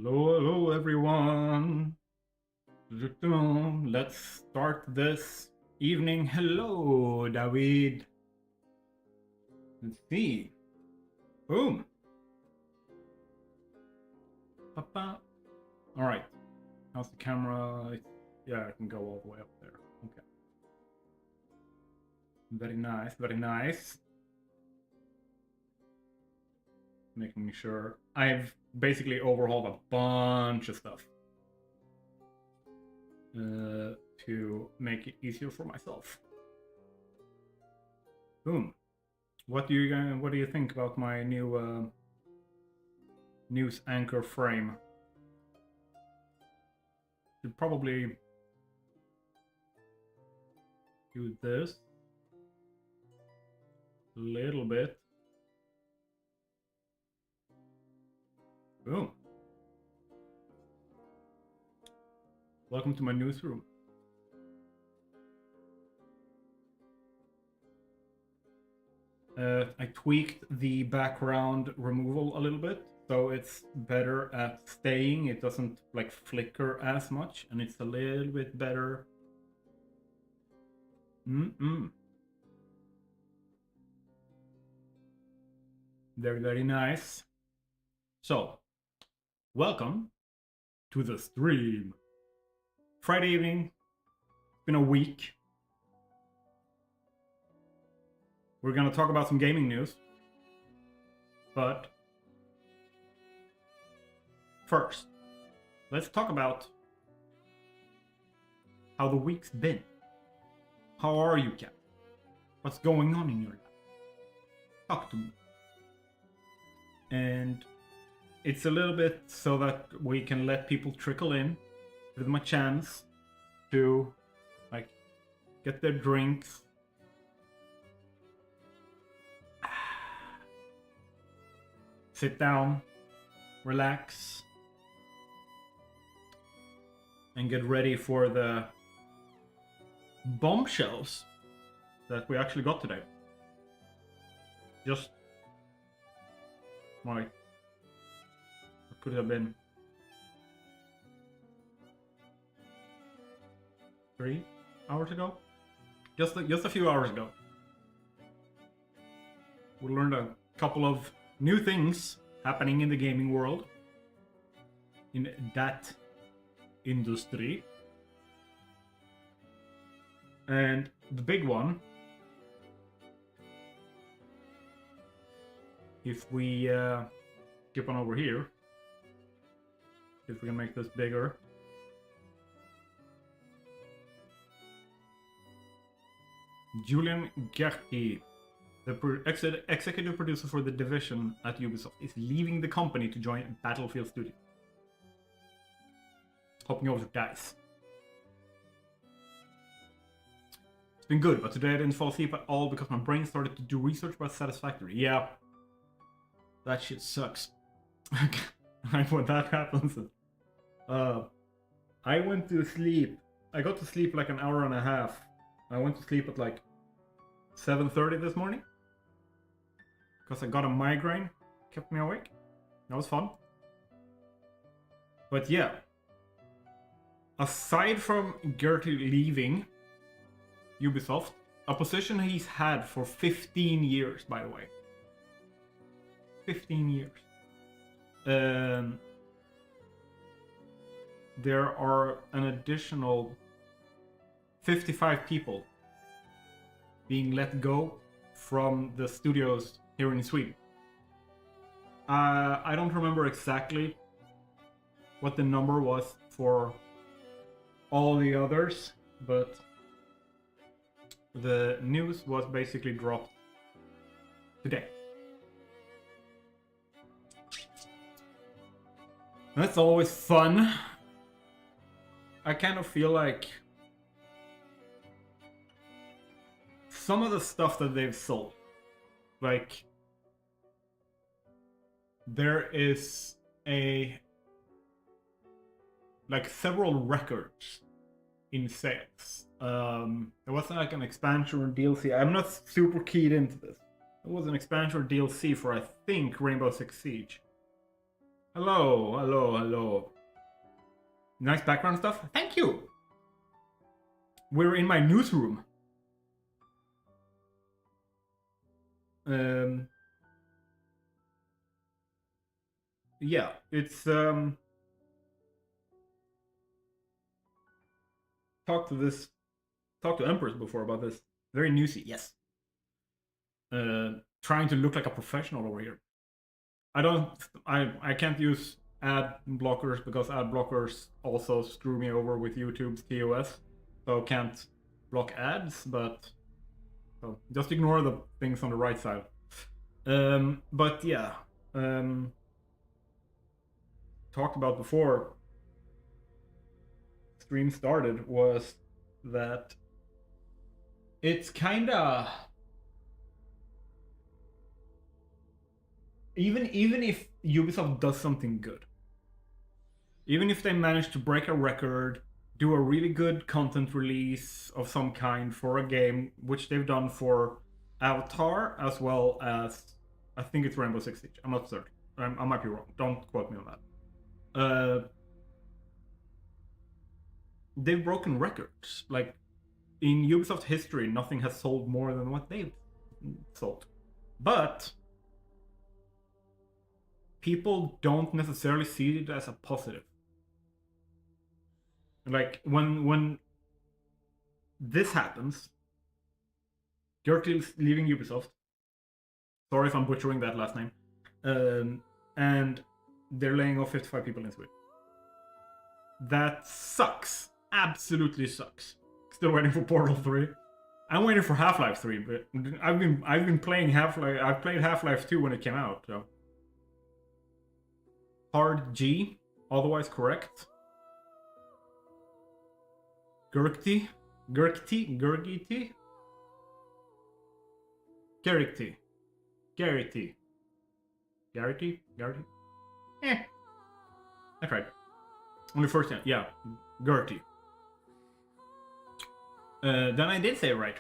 Hello everyone. Let's start this evening. Hello, David. Let's see. Boom. All right. How's the camera? Yeah, I can go all the way up there. Okay. Very nice. Very nice. Making sure I've basically overhauled a bunch of stuff to make it easier for myself. Boom. What do you think about my new news anchor frame? Should probably do this a little bit. Boom. Welcome to my newsroom. I tweaked the background removal a little bit, so it's better at staying. It doesn't like flicker as much, and it's a little bit better. Very, very nice. So, welcome to the stream. Friday evening, it's been a week. We're gonna talk about some gaming news. But first, let's talk about how the week's been. How are you, Kat? What's going on in your life? Talk to me. And it's a little bit so that we can let people trickle in, give them a chance to like get their drinks, sit down, relax, and get ready for the bombshells that we actually got today. Just like, what could it have been? 3 hours ago? Just a few hours ago. We learned a couple of new things happening in the gaming world, in that industry. And the big one, if we skip on over here, if we can make this bigger. Julian Gerti, the executive producer for the division at Ubisoft, is leaving the company to join Battlefield Studio. Hopping over to DICE. It's been good, but today I didn't fall asleep at all because my brain started to do research about Satisfactory. Yeah. That shit sucks. When that happens. I went to sleep. I got to sleep like an hour and a half. I went to sleep at like 7:30 this morning. Because I got a migraine. Kept me awake. That was fun. But yeah. Aside from Gertie leaving Ubisoft, a position he's had for 15 years, by the way. 15 years. There are an additional 55 people being let go from the studios here in Sweden. I don't remember exactly what the number was for all the others, but the news was basically dropped today. That's always fun. I kind of feel like some of the stuff that they've sold, like there is several records in sales. There wasn't like an expansion or DLC. I'm not super keyed into this. It was an expansion or DLC for, I think, Rainbow Six Siege. Hello, hello, hello. Nice background stuff. Thank you. We're in my newsroom. Yeah, it's talked to Empress before about this. Very newsy, yes. Trying to look like a professional over here. I can't use ad blockers because ad blockers also screw me over with YouTube's TOS, so can't block ads. But so just ignore the things on the right side. But yeah, talked about before stream started was that it's kinda even if Ubisoft does something good, even if they manage to break a record, do a really good content release of some kind for a game, which they've done for Avatar as well as I think it's Rainbow Six Siege. I'm not certain. I might be wrong. Don't quote me on that. They've broken records. Like in Ubisoft history, nothing has sold more than what they've sold. But people don't necessarily see it as a positive. Like when this happens, Gertil's leaving Ubisoft. Sorry if I'm butchering that last name. And they're laying off 55 people in Sweden. That sucks. Absolutely sucks. Still waiting for Portal 3. I'm waiting for Half-Life 3, but I've been playing Half-Life. I played Half-Life 2 when it came out, so. Hard G, otherwise correct. Gurgty. Garrity. I tried. Only first time, yeah. Gertie. Then I did say it right.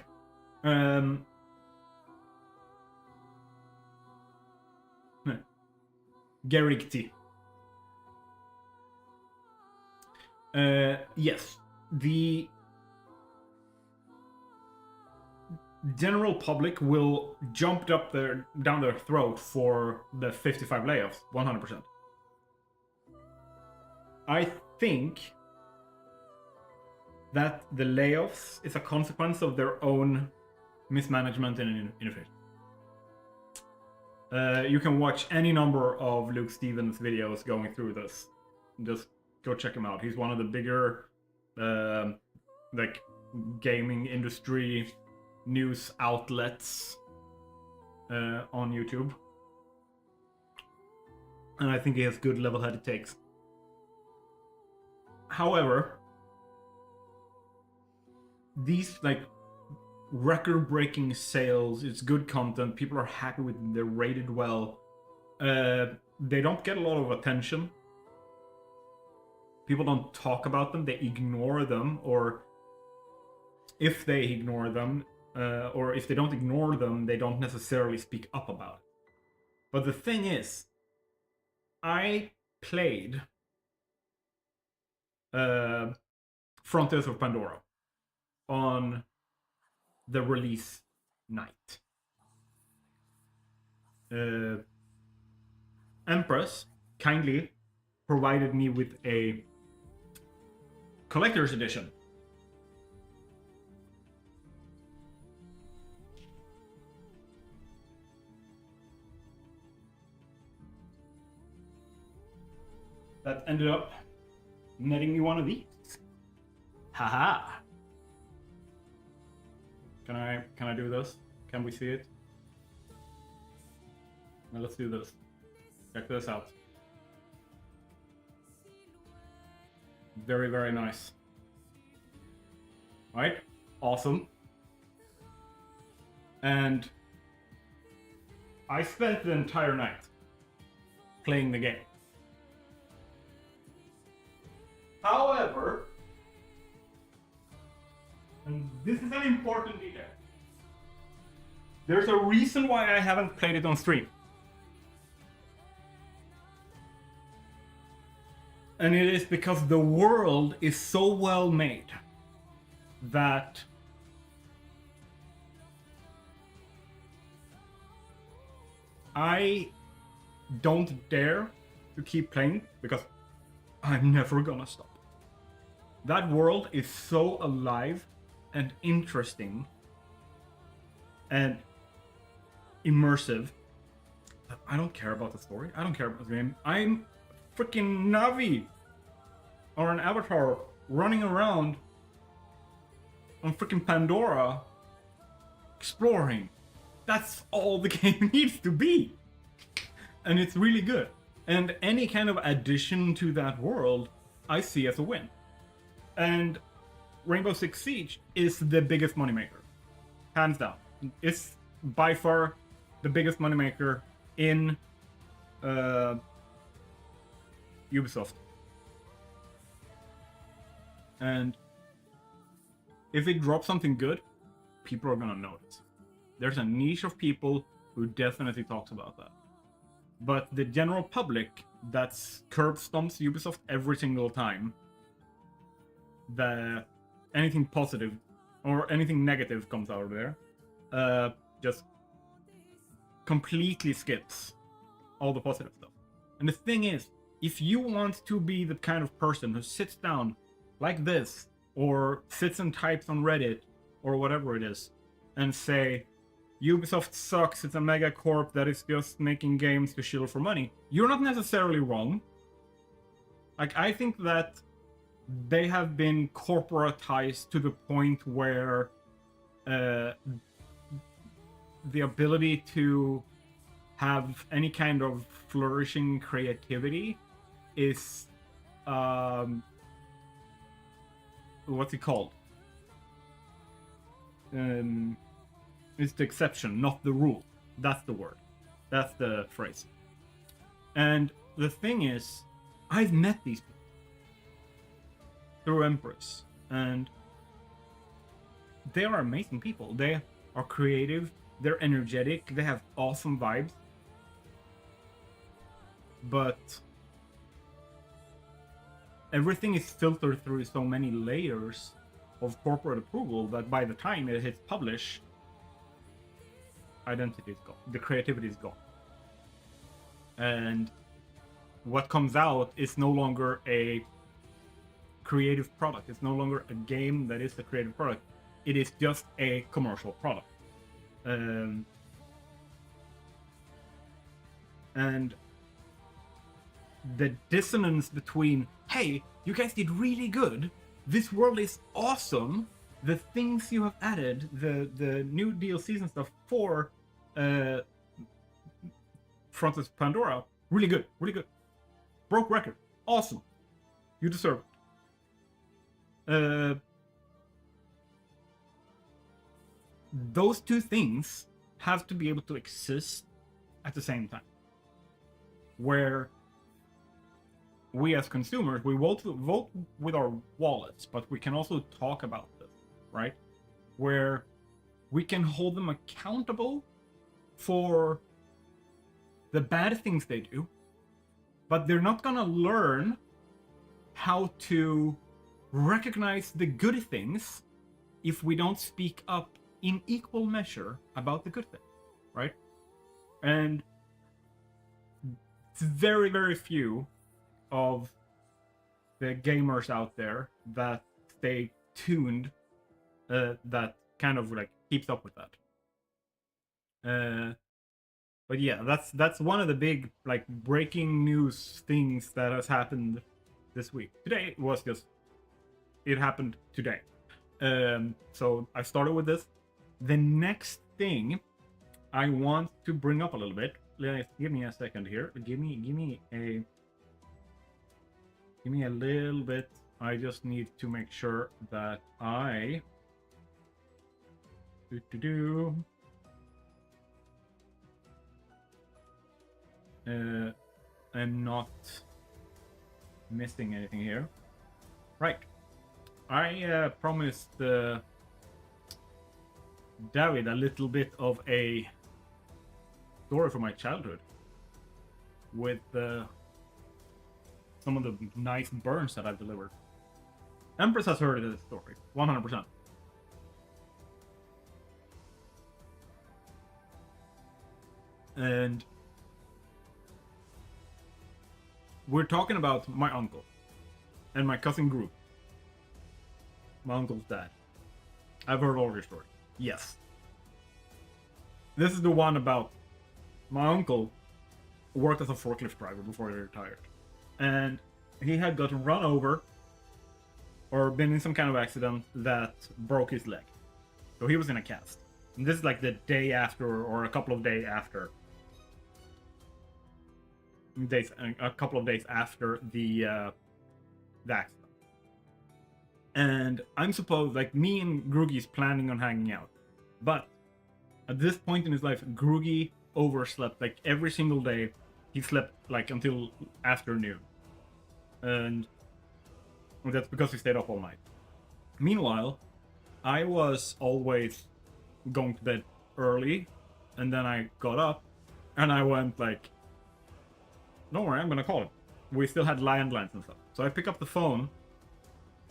Garrity. Yes. The general public will jump up down their throat for the 55 layoffs, 100%. I think that the layoffs is a consequence of their own mismanagement and inefficiency. You can watch any number of Luke Stevens videos going through this. Just go check him out. He's one of the bigger like gaming industry news outlets on YouTube. And I think he has good level-headed takes. However, these like record-breaking sales, it's good content, people are happy with them, they're rated well. They don't get a lot of attention. People don't talk about them, they ignore them, or if they ignore them, or if they don't ignore them, they don't necessarily speak up about it. But the thing is, I played Frontiers of Pandora on the release night. Empress kindly provided me with a collector's edition. That ended up netting me one of these. Haha. Can I do this? Can we see it? Now let's do this. Check this out. Very, very nice. Right? Awesome. And I spent the entire night playing the game. However, and this is an important detail, there's a reason why I haven't played it on stream. And it is because the world is so well made that I don't dare to keep playing because I'm never gonna stop. That world is so alive and interesting and immersive that I don't care about the story. I don't care about the game. I'm freaking Navi or an avatar running around on freaking Pandora exploring. That's all the game needs to be. And it's really good. And any kind of addition to that world, I see as a win. And Rainbow Six Siege is the biggest moneymaker. Hands down. It's by far the biggest moneymaker in Ubisoft. And if it drops something good, people are gonna notice. There's a niche of people who definitely talks about that. But the general public that's curb stomps Ubisoft every single time that anything positive or anything negative comes out of there, just completely skips all the positive stuff. And the thing is, if you want to be the kind of person who sits down like this, or sits and types on Reddit, or whatever it is, and say, Ubisoft sucks, it's a mega corp that is just making games to shill for money, you're not necessarily wrong. Like, I think that they have been corporatized to the point where the ability to have any kind of flourishing creativity is what's it called? It's the exception, not the rule. That's the word. That's the phrase. And the thing is, I've met these people through Empress, and they are amazing people. They are creative, they're energetic, they have awesome vibes. But everything is filtered through so many layers of corporate approval that by the time it hits publish, identity is gone. The creativity is gone. And what comes out is no longer a creative product. It's no longer a game that is a creative product. It is just a commercial product. And the dissonance between, hey, you guys did really good, this world is awesome, the things you have added, the new DLCs and stuff for Frontiers of Pandora, really good, really good. Broke record, awesome. You deserve it. Those two things have to be able to exist at the same time. Where we as consumers, we vote with our wallets, but we can also talk about this, right? Where we can hold them accountable for the bad things they do, but they're not gonna learn how to recognize the good things if we don't speak up in equal measure about the good things, right? And it's very, very few of the gamers out there that stay tuned, that kind of like keeps up with that. But yeah, that's one of the big like breaking news things that has happened this week. Today was just, it happened today. So I started with this. The next thing I want to bring up a little bit. Give me a second here. Give me a little bit. I just need to make sure that I I'm not missing anything here. Right. I promised David a little bit of a story from my childhood with some of the nice burns that I've delivered. Empress has heard of this story, 100%. And we're talking about my uncle and my cousin Group. My uncle's dad. I've heard all your stories. Yes. This is the one about my uncle worked as a forklift driver before he retired. And he had gotten run over or been in some kind of accident that broke his leg. So he was in a cast. And this is like the day after or a couple of days after. A couple of days after the accident. And I'm supposed, like, me and Groogy's planning on hanging out. But at this point in his life, Groogy overslept. Like, every single day, he slept, like, until afternoon. And that's because he stayed up all night. Meanwhile, I was always going to bed early. And then I got up. And I went, like, don't worry, I'm gonna call him. We still had landlines and stuff. So I pick up the phone.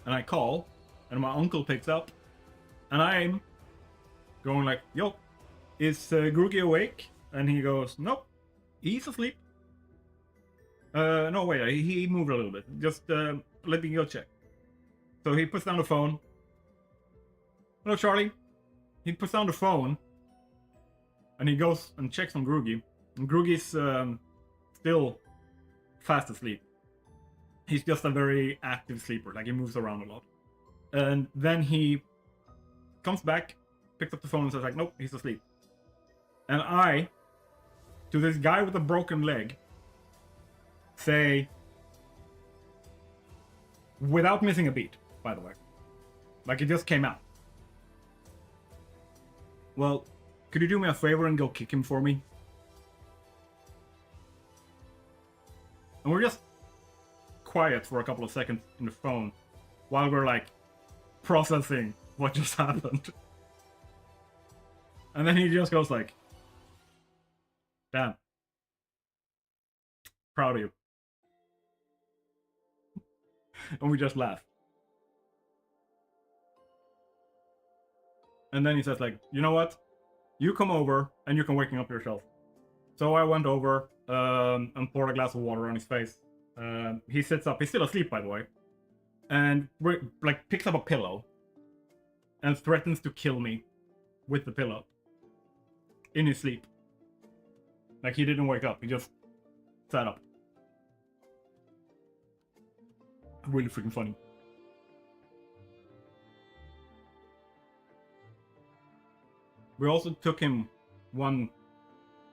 And I call, and my uncle picks up, and I'm going like, yo, is Groogy awake? And he goes, nope, he's asleep. No, wait, he moved a little bit. Just let me go check. So he puts down the phone. Hello, Charlie. He puts down the phone, and he goes and checks on Groogy. And Groogy's still fast asleep. He's just a very active sleeper, like he moves around a lot. And then he comes back, picks up the phone and says like, nope, he's asleep. And I, to this guy with a broken leg, say, without missing a beat, by the way. Like it just came out. Well, could you do me a favor and go kick him for me? And we're just quiet for a couple of seconds in the phone while we're like processing what just happened. And then he just goes like, damn, proud of you. And we just laugh. And then he says like, you know what, you come over and you can wake him up yourself. So I went over and poured a glass of water on his face. He sits up. He's still asleep, by the way, and like picks up a pillow and threatens to kill me with the pillow in his sleep. Like he didn't wake up. He just sat up. Really freaking funny. We also took him one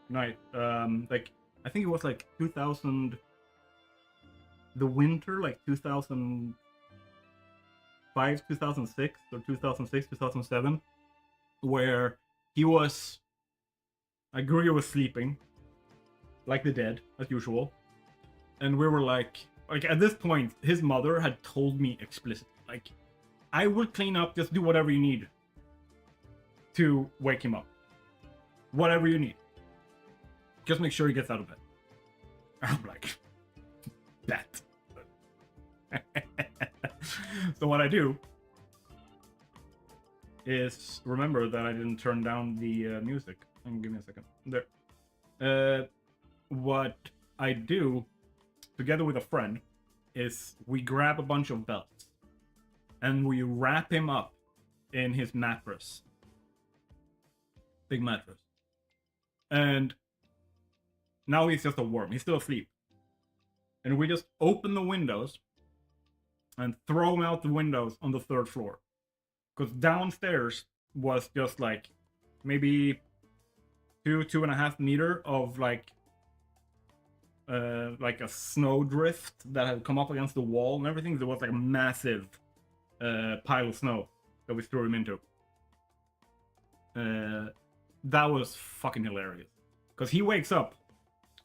night. Like I think it was like 2000. The winter, like 2005, 2006, or 2006, 2007, where he was, like, Groogy was sleeping, like the dead, as usual, and we were like, at this point, his mother had told me explicitly, like, I will clean up, just do whatever you need to wake him up. Whatever you need. Just make sure he gets out of bed. I'm like, that. So what I do is remember that I didn't turn down the music. And give me a second. There. What I do, together with a friend, is we grab a bunch of belts and we wrap him up in his mattress. Big mattress. And now he's just a worm. He's still asleep. And we just open the windows and throw him out the windows on the 3rd floor. Because downstairs was just like maybe 2.5 meters of like a snow drift that had come up against the wall and everything. There was like a massive pile of snow that we threw him into. That was fucking hilarious. Because he wakes up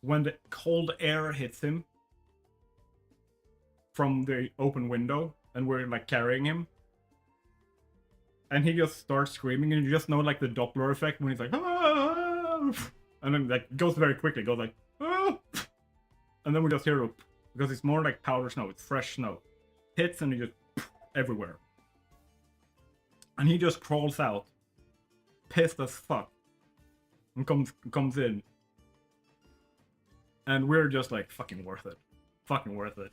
when the cold air hits him from the open window, and we're like carrying him, and he just starts screaming, and you just know like the Doppler effect when he's like, ah! And then like goes very quickly, goes like, ah! And then we just hear because it's more like powder snow. It's fresh snow. Hits and it just everywhere. And he just crawls out, pissed as fuck, and comes in. And we're just like, fucking worth it. Fucking worth it.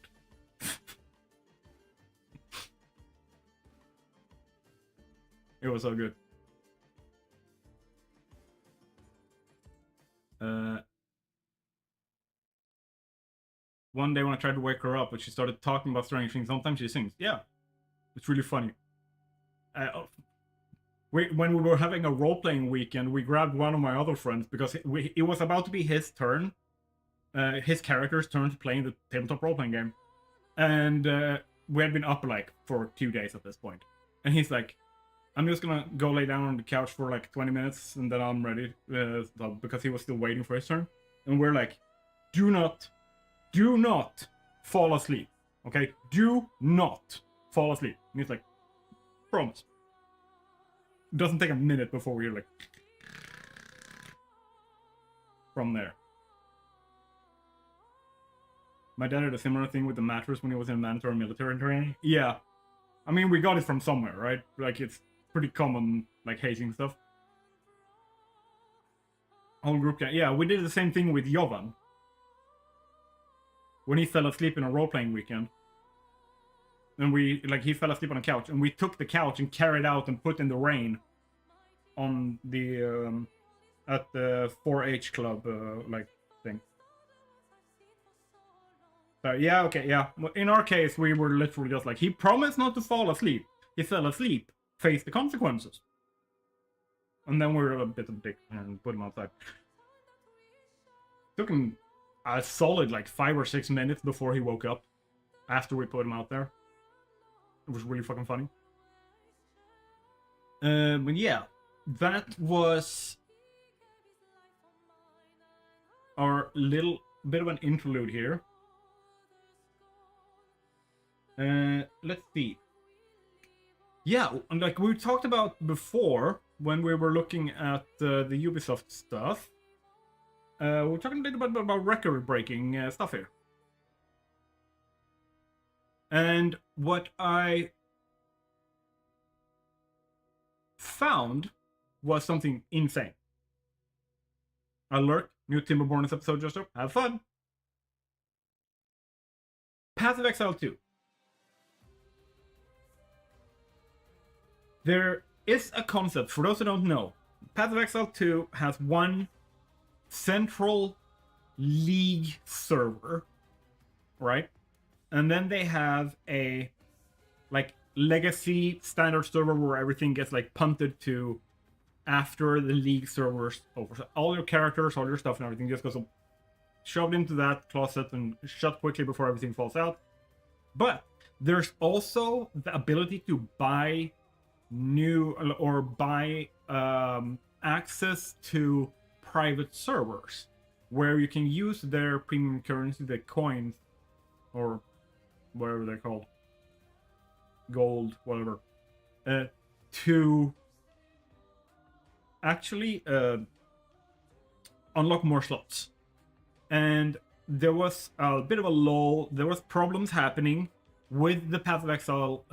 It was so good. One day when I tried to wake her up, but she started talking about strange things. Sometimes she sings. Yeah, it's really funny. When we were having a role-playing weekend, we grabbed one of my other friends because it was about to be his turn, his character's turn to play in the tabletop role-playing game. And we had been up like for 2 days at this point. And he's like, I'm just gonna go lay down on the couch for like 20 minutes and then I'm ready, because he was still waiting for his turn. And we're like, do not fall asleep, okay? Do not fall asleep. And he's like, promise. It doesn't take a minute before we're like, from there. My dad had a similar thing with the mattress when he was in mandatory military training. Yeah. I mean, we got it from somewhere, right? Like, it's pretty common, like, hazing stuff. Whole group can... Yeah, we did the same thing with Jovan. When he fell asleep in a role-playing weekend. And he fell asleep on a couch. And we took the couch and carried out and put in the rain. On the, at the 4-H club, like, thing. But yeah, okay, yeah. In our case, we were literally just like, he promised not to fall asleep. He fell asleep. Face the consequences. And then we were a bit of a dick and put him outside. Took him a solid like 5 or 6 minutes before he woke up. After we put him out there. It was really fucking funny. But yeah, that was our little bit of an interlude here. Let's see. Yeah, like we talked about before when we were looking at the Ubisoft stuff. We're talking a little bit about record-breaking stuff here. And what I found was something insane. Alert, new Timberborn episode just up. Have fun! Path of Exile 2. There is a concept, for those who don't know. Path of Exile 2 has one central league server, right? And then they have a like legacy standard server where everything gets like punted to after the league server's over. So all your characters, all your stuff and everything just goes shoved into that closet and shut quickly before everything falls out. But there's also the ability to buy new or buy access to private servers where you can use their premium currency, the coins, or whatever they're called, gold, whatever, to actually unlock more slots. And there was a bit of a lull. There was problems happening with the Path of Exile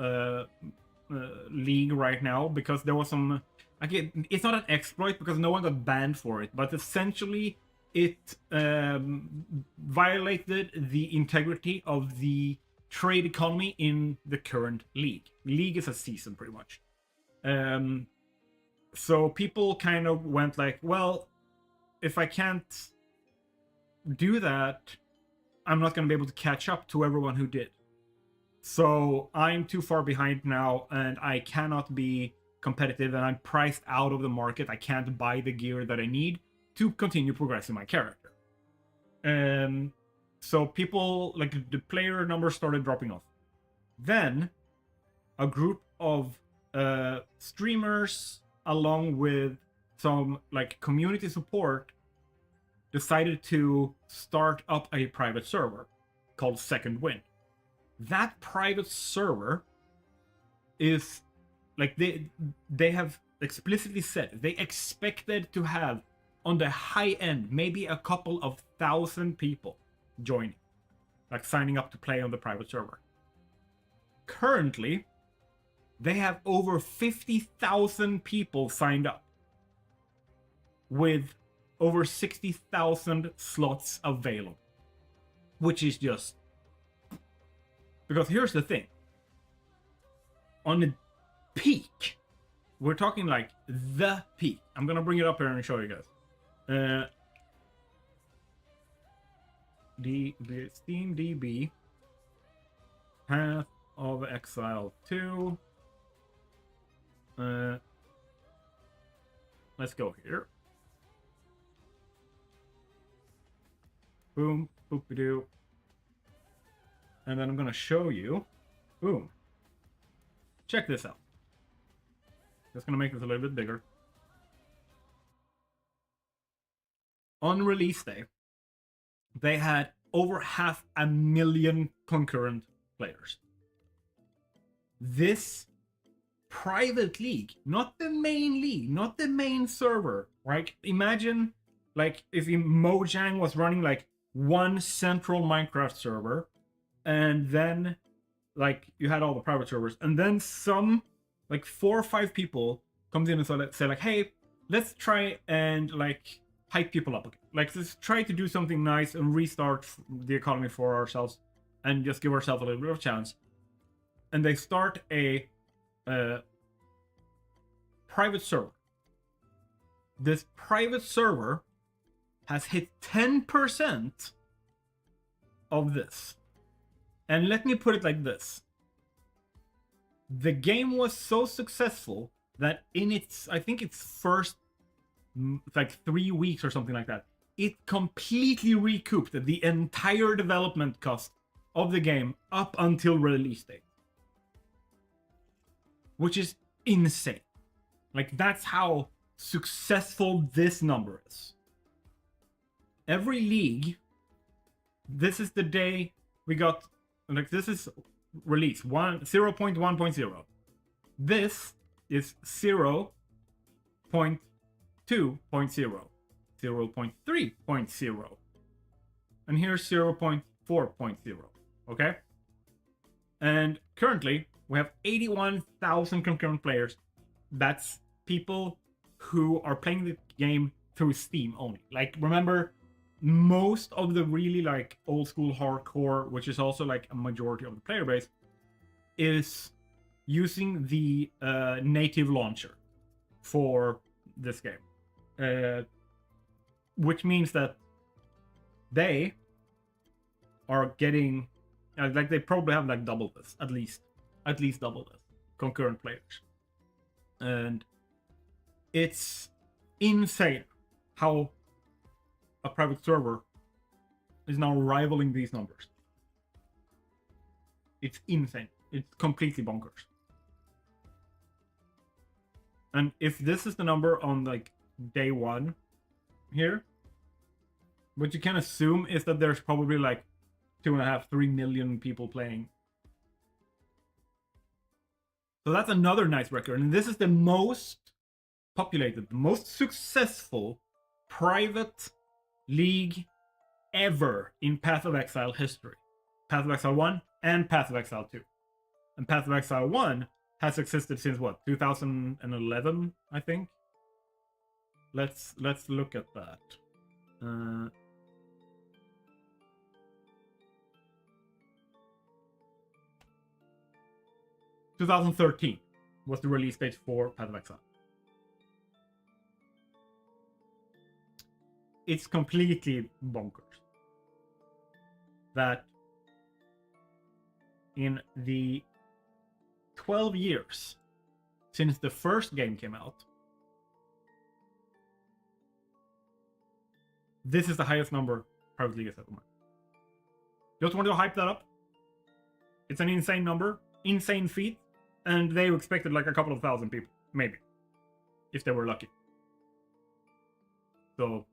league right now because there was some... Again, it's not an exploit because no one got banned for it, but essentially it violated the integrity of the trade economy in the current league. League is a season, pretty much. So people kind of went like, well, if I can't do that, I'm not going to be able to catch up to everyone who did. So I'm too far behind now, and I cannot be competitive, and I'm priced out of the market. I can't buy the gear that I need to continue progressing my character. So people, like, the player numbers started dropping off. Then a group of streamers, along with some like community support, decided to start up a private server called Second Wind. That private server is like they have explicitly said they expected to have on the high end maybe a couple of thousand people joining. like signing up to play on the private server. Currently, they have over 50,000 people signed up with over 60,000 slots available, which is just... Because here's the thing. On the peak, we're talking like the peak. I'm gonna bring it up here and show you guys. The Steam DB Path of Exile 2. Let's go here. Boom, boop-a-doo. And then I'm gonna show you. Boom. Check this out. Just gonna make this a little bit bigger. On release day, they had over 500,000 concurrent players. This private league, not the main league, not the main server, right? Imagine like if Mojang was running like one central Minecraft server, and then like you had all the private servers, and then some like 4 or 5 people comes in and say like, hey, let's try and like hype people up again. Like, let's try to do something nice and restart the economy for ourselves and just give ourselves a little bit of a chance. And they start a private server. This private server has hit 10% of this. And let me put it like this. The game was so successful that in its, I think its first like 3 weeks or something like that, it completely recouped the entire development cost of the game up until release date. Which is insane. Like, that's how successful this number is. Every league, this is the day we got, like, this is release 0.1.0. This is 0.2.0, 0.3.0, and here's 0.4.0. Okay? And currently, we have 81,000 concurrent players. That's people who are playing the game through Steam only. Like, remember, most of the really like old school hardcore, which is also like a majority of the player base, is using the native launcher for this game. Which means that they are getting, like, they probably have like double this, at least double this concurrent players. And it's insane how a private server is now rivaling these numbers. It's insane. It's completely bonkers. And if this is the number on like day one here, what you can assume is that there's probably like 2.5-3 million people playing. So that's another nice record. And this is the most populated, the most successful private league ever in Path of Exile history. Path of Exile 1 and Path of Exile 2. And Path of Exile 1 has existed since what, 2011, I think? Let's look at that. 2013 was the release date for Path of Exile. It's completely bonkers that in the 12 years since the first game came out, this is the highest number Private League has ever made. Just wanted to hype that up. It's an insane number, insane feat, and they expected like a couple of thousand people, maybe, if they were lucky. So,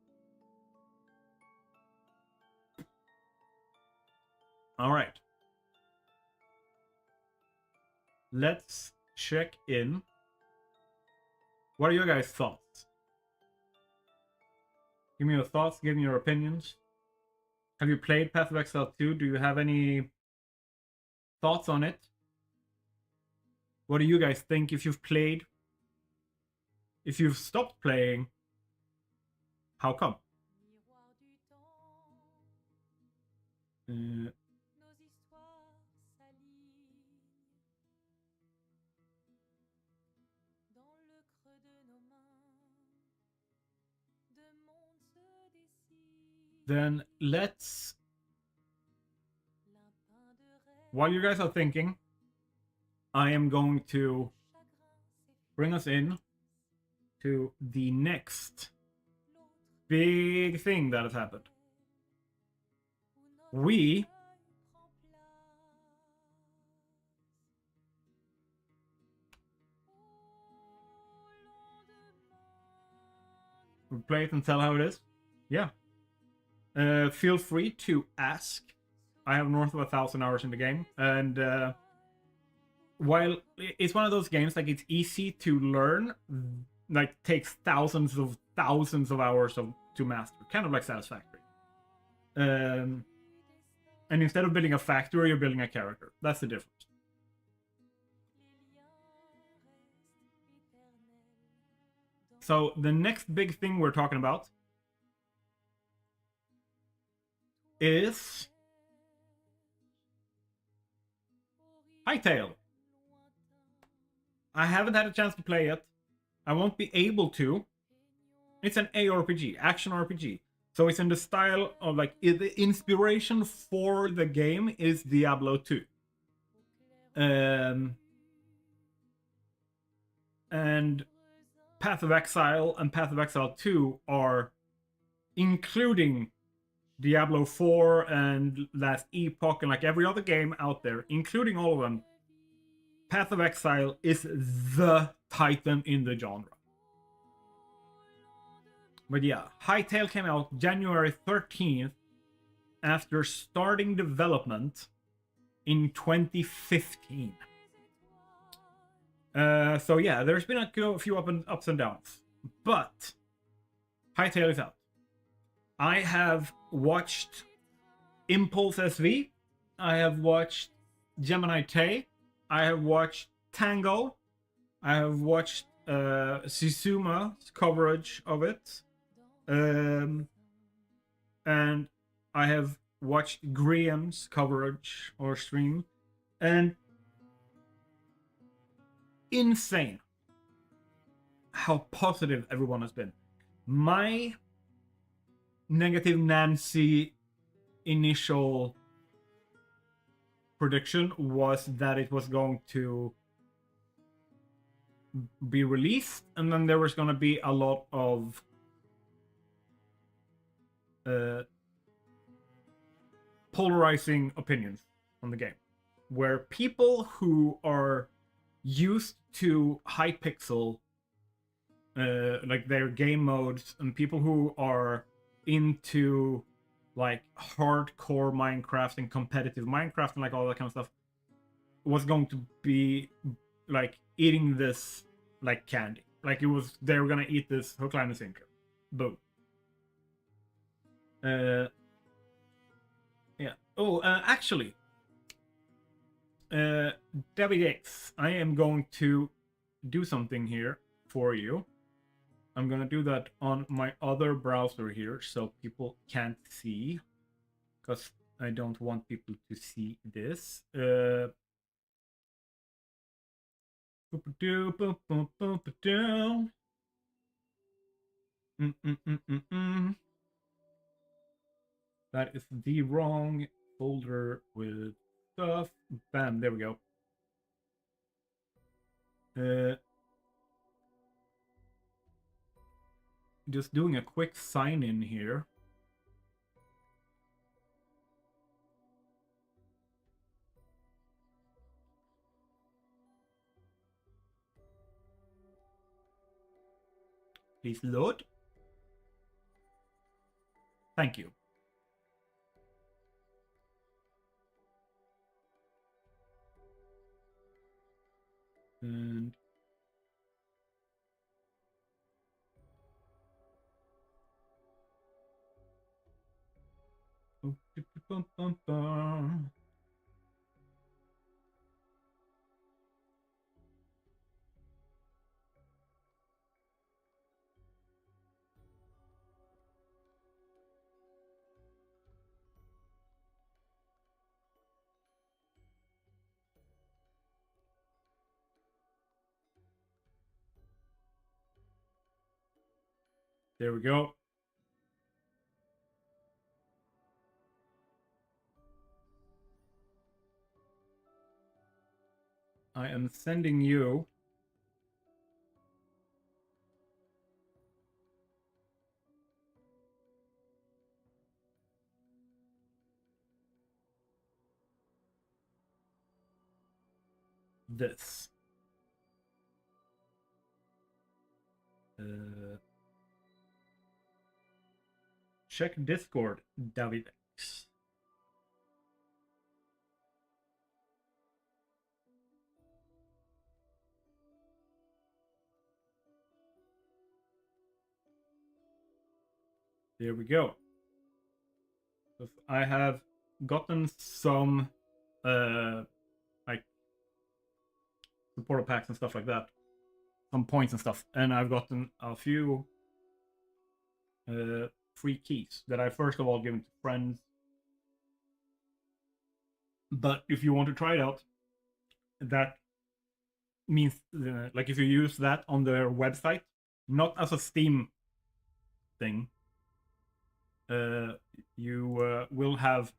all right. Let's check in. What are your guys' thoughts? Give me your thoughts, give me your opinions. Have you played Path of Exile 2? Do you have any thoughts on it? What do you guys think if you've played? If you've stopped playing, how come? Then let's, while you guys are thinking, I am going to bring us in to the next big thing that has happened. We play it and tell how it is. Yeah. Feel free to ask. I have north of 1,000 hours in the game, and while it's one of those games like it's easy to learn, like takes thousands of hours to master, kind of like Satisfactory. And instead of building a factory, you're building a character. That's the difference. So the next big thing we're talking about is Hytale. I haven't had a chance to play it. I won't be able to. It's an ARPG, action RPG. So it's in the style of like the inspiration for the game is Diablo 2. And Path of Exile and Path of Exile 2 are including Diablo 4 and Last Epoch and like every other game out there, including all of them. Path of Exile is the titan in the genre. But yeah, Hytale came out January 13th after starting development in 2015. So yeah, there's been a few ups and downs. But Hytale is out. I have watched Impulse SV. I have watched Gemini Tay. I have watched Tango. I have watched Suzuma's coverage of it. And I have watched Graham's coverage or stream. And insane how positive everyone has been. My negative Nancy initial prediction was that it was going to be released and then there was going to be a lot of polarizing opinions on the game, where people who are used to Hypixel, like their game modes, and people who are into like hardcore Minecraft and competitive Minecraft and like all that kind of stuff, was going to be like eating this like candy. Like it was, they were gonna eat this hook, line, and sinker. Boom. Yeah. Oh, actually, Debbie X, I am going to do something here for you. I'm gonna do that on my other browser here, so people can't see, because I don't want people to see this. That is the wrong folder with stuff. Bam, there we go. Just doing a quick sign in here. Please load. Thank you. And There we go. I am sending you this. Check Discord, Davidex. There we go. I have gotten some like supporter packs and stuff like that, some points and stuff, and I've gotten a few free keys that I first of all given to friends. But if you want to try it out, that means like if you use that on their website, not as a Steam thing, you will have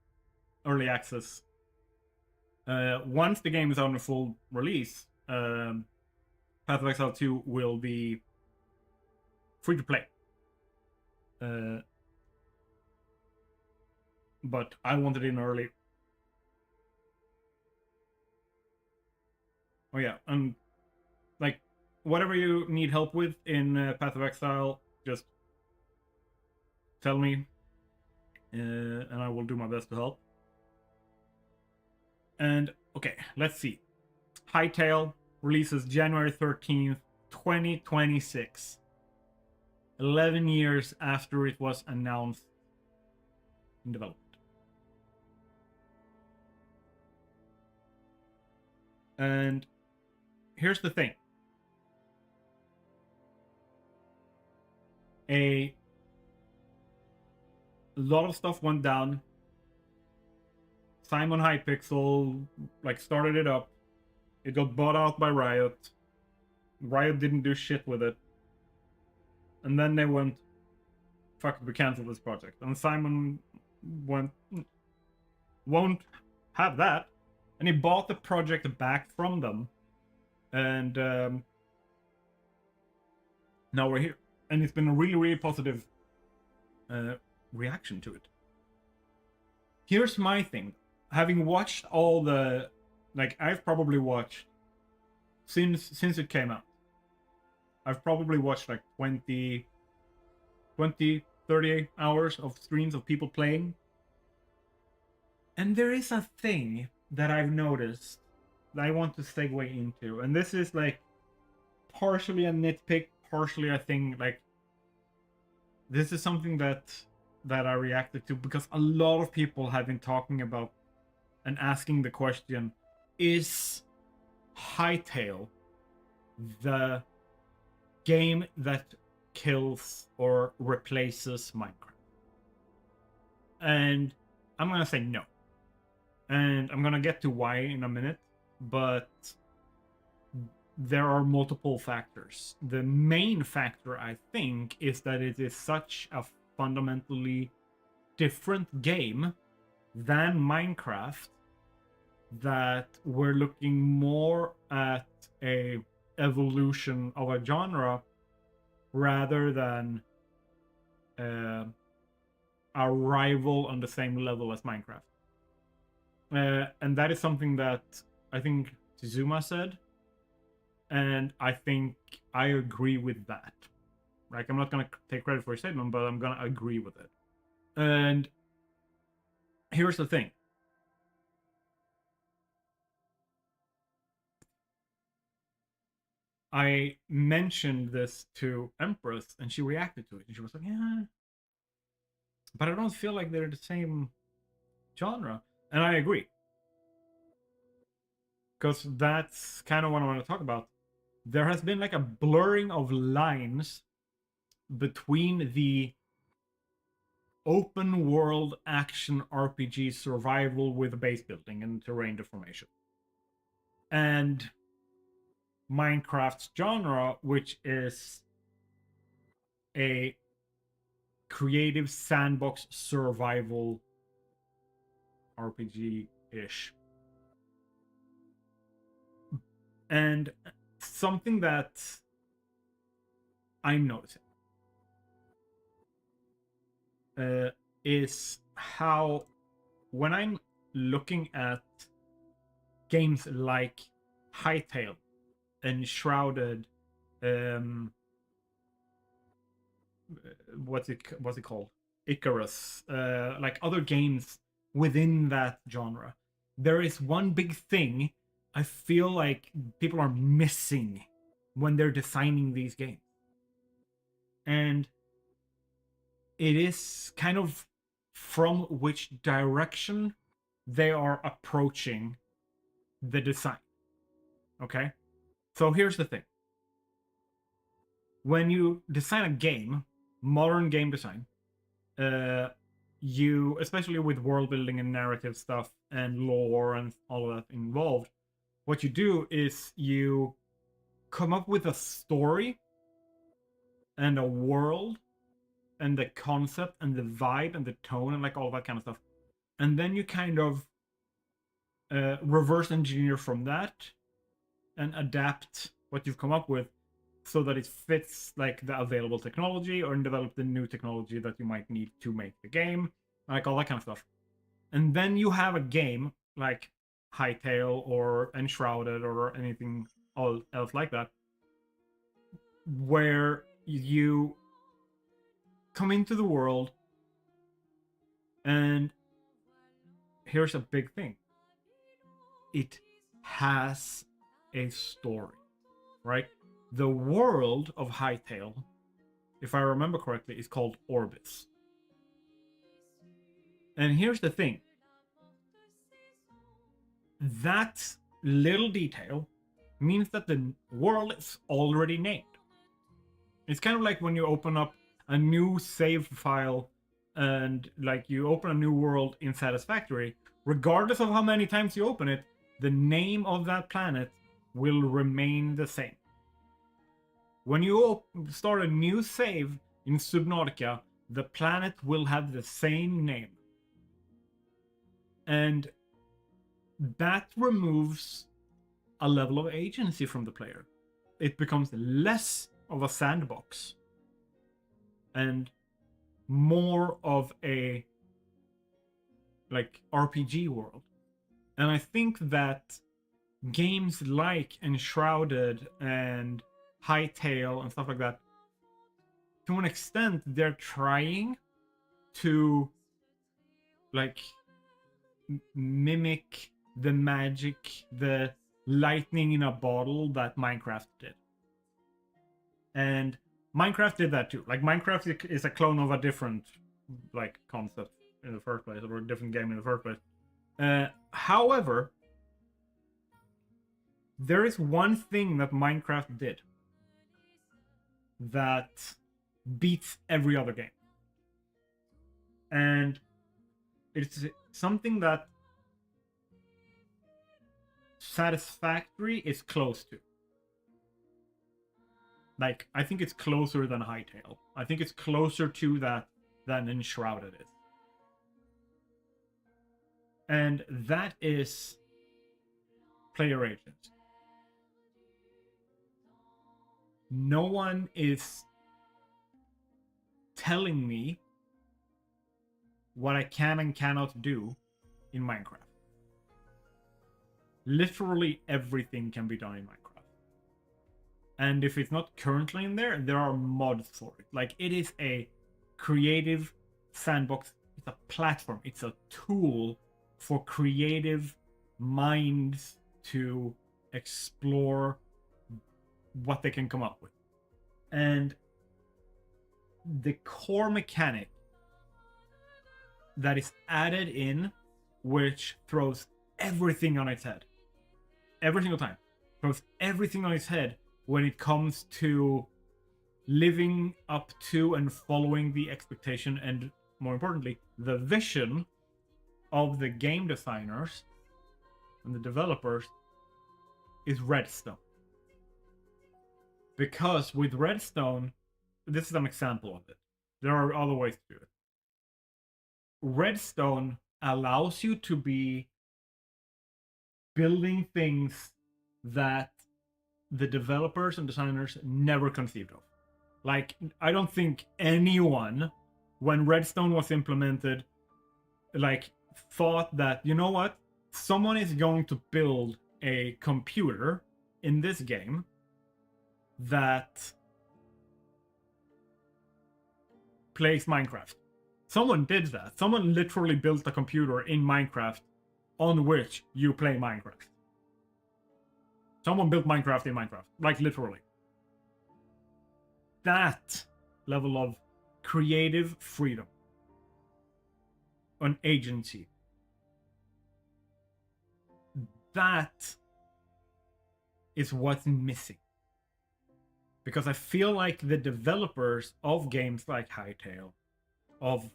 early access. Once the game is on a full release, Path of Exile 2 will be free to play. But I wanted in early. Oh yeah, and like whatever you need help with in Path of Exile, just tell me, and I will do my best to help. And okay, let's see. Hytale releases January 13th, 2026. 11 years after it was announced in development. And here's the thing. A lot of stuff went down. Simon Hypixel like started it up. It got bought out by Riot. Riot didn't do shit with it. And then they went, fuck it, we cancel this project. And Simon won't have that. And he bought the project back from them. And now we're here. And it's been a really, really positive reaction to it. Here's my thing. Having watched all the... Like, I've probably watched... Since it came out. I've probably watched like 20, 30 hours of streams of people playing. And there is a thing that I've noticed that I want to segue into. And this is like partially a nitpick, partially a thing like this is something that I reacted to because a lot of people have been talking about and asking the question, is Hytale the game that kills or replaces Minecraft? And I'm gonna say no. And I'm gonna get to why in a minute, but there are multiple factors. The main factor, I think, is that it is such a fundamentally different game than Minecraft that we're looking more at a evolution of a genre rather than a rival on the same level as Minecraft. And that is something that I think Tizuma said, and I think I agree with that. Like, I'm not gonna take credit for his statement, but I'm gonna agree with it. And here's the thing. I mentioned this to Empress, and she reacted to it, and she was like, "Yeah, but I don't feel like they're the same genre. And I agree. Because that's kind of what I want to talk about. There has been like a blurring of lines between the open world action RPG survival with base building and terrain deformation, and Minecraft's genre, which is a creative sandbox survival RPG-ish. And something that I'm noticing is how, when I'm looking at games like Hytale, Enshrouded, what's it called? Icarus, like other games within that genre, there is one big thing I feel like people are missing when they're designing these games. And it is kind of from which direction they are approaching the design. Okay? So here's the thing. When you design a game, modern game design, you, especially with world building and narrative stuff and lore and all of that involved, what you do is you come up with a story and a world and the concept and the vibe and the tone and like all that kind of stuff. And then you kind of reverse engineer from that and adapt what you've come up with so that it fits like the available technology, or develop the new technology that you might need to make the game, like all that kind of stuff. And then you have a game like Hytale or Enshrouded or anything else like that, where you come into the world, and here's a big thing. It has a story, right? The world of Hytale, if I remember correctly, is called Orbis. And here's the thing. That little detail means that the world is already named. It's kind of like when you open up a new save file and like you open a new world in Satisfactory, regardless of how many times you open it, the name of that planet will remain the same. When you start a new save in Subnautica, the planet will have the same name. And that removes a level of agency from the player. It becomes less of a sandbox and more of a like RPG world. And I think that games like Enshrouded and Hytale and stuff like that, to an extent, they're trying to like mimic the magic, the lightning in a bottle that Minecraft did. And Minecraft did that too. Like Minecraft is a clone of a different like concept in the first place, or a different game in the first place. However, there is one thing that Minecraft did that beats every other game. And it's something that Satisfactory is close to. Like, I think it's closer than Hytale. I think it's closer to that than Enshrouded is. And that is player agents. No one is telling me what I can and cannot do in Minecraft. Literally everything can be done in Minecraft. And if it's not currently in there, there are mods for it. Like, it is a creative sandbox. It's a platform. It's a tool for creative minds to explore what they can come up with. And the core mechanic that is added in which throws everything on its head. Every single time. Throws everything on its head when it comes to living up to and following the expectation and, more importantly, the vision of the game designers and the developers is Redstone. Because with Redstone, this is an example of it. There are other ways to do it. Redstone allows you to be building things that the developers and designers never conceived of. Like, I don't think anyone, when Redstone was implemented, like, thought that, you know what? Someone is going to build a computer in this game that plays Minecraft. Someone did that. Someone literally built a computer in Minecraft on which you play Minecraft. Someone built Minecraft in Minecraft. Like, literally. That level of creative freedom and agency, that is what's missing. Because I feel like the developers of games like Hytale, of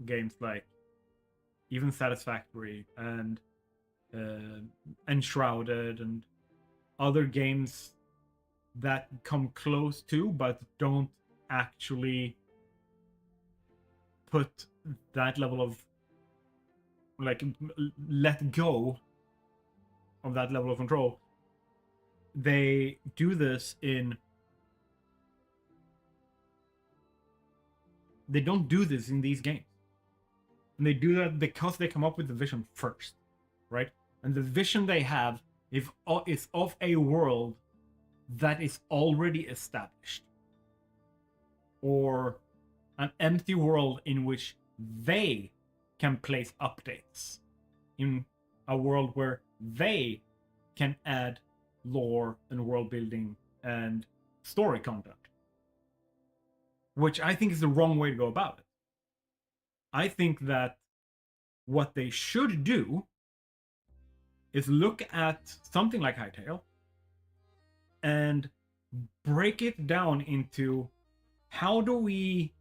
games like even Satisfactory and Enshrouded and other games that come close to but don't actually put that level of, like, let go of that level of control. They do this in... They don't do this in these games. And they do that because they come up with the vision first, right? And the vision they have is of a world that is already established. Or an empty world in which they can place updates. In a world where they can add lore and world building and story content. Which I think is the wrong way to go about it. I think that what they should do is look at something like Hytale and break it down into, how do we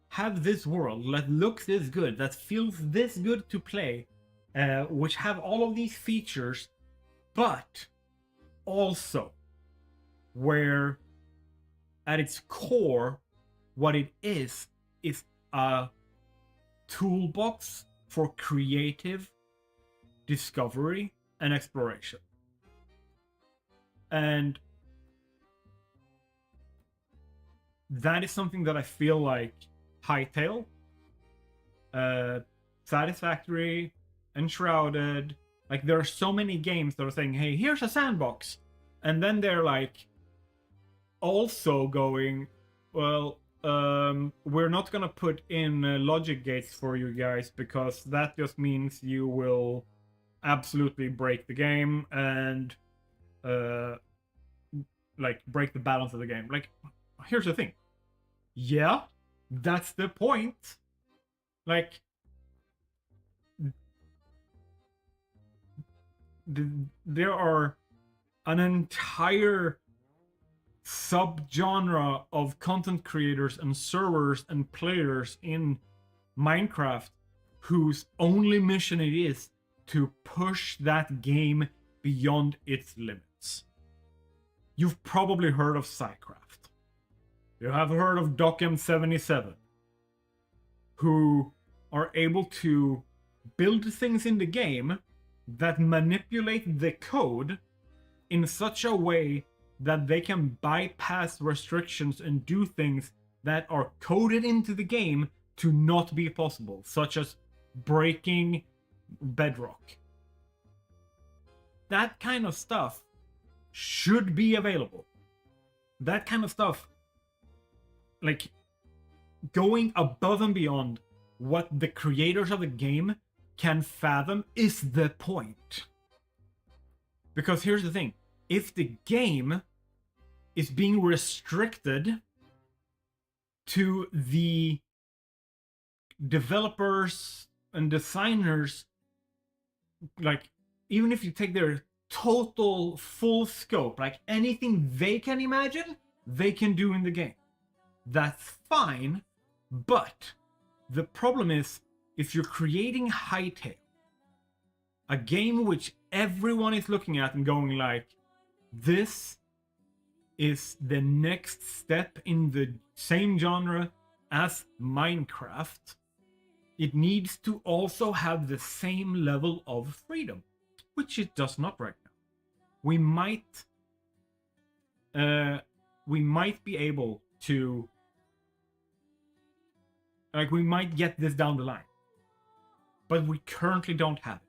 have this world that looks this good, that feels this good to play, which have all of these features, but also where at its core what it is a toolbox for creative discovery and exploration. And that is something that I feel like Hytale, Satisfactory, Enshrouded, like, there are so many games that are saying, hey, here's a sandbox. And then they're like also going, well, we're not gonna put in logic gates for you guys because that just means you will absolutely break the game and like break the balance of the game. Like, here's the thing. Yeah, that's the point. Like, there are an entire subgenre of content creators and servers and players in Minecraft whose only mission it is to push that game beyond its limits. You've probably heard of Psycraft. You have heard of Dockem77, who are able to build things in the game that manipulate the code in such a way that they can bypass restrictions and do things that are coded into the game to not be possible, such as breaking bedrock. That kind of stuff should be available. That kind of stuff, like, going above and beyond what the creators of the game can fathom, is the point. Because here's the thing. If the game is being restricted to the developers and designers, like, even if you take their total full scope, like anything they can imagine, they can do in the game. That's fine, but the problem is if you're creating Hytale, a game which everyone is looking at and going like, this is the next step in the same genre as Minecraft, it needs to also have the same level of freedom, which it does not right now. We might be able to, like, we might get this down the line, but we currently don't have it.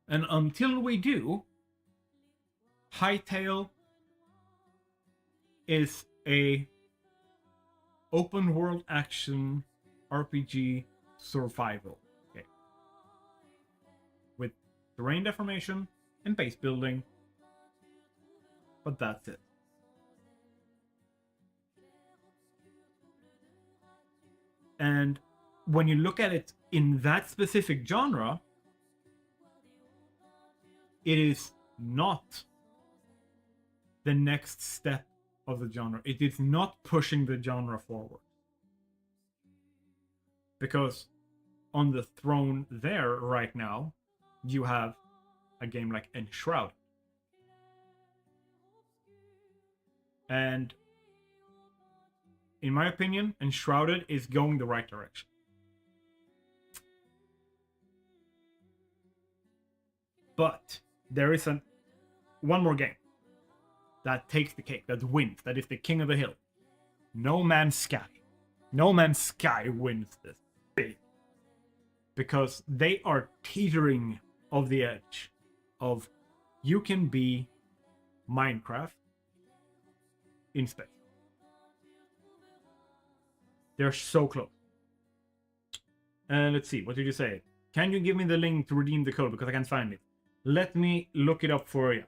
And until we do, Hytale is a open world action RPG survival game with terrain deformation and base building, but that's it. And when you look at it in that specific genre, it is not the next step of the genre. It is not pushing the genre forward. Because on the throne there right now, you have a game like Enshrouded. And in my opinion, Enshrouded is going the right direction. But there is one more game that takes the cake, that wins, that is the king of the hill. No Man's Sky. No Man's Sky wins this big. Because they are teetering of the edge of you can be Minecraft in space. They're so close. And let's see, what did you say? Can you give me the link to redeem the code because I can't find it? Let me look it up for you.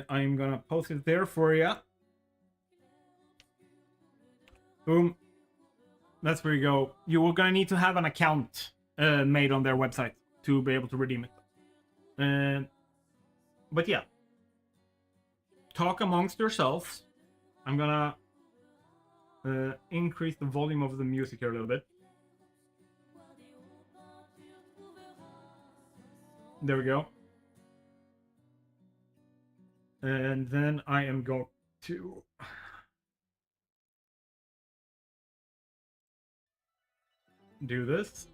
I'm gonna post it there for you. Boom. That's where you go. You are gonna need to have an account made on their website to be able to redeem it. But yeah, talk amongst yourselves. I'm gonna increase the volume of the music here a little bit. There we go. And then I am going to do this.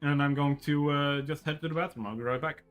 And I'm going to just head to the bathroom. I'll be right back.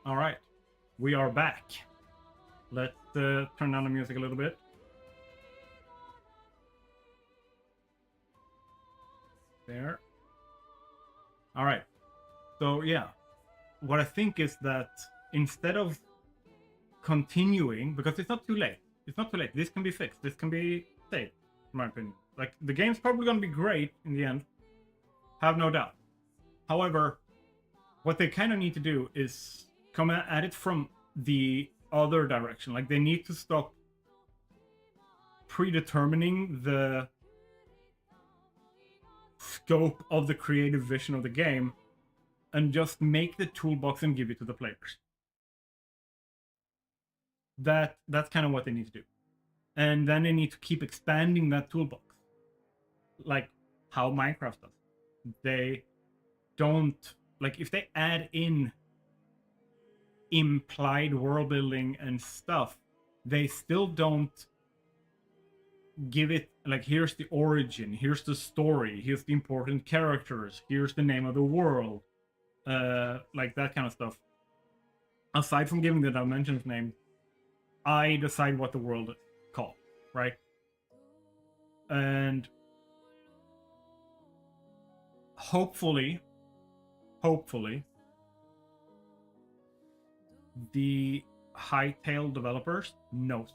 All right, we are back. Let's turn down the music a little bit. There. All right. So yeah, what I think is that instead of continuing, because it's not too late. It's not too late. This can be fixed. This can be saved, in my opinion. Like, the game's probably going to be great in the end. Have no doubt. However, what they kind of need to do is come at it from the other direction. Like, they need to stop predetermining the scope of the creative vision of the game and just make the toolbox and give it to the players. That's kind of what they need to do. And then they need to keep expanding that toolbox. Like how Minecraft does. They don't, like, if they add in implied world building and stuff, they still don't give it, like, here's the origin, here's the story, here's the important characters, here's the name of the world, like that kind of stuff. Aside from giving the dimensions name, I decide what the world is called, right? And hopefully, the Hytale developers know.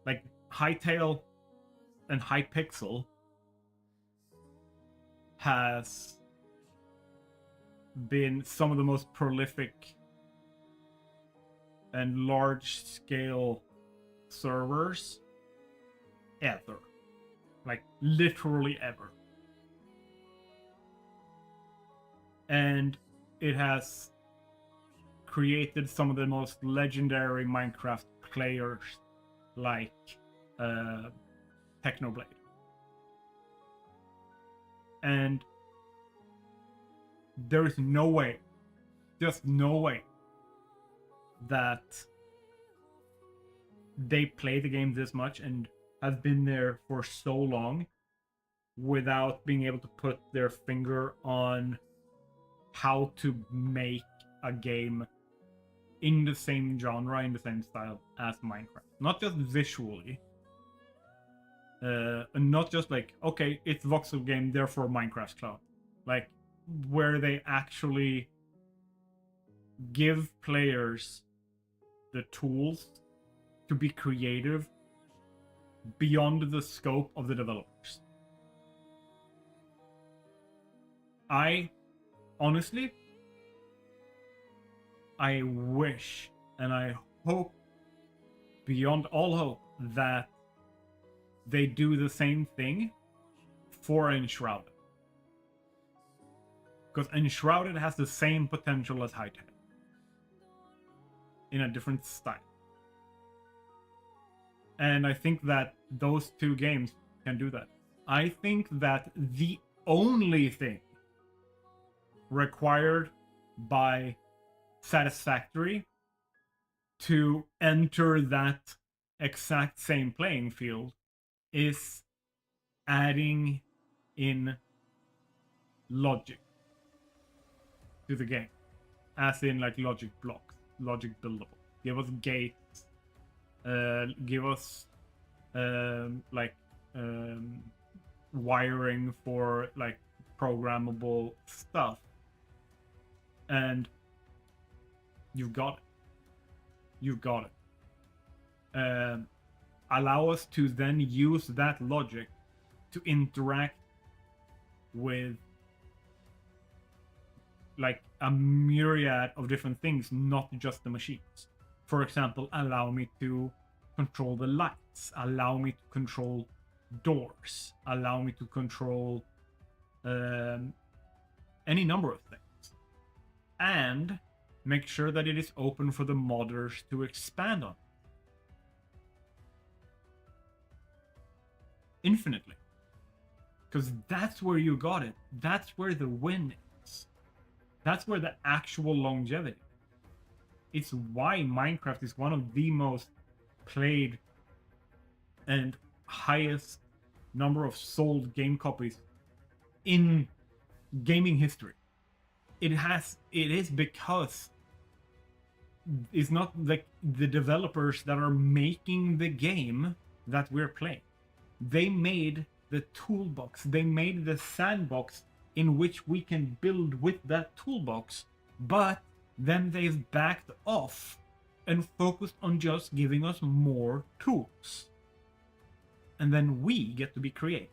Like, Hytale and Hypixel has been some of the most prolific and large-scale servers ever. Like, literally ever. And it has created some of the most legendary Minecraft players, like Technoblade. And there is no way, just no way, that they play the game this much and have been there for so long without being able to put their finger on how to make a game in the same genre, in the same style as Minecraft. Not just visually, and not just like, okay, it's voxel game, therefore Minecraft clone. Like, where they actually give players the tools to be creative beyond the scope of the developers. I honestly, I wish and I hope beyond all hope that they do the same thing for Enshrouded. Because Enshrouded has the same potential as Hytale, in a different style. And I think that those two games can do that. I think that the only thing required by Satisfactory to enter that exact same playing field is adding in logic to the game, as in like logic blocks, logic buildable. Give us gates, give us wiring for like programmable stuff, and you've got it. You've got it. Allow us to then use that logic to interact with like a myriad of different things, not just the machines. For example, allow me to control the lights, allow me to control doors, allow me to control any number of things, and make sure that it is open for the modders to expand on infinitely. Because that's where you got it. That's where the win is. That's where the actual longevity is. It's why Minecraft is one of the most played and highest number of sold game copies in gaming history. It is because is not like the developers that are making the game that we're playing. They made the toolbox, they made the sandbox in which we can build with that toolbox, but then they've backed off and focused on just giving us more tools. And then we get to be creative.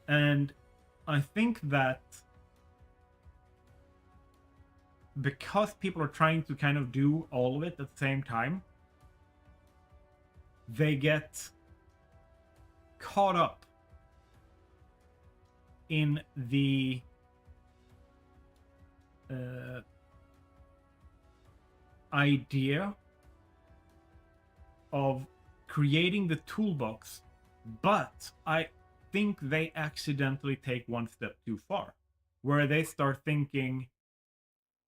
And I think that because people are trying to kind of do all of it at the same time, they get caught up in the idea of creating the toolbox, but I think they accidentally take one step too far, where they start thinking,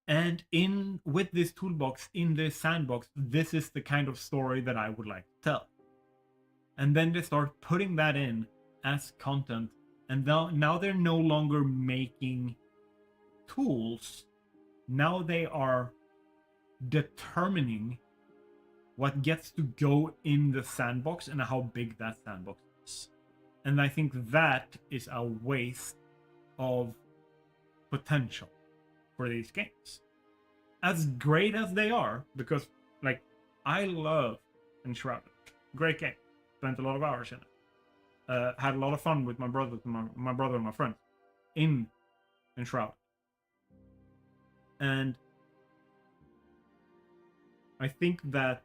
and in with this toolbox, in this sandbox, this is the kind of story that I would like to tell. And then they start putting that in as content, and now they're no longer making tools. Now they are determining what gets to go in the sandbox and how big that sandbox is. And I think that is a waste of potential for these games. As great as they are, because like I love Enshrouded. Great game. Spent a lot of hours in it. Had a lot of fun with my brother and my friends in Enshrouded. And I think that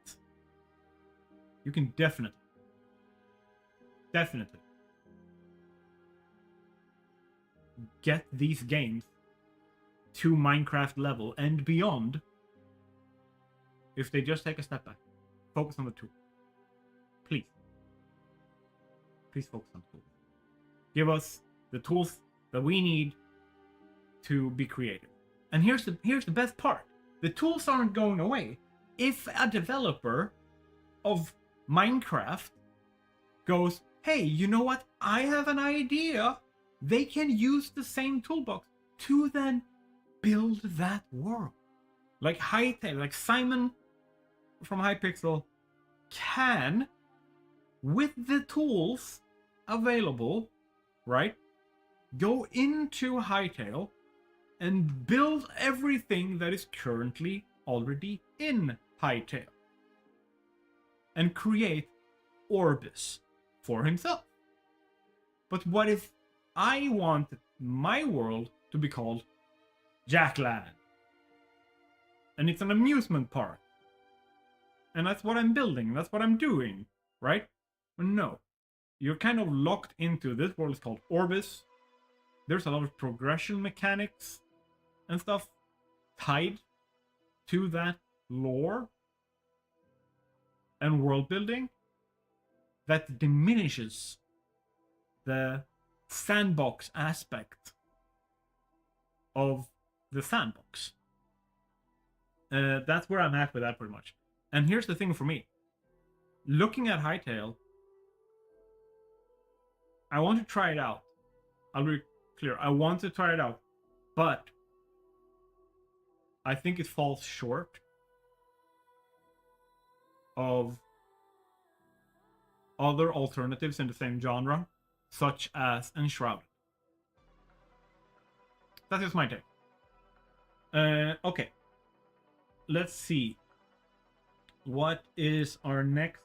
you can definitely get these games to Minecraft level and beyond if they just take a step back, focus on the tool. Please focus on the tools. Give us the tools that we need to be creative. And here's the best part: the tools aren't going away. If a developer of Minecraft goes, hey, you know what? I have an idea. They can use the same toolbox to then build that world. Like Hytale, like Simon from Hypixel can, with the tools available, right, go into Hytale and build everything that is currently already in Hytale and create Orbis for himself. But what if I wanted my world to be called Jackland? And it's an amusement park. And that's what I'm building, that's what I'm doing, right? But no. You're kind of locked into this world is called Orbis. There's a lot of progression mechanics and stuff tied to that lore and world building that diminishes the sandbox aspect of the sandbox. That's where I'm at with that pretty much. And here's the thing for me. Looking at Hytale, I want to try it out. I'll be clear. I want to try it out. But I think it falls short of other alternatives in the same genre, such as Enshrouded. That is my take. Okay. Let's see. What is our next?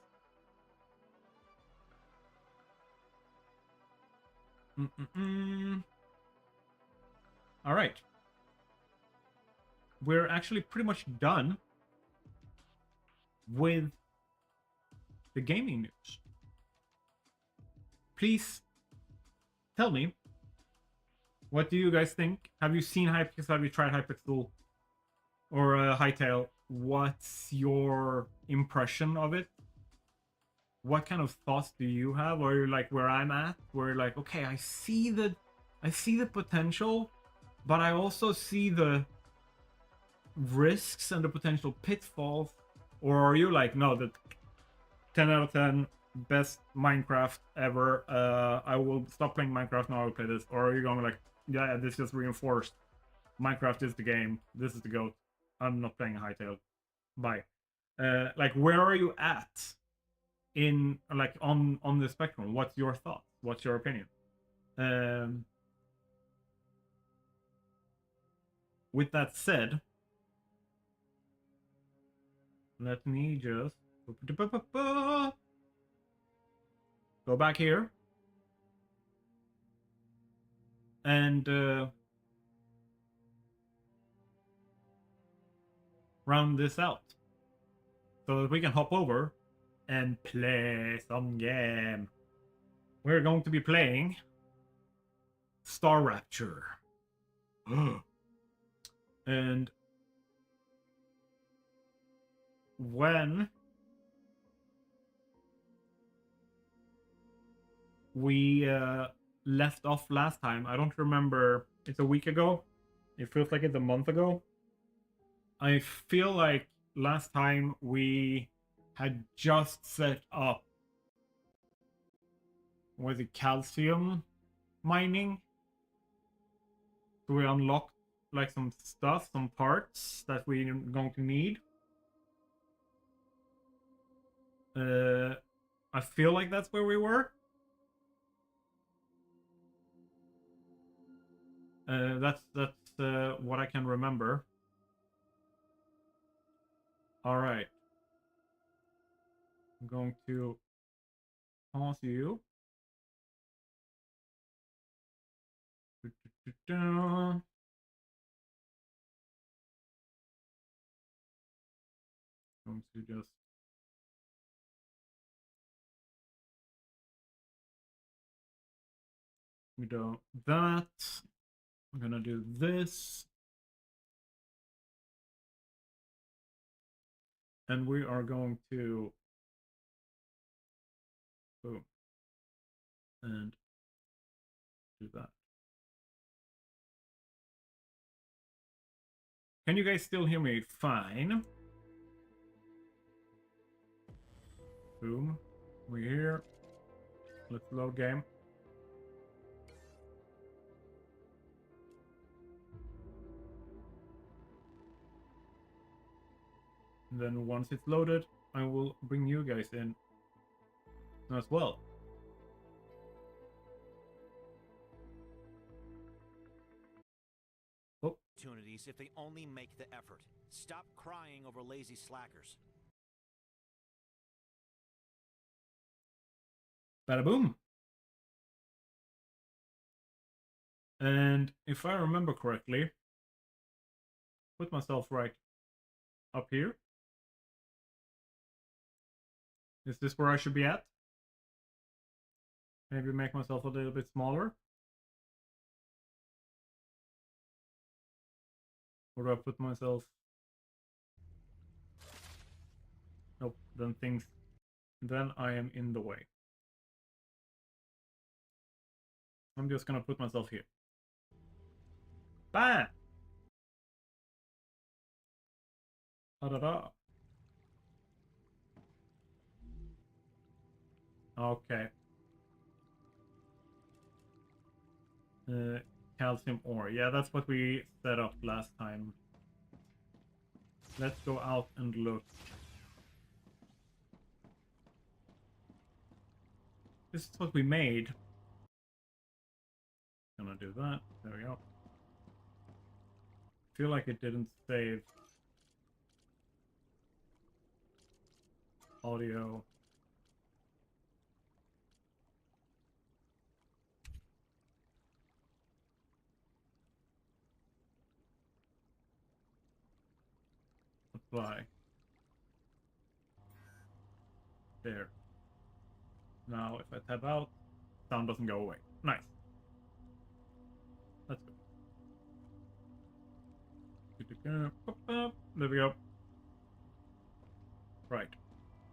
All right. We're actually pretty much done with the gaming news. Please tell me, what do you guys think? Have you seen Hypixel? Have you tried Hypixel or Hytale? What's your impression of it? What kind of thoughts do you have? Or you're like where I'm at, where you're like, okay, I see the potential, but I also see the risks and the potential pitfalls. Or are you like, no, the 10 out of 10 best Minecraft ever, I will stop playing Minecraft now, I'll play this? Or are you going like, yeah, this just reinforced Minecraft is the game, this is the GOAT? I'm not playing Hytale. Bye. Like, where are you at in like on the spectrum? What's your thoughts? What's your opinion? With that said, let me just go back here and round this out so that we can hop over and play some game. We're going to be playing Star Rupture. And when we left off last time, I don't remember, it's a week ago. It feels like it's a month ago. I feel like last time we had just set up, was it calcium mining? So we unlocked like some stuff, some parts that we're going to need. I feel like that's where we were. That's what I can remember. All right. I'm going to pause you. Going to just do that. I'm gonna do this. And we are going to boom and do that. Can you guys still hear me fine? Boom. We're here. Let's load game. And then once it's loaded, I will bring you guys in as well. Oh. Opportunities if they only make the effort. Stop crying over lazy slackers. Bada boom. And if I remember correctly, put myself right up here. Is this where I should be at? Maybe make myself a little bit smaller. Or do I put myself... Nope, then I am in the way. I'm just gonna put myself here. Bam! Da-da-da. Okay. Calcium ore. Yeah, that's what we set up last time. Let's go out and look. This is what we made. Gonna do that. There we go. Feel like it didn't save audio. Apply. There. Now if I tab out, sound doesn't go away. Nice. That's good. There we go. Right.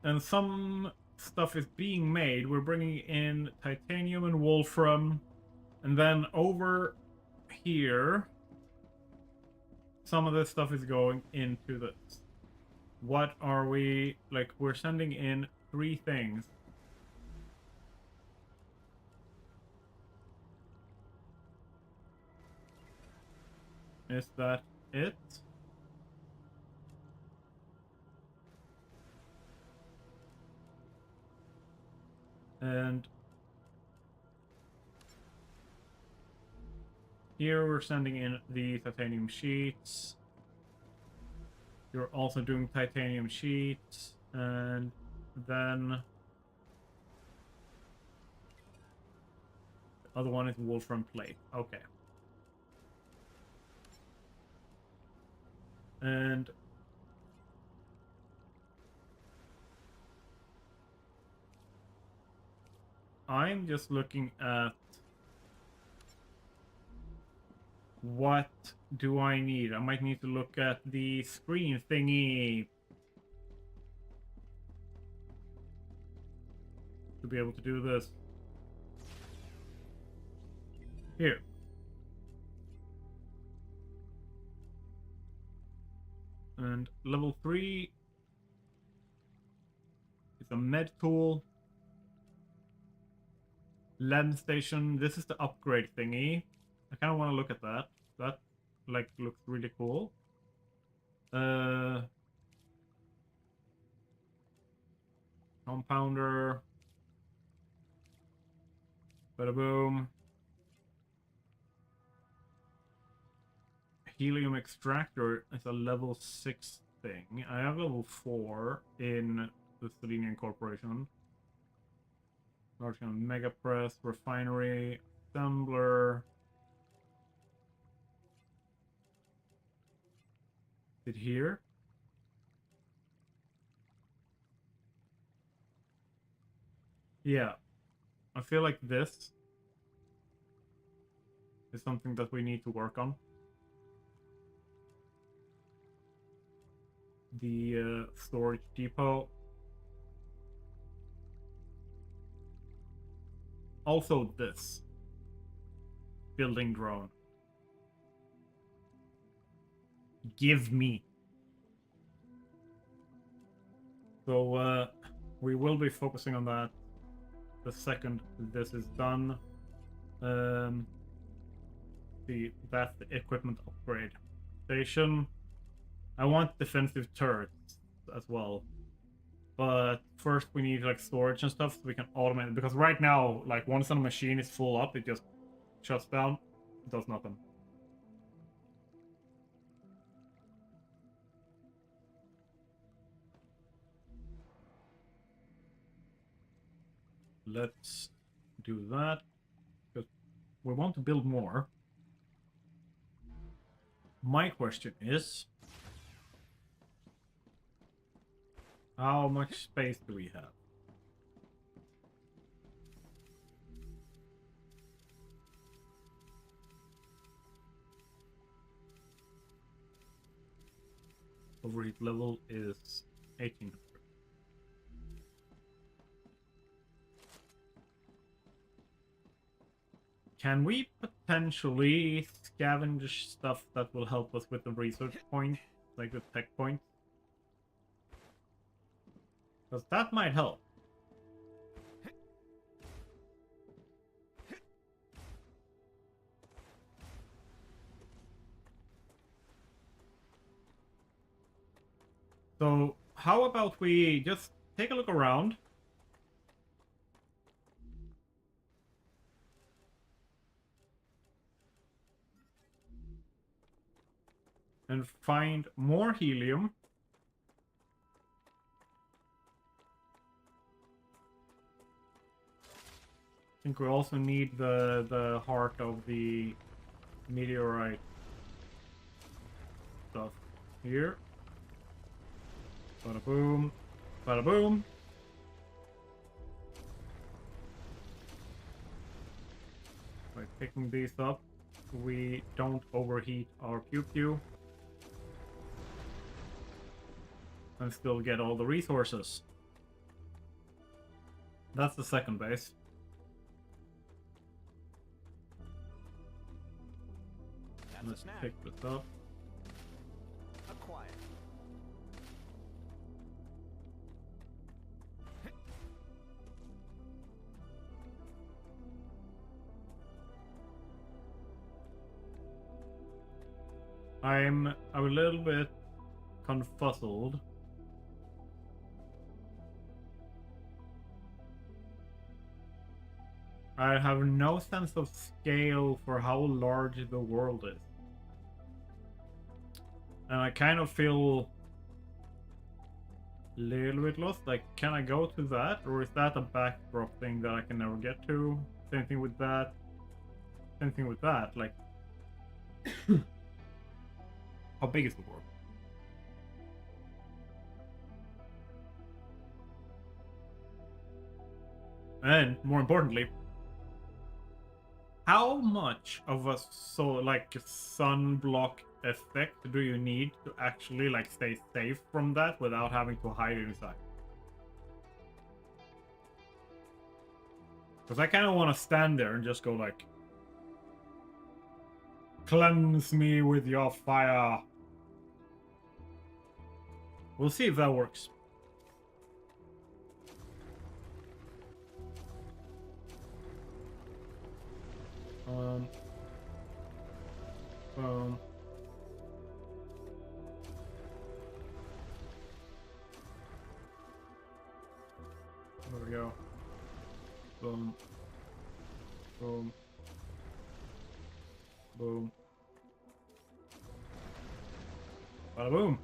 And some stuff is being made. We're bringing in titanium and wolfram. And then over here, some of this stuff is going into this. What are we... Like, we're sending in 3 things. Is that it? And here we're sending in the titanium sheets. You're also doing titanium sheets, and then the other one is wolfram plate. Okay. And I'm just looking at what do I need. I might need to look at the screen thingy to be able to do this. Here. And level 3 is a med tool. Land station. This is the upgrade thingy. I kind of want to look at that. That like looks really cool. Compounder. Bada boom. Helium extractor is a level 6 thing. I have level 4 in the Selenium Corporation. Large kind of mega press, refinery, assembler. Is it here? Yeah. I feel like this is something that we need to work on. The storage depot. Also this. Building drone. Give me. So we will be focusing on that the second this is done. That's the equipment upgrade station. I want defensive turrets as well. But first we need like storage and stuff so we can automate it. Because right now, like once a machine is full up, it just shuts down. It does nothing. Let's do that. Because we want to build more. My question is, how much space do we have? Overheat level is 1800. Can we potentially scavenge stuff that will help us with the research point, like the tech point? Because that might help. So, how about we just take a look around? And find more helium. I think we also need the heart of the meteorite stuff here. Bada boom. Bada boom. By picking these up, we don't overheat our pew-pew. And still get all the resources. That's the second base. Let's pick this up. Acquired. I'm a little bit confuzzled. I have no sense of scale for how large the world is. And I kind of feel a little bit lost. Like, can I go to that? Or is that a backdrop thing that I can never get to? Same thing with that. Same thing with that. Like, how big is the world? And more importantly, how much of a sunblock effect do you need to actually like stay safe from that without having to hide inside? Because I kind of want to stand there and just go like, cleanse me with your fire. We'll see if that works. Boom. There we go. Boom. Boom. Boom. Bada boom.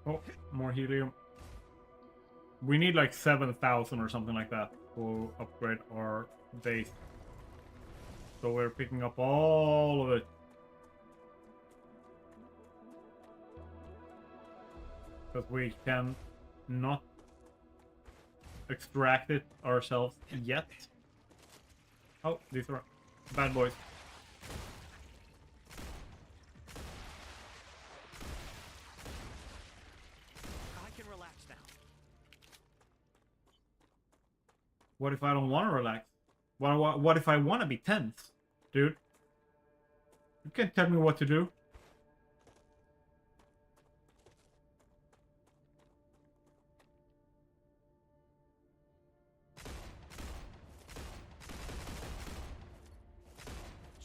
Oh, more helium. We need like 7,000 or something like that to upgrade our base. So we're picking up all of it. Because we can not extract it ourselves yet. Oh, these are bad boys. I can relax now. What if I don't want to relax? What if I want to be tense? Dude, you can't tell me what to do.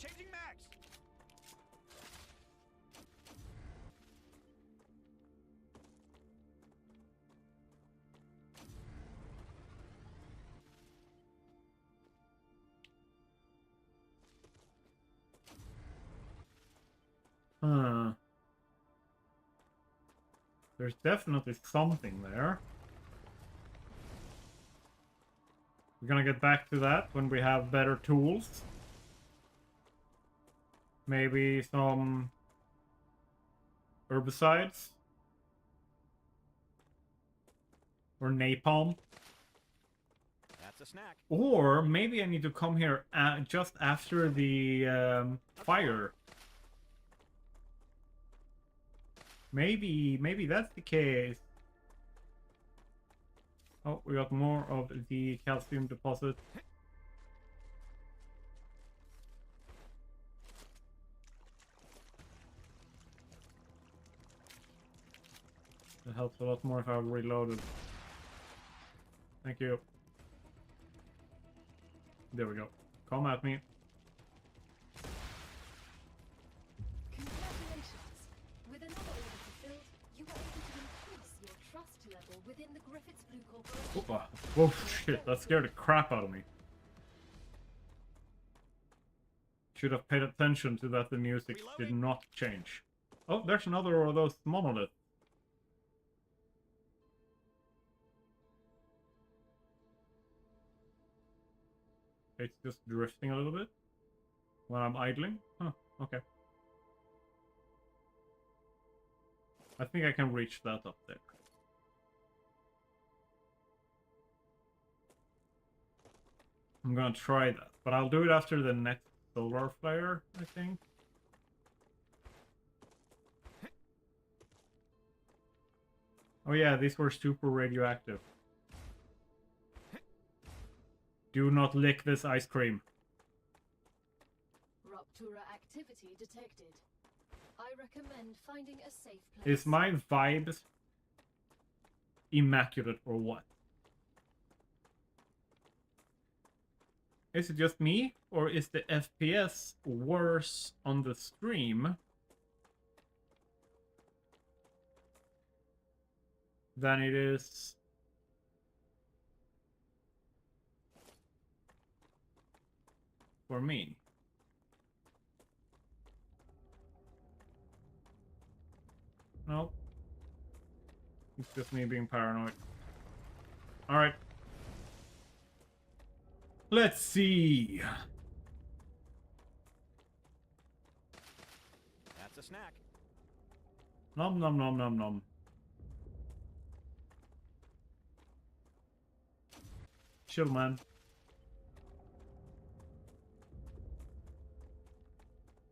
Changing mags. Huh. There's definitely something there. We're gonna get back to that when we have better tools. Maybe some herbicides. Or napalm. That's a snack. Or maybe I need to come here just after the fire. Maybe that's the case. Oh, we got more of the calcium deposit. It helps a lot more if I reloaded. Thank you. There we go. Come at me. Congratulations. With another order fulfilled, you were able to increase your trust level within the Griffiths Blue Corporation. Oopa. Whoa, shit, that scared the crap out of me. Should have paid attention to that the music did not change. Oh, there's another of those monoliths. It's just drifting a little bit when I'm idling. Huh, okay. I think I can reach that up there. I'm gonna try that, but I'll do it after the next solar flare, I think. Oh yeah, these were super radioactive. Do not lick this ice cream. Rupture activity detected. I recommend finding a safe place. Is my vibes immaculate or what? Is it just me, or is the FPS worse on the stream than it is for me. Nope. It's just me being paranoid. Alright. Let's see. That's a snack. Nom nom nom nom nom. Chill, man.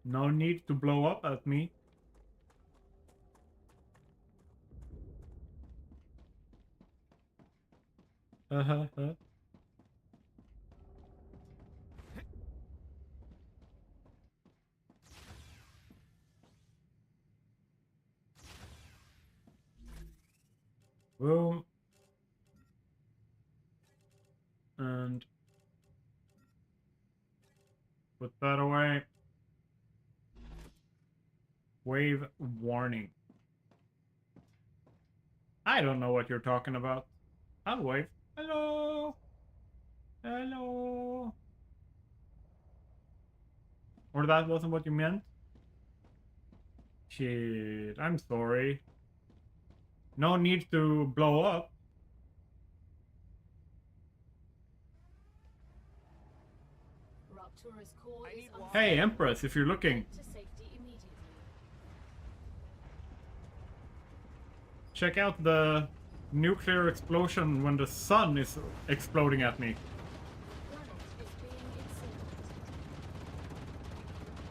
No need to blow up at me. Uh-huh. Boom. And put that away. Wave warning. I don't know what you're talking about. I'll wave. Hello. Hello. Or that wasn't what you meant? Shit, I'm sorry. No need to blow up. Raptura's core I is need water. Hey, Empress, if you're looking, to safety immediately. check out the nuclear explosion when the sun is exploding at me. Planet is being incinerated.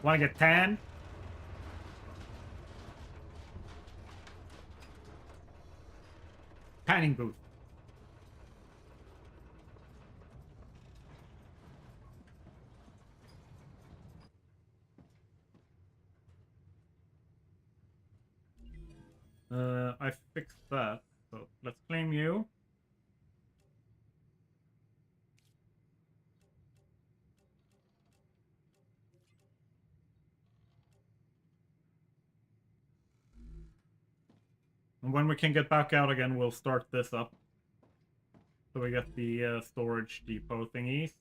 Wanna get tan? Tanning booth. I fixed that, so let's claim you. And when we can get back out again, we'll start this up. So we get the storage depot thingies.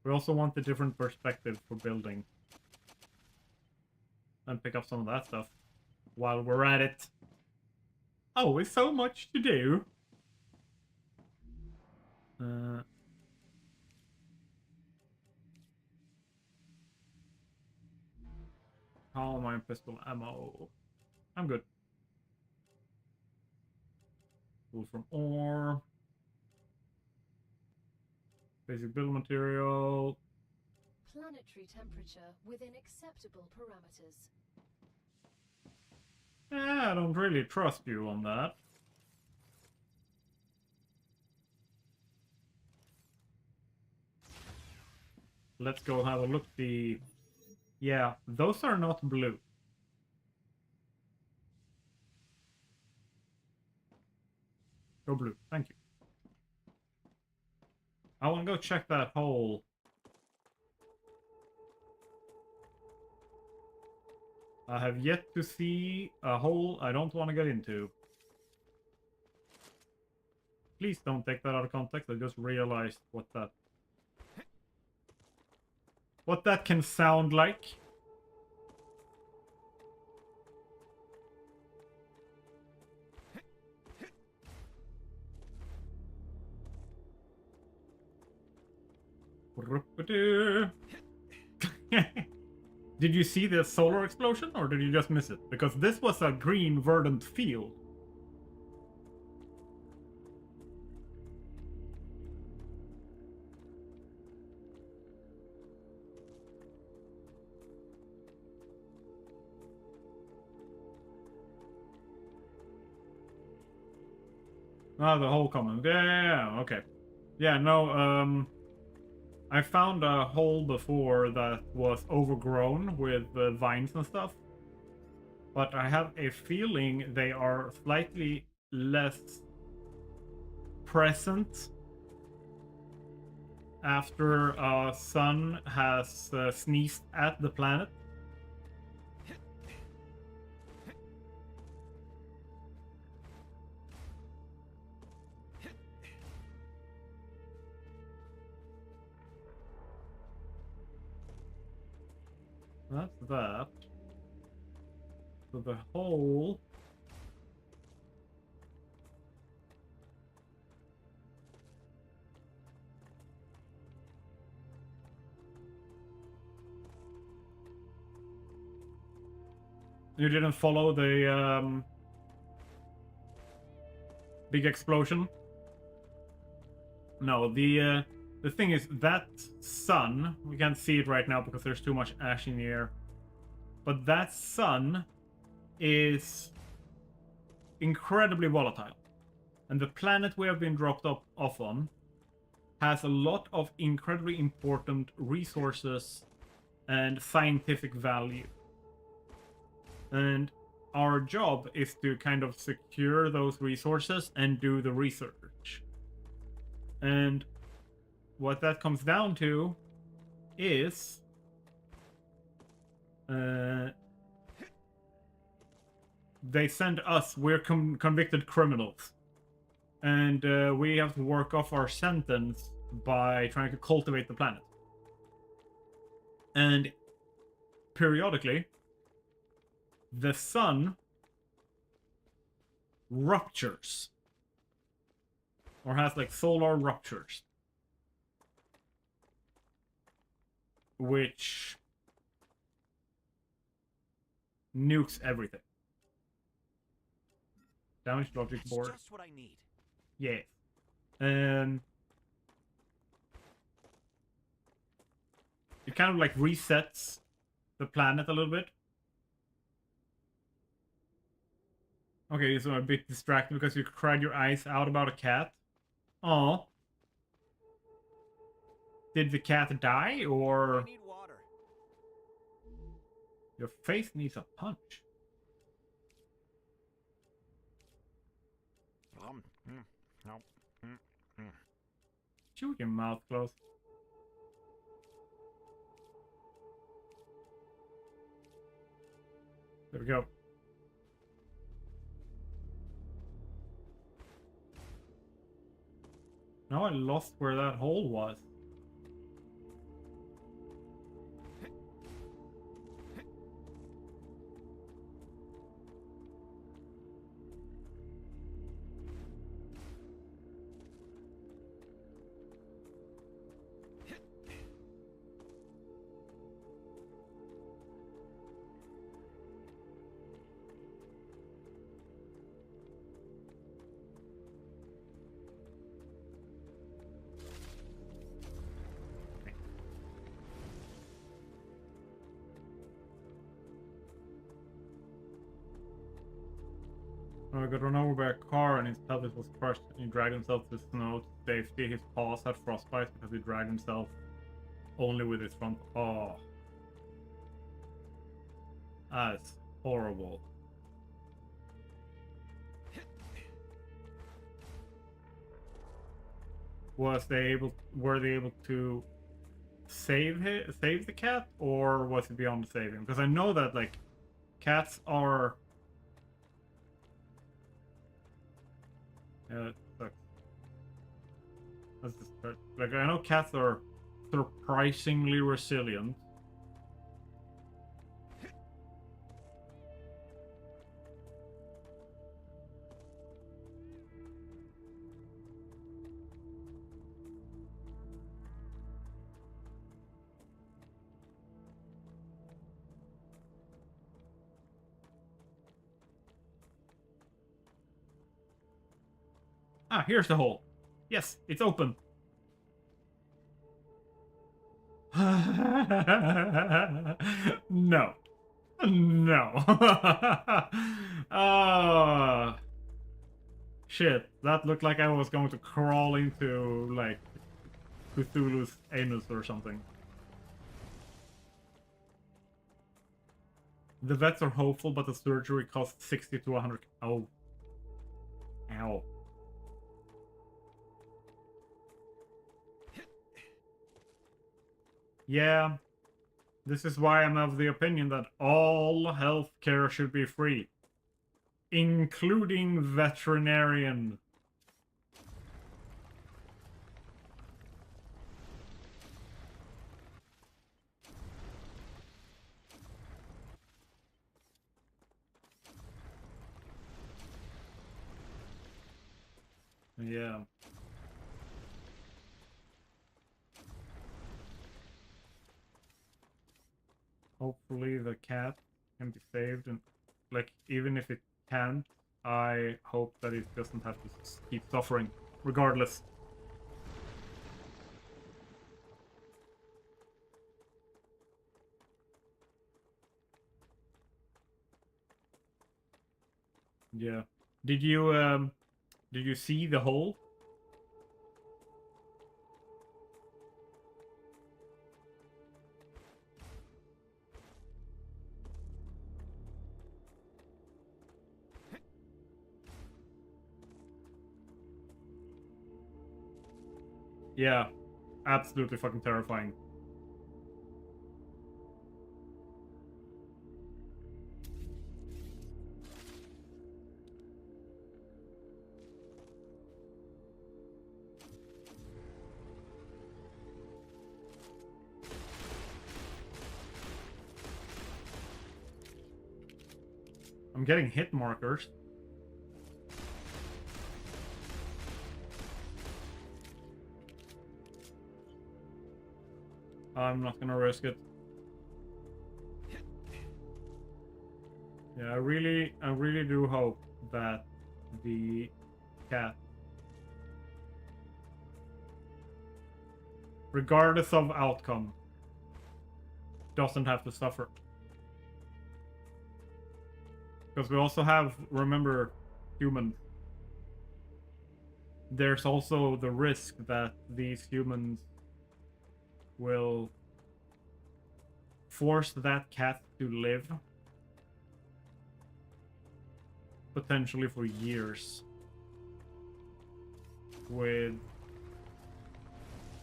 We also want a different perspective for building. And pick up some of that stuff while we're at it. Oh, it's so much to do. How am I pistol ammo? I'm good. Pull from ore. Basic build material. Planetary temperature within acceptable parameters. I don't really trust you on that. Let's go have a look. Yeah, those are not blue. Go blue, thank you. I want to go check that hole. I have yet to see a hole I don't want to get into. Please don't take that out of context. I just realized what that can sound like. Did you see the solar explosion, or did you just miss it? Because this was a green, verdant field. Ah, the hole comment. Yeah, okay. Yeah, no, I found a hole before that was overgrown with vines and stuff. But I have a feeling they are slightly less present after a sun has sneezed at the planet. That's that. So the hole... You didn't follow the big explosion? No, the thing is that sun, we can't see it right now because there's too much ash in the air. But that sun is incredibly volatile. And the planet we have been dropped off on has a lot of incredibly important resources and scientific value. And our job is to kind of secure those resources and do the research. And what that comes down to is they send us, we're convicted criminals. And we have to work off our sentence by trying to cultivate the planet. And periodically, the sun ruptures. Or has like solar ruptures. Which nukes everything. Damage logic That's board. just what I need. Yeah. It kind of like resets the planet a little bit. Okay, so I'm a bit distracted because you cried your eyes out about a cat. Aw. Did the cat die, I or... need water. Your face needs a punch. No. Chew your mouth closed. There we go. Now I lost where that hole was. I got run over by a car and his pelvis was crushed and he dragged himself to the snow to safety. His paws had frostbite because he dragged himself only with his front. Oh. That's horrible. Were they able to save the cat, or was it beyond saving? Because I know that like cats are... Yeah, that sucks. That's just like, I know cats are surprisingly resilient. Ah, here's the hole. Yes, it's open. No. No. Shit, that looked like I was going to crawl into, like, Cthulhu's anus or something. The vets are hopeful, but the surgery costs 60 to 100... Oh. Ow. Yeah, this is why I'm of the opinion that all healthcare should be free, including veterinarian. Yeah. Hopefully the cat can be saved, and like even if it can't, I hope that it doesn't have to keep suffering, regardless. Yeah. Did you see the hole? Yeah, absolutely fucking terrifying. I'm getting hit markers. I'm not gonna risk it. Yeah, I really do hope that the cat, regardless of outcome, doesn't have to suffer. Because we also have, remember, humans. There's also the risk that these humans will force that cat to live potentially for years with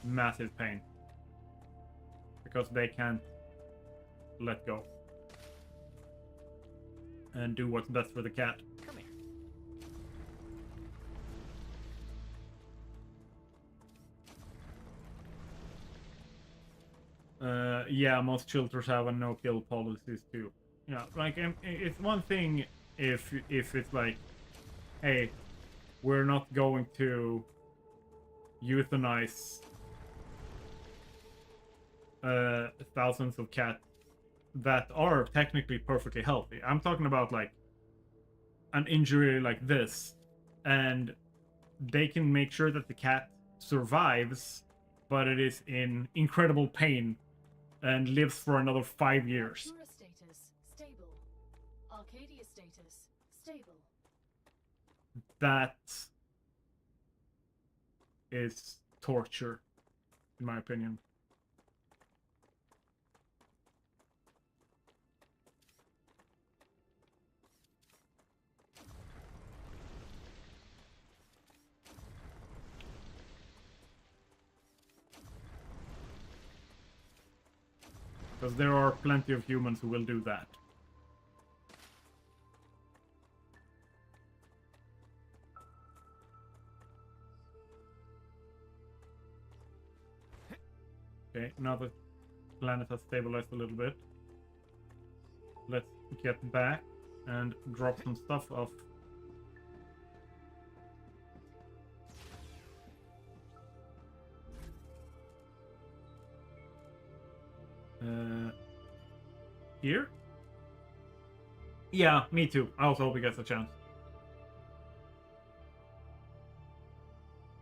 massive pain because they can't let go and do what's best for the cat. Come here. Yeah, most shelters have a no-kill policies too. Yeah, like it's one thing if it's like, hey, we're not going to euthanize thousands of cats that are technically perfectly healthy. I'm talking about like an injury like this, and they can make sure that the cat survives, but it is in incredible pain and lives for another 5 years. Altura status stable. Arcadia status stable. That is torture, in my opinion. Because there are plenty of humans who will do that. Okay, now the planet has stabilized a little bit. Let's get back and drop some stuff off. Here? Yeah, me too. I also hope he gets a chance.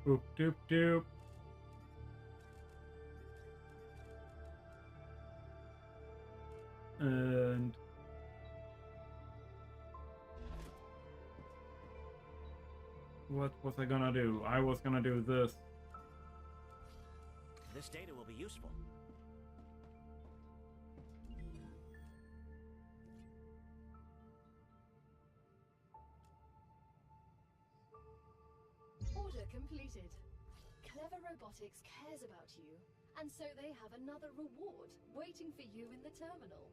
Boop doop doop. And what was I gonna do? I was gonna do this. This data will be useful. Order completed. Clever Robotics cares about you, and so they have another reward waiting for you in the terminal.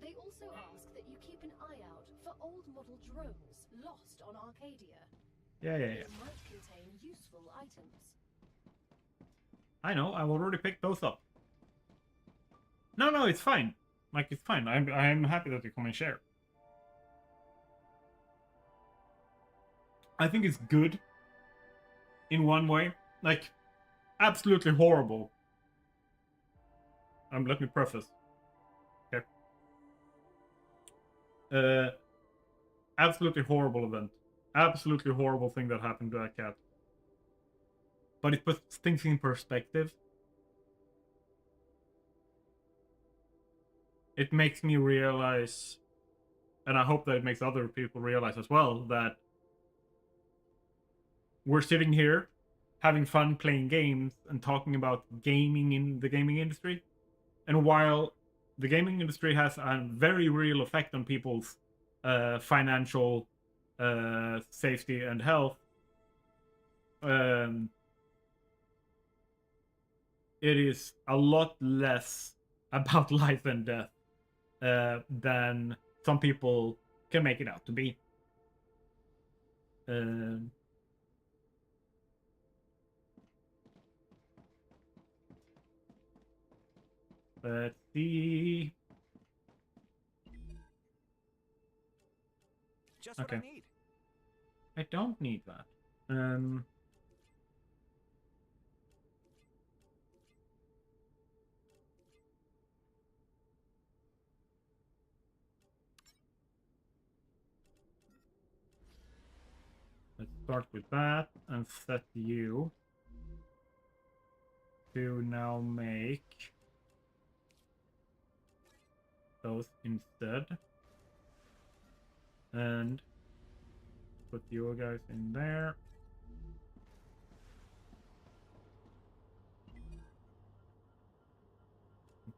They also ask that you keep an eye out for old model drones lost on Arcadia. Yeah. They might contain useful items. I know, I've already picked those up. No, it's fine. Like, it's fine. I'm happy that you come and share. I think it's good in one way. Like, absolutely horrible. Let me preface. Okay. Absolutely horrible event. Absolutely horrible thing that happened to that cat. But it puts things in perspective. It makes me realize, and I hope that it makes other people realize as well, that we're sitting here having fun playing games and talking about gaming in the gaming industry. And while the gaming industry has a very real effect on people's financial safety and health, it is a lot less about life and death than some people can make it out to be. Let's see. Just what I need. I don't need that. Let's start with that and set you to now make those instead. And put you guys in there.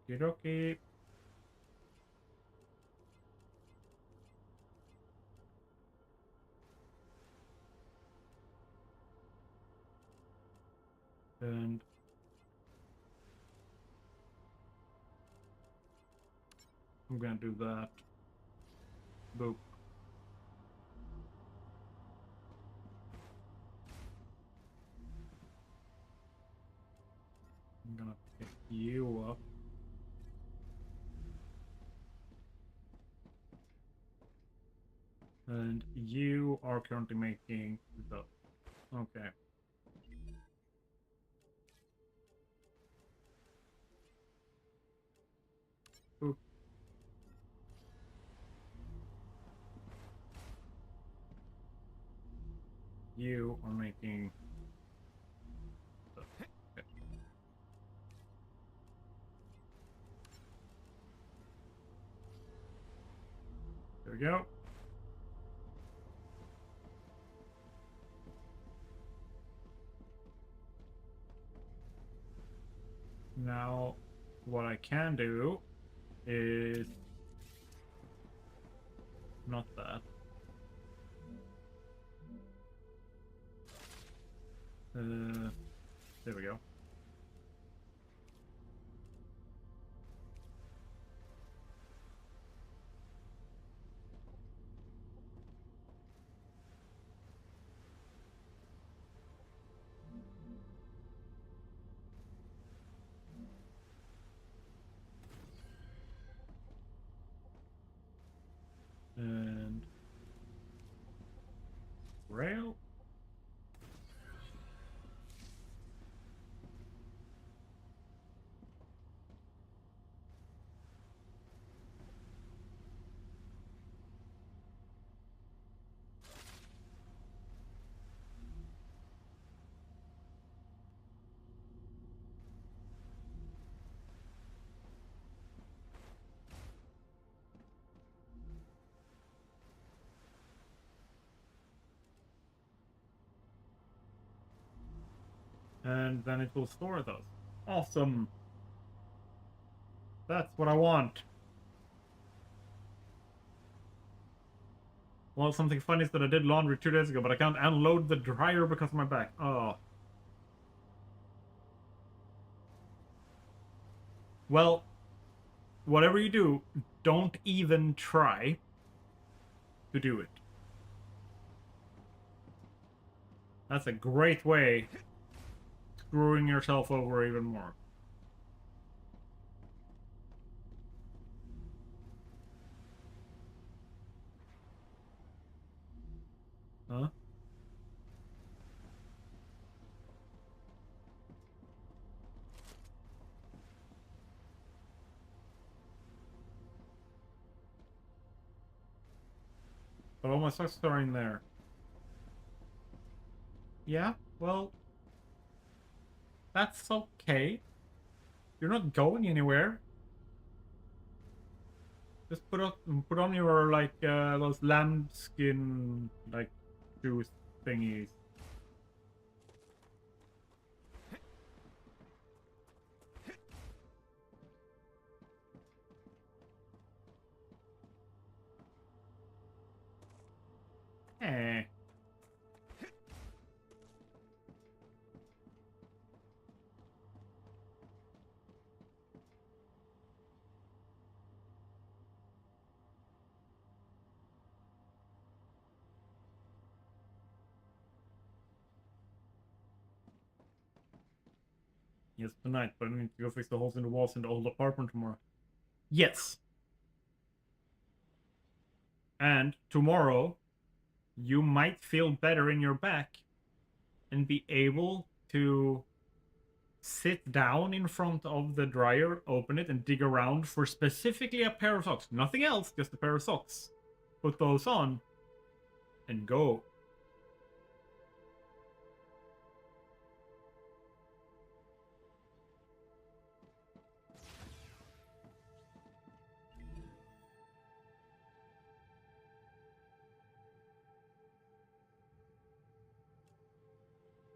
Okie dokie. And I'm gonna do that. Boop. I'm gonna pick you up. And you are currently making the... Okay. Boop. You are making... Okay. There we go. Now, what I can do is not that. There we go. And rail. And then it will store those. Awesome. That's what I want. Well, something funny is that I did laundry 2 days ago, but I can't unload the dryer because of my back. Oh. Well, whatever you do, don't even try to do it. That's a great way of screwing yourself over even more. Huh? But all my socks are in there. Yeah, well... That's okay. You're not going anywhere. Just put on your, like, those lambskin, like, shoes thingies. Eh. Yes, tonight, but I need to go fix the holes in the walls in the old apartment tomorrow. Yes. And tomorrow, you might feel better in your back and be able to sit down in front of the dryer, open it, and dig around for specifically a pair of socks. Nothing else, just a pair of socks. Put those on and go.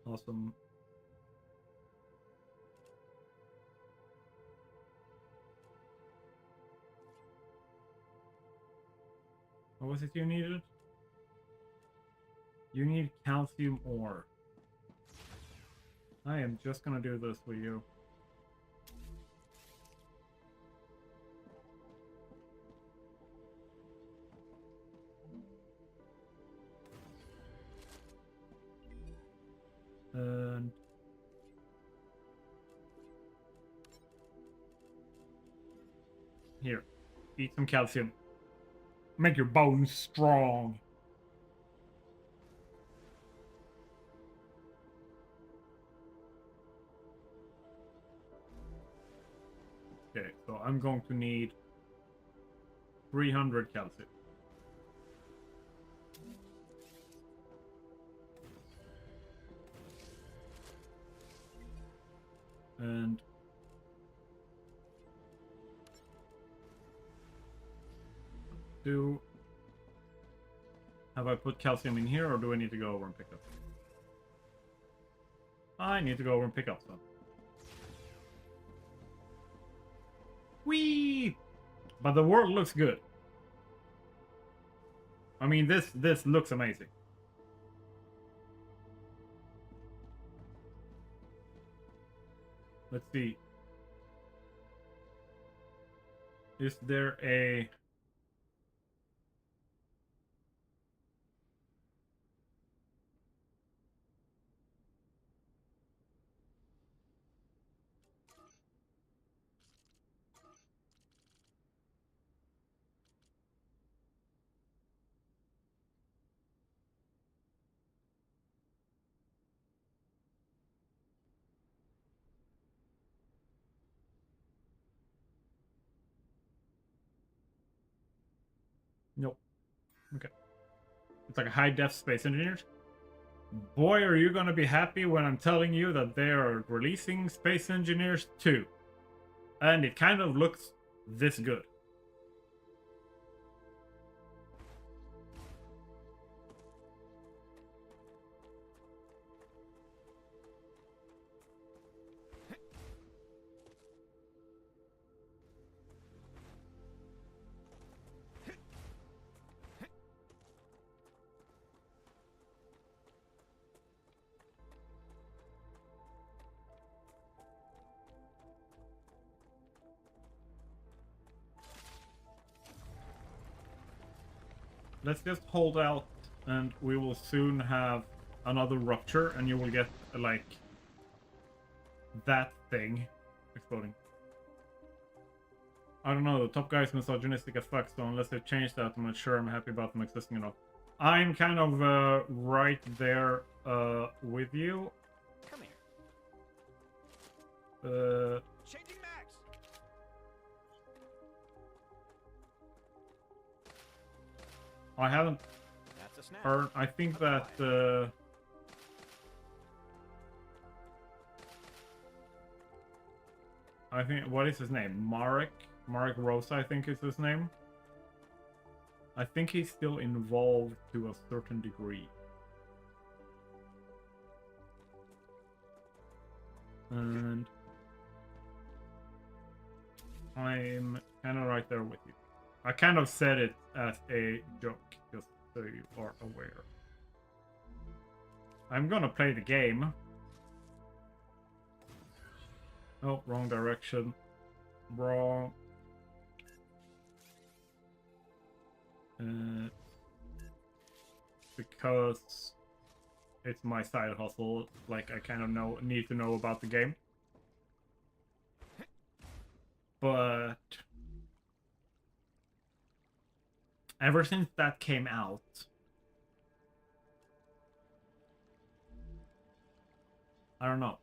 Awesome. What was it you needed? You need calcium ore. I am just gonna do this with you. And here, eat some calcium. Make your bones strong. Okay, so I'm going to need 300 calcium. And have I put calcium in here, or do I need to go over and pick up? I need to go over and pick up some. Whee! But the world looks good. I mean, this looks amazing. Let's see. Is there a... Nope. Okay. It's like a high-def Space Engineers. Boy, are you gonna be happy when I'm telling you that they are releasing Space Engineers 2. And it kind of looks this good. Let's just hold out, and we will soon have another rupture, and you will get, like, that thing exploding. I don't know, the top guy is misogynistic as fuck, so unless they change that, I'm not sure I'm happy about them existing enough. I'm kind of right there with you. Come here. Changing mags. I haven't snack. or I think that I think, what is his name? Marek Rosa, I think is his name. I think he's still involved to a certain degree. And I'm kind of right there with you. I kind of said it as a joke, just so you are aware. I'm gonna play the game. Oh, wrong direction. Wrong. Because it's my side hustle, like I kind of need to know about the game. But ever since that came out, I don't know.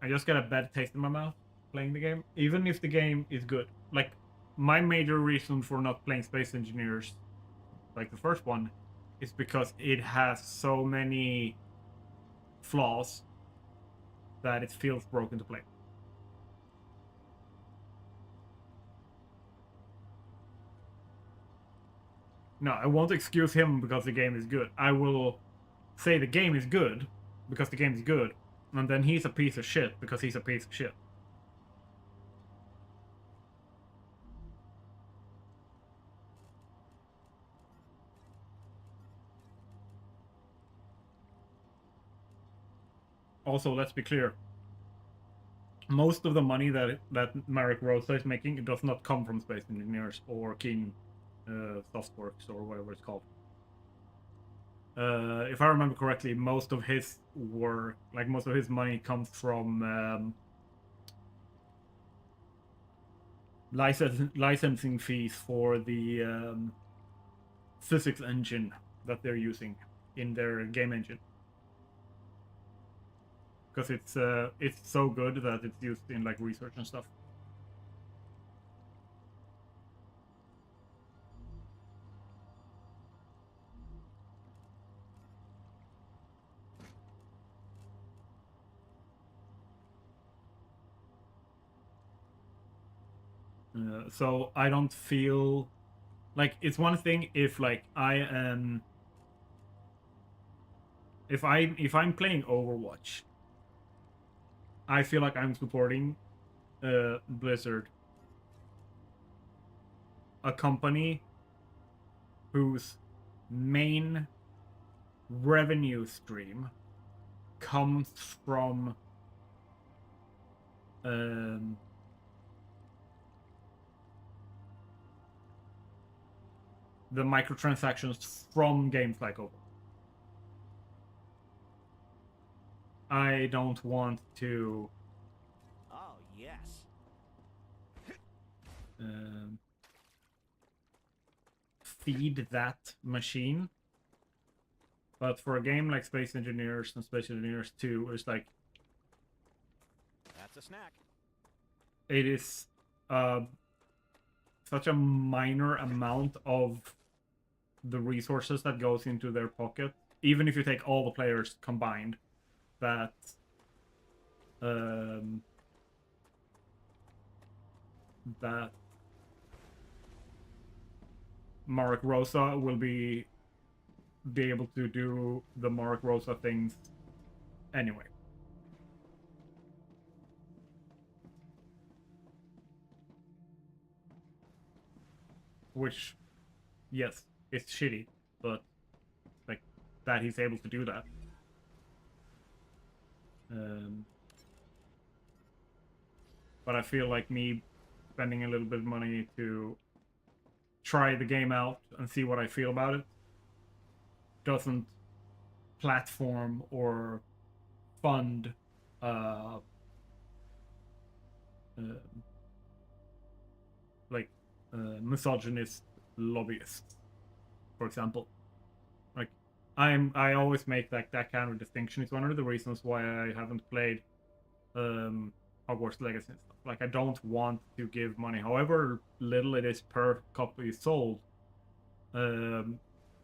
I just got a bad taste in my mouth playing the game, even if the game is good. Like, my major reason for not playing Space Engineers, like the first one, is because it has so many flaws that it feels broken to play. No, I won't excuse him because the game is good. I will say the game is good because the game is good, and then he's a piece of shit because he's a piece of shit. Also, let's be clear. Most of the money that Marek Rosa is making, it does not come from Space Engineers or King Softworks or whatever it's called. If I remember correctly, most of his work, like most of his money, comes from licensing fees for the physics engine that they're using in their game engine. Because it's so good that it's used in like research and stuff. So I don't feel like it's one thing if like I am if I'm playing Overwatch, I feel like I'm supporting Blizzard, a company whose main revenue stream comes from the microtransactions from games like Overwatch. I don't want to Oh, yes. feed that machine. But for a game like Space Engineers and Space Engineers 2, it's like That's a snack. it is such a minor amount of the resources that goes into their pocket, even if you take all the players combined, that that Marek Rosa will be able to do the Marek Rosa things anyway. Which, yes, it's shitty, but like that he's able to do that. But I feel like me spending a little bit of money to try the game out and see what I feel about it doesn't platform or fund misogynist lobbyists, for example. Like I always make that kind of distinction. It's one of the reasons why I haven't played Hogwarts Legacy and stuff. Like, I don't want to give money, however little it is per copy sold.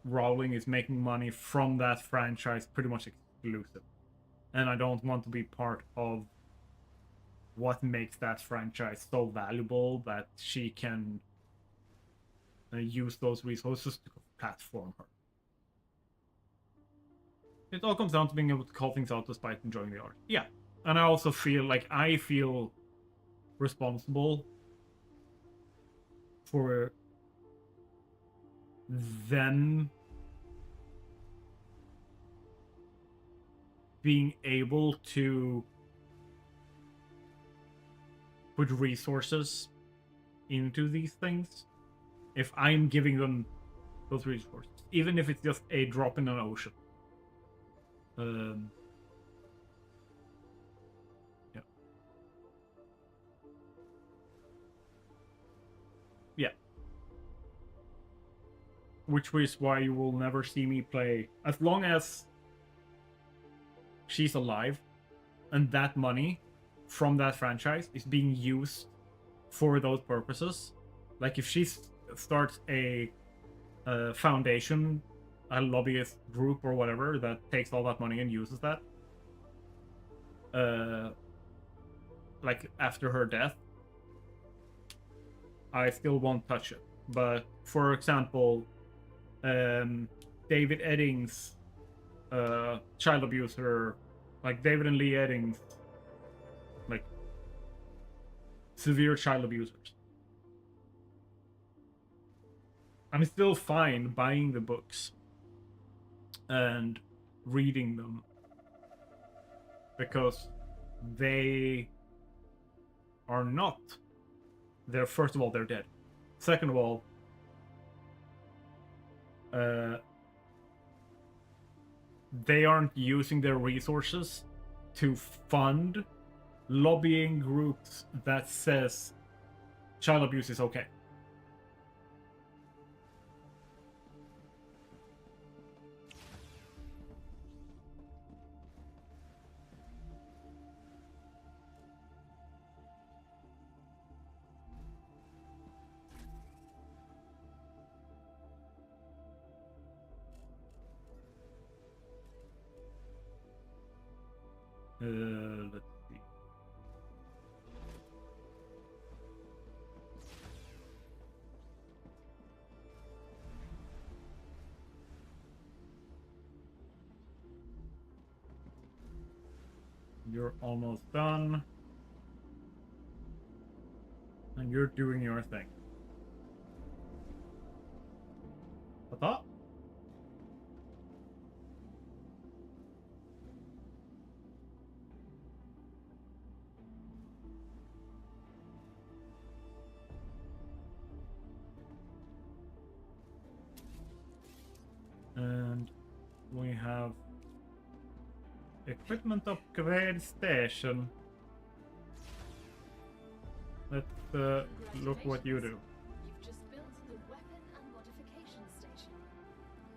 Rowling is making money from that franchise pretty much exclusive. And I don't want to be part of what makes that franchise so valuable that she can use those resources to platform her. It all comes down to being able to call things out despite enjoying the art. Yeah. And I also feel like I feel responsible for them being able to put resources into these things if I'm giving them those resources, even if it's just a drop in an ocean. Yeah. Yeah. Which is why you will never see me play, as long as she's alive, and that money from that franchise is being used for those purposes. Like, if she starts a foundation, a lobbyist group or whatever that takes all that money and uses that, like after her death, I still won't touch it. But for example, David Eddings, child abuser, like David and Lee Eddings, like severe child abusers, I'm still fine buying the books and reading them because they are not. They're, first of all, they're dead. Second of all, they aren't using their resources to fund lobbying groups that says child abuse is okay. Let's see. You're almost done. And you're doing your thing. Ta-ta. And we have equipment upgrade station. Let's look what you do. You've just built the weapon and modification station.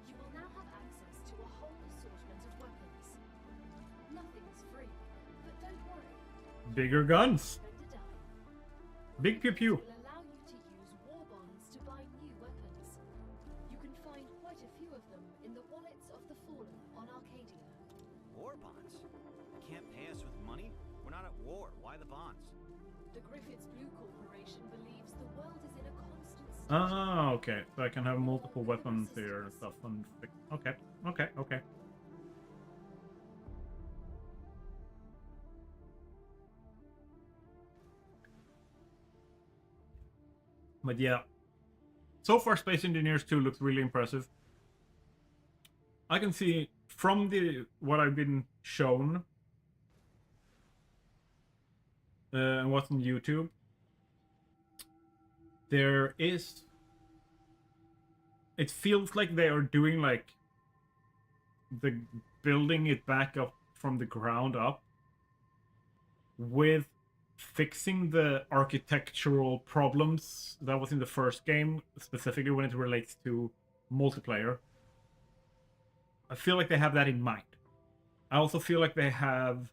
You will now have access to a whole assortment of weapons. Nothing's free, but don't worry. Bigger guns. Spend a dime. Big pew pew. It will allow you to use war bonds to buy new weapons. You can find quite a few of them in the wallets of the fallen on Arcadia. War bonds? Can't pay us with money? We're not at war. Why the bonds? The Griffiths Blue Corporation believes the world is in a constant state. Ah, okay. So I can have multiple weapons here and stuff. And okay, okay, okay. But yeah, so far Space Engineers 2 looks really impressive. I can see from what I've been shown and what's on YouTube, it feels like they are doing like the building it back up from the ground up with fixing the architectural problems that was in the first game, specifically when it relates to multiplayer. I feel like they have that in mind. I also feel like they have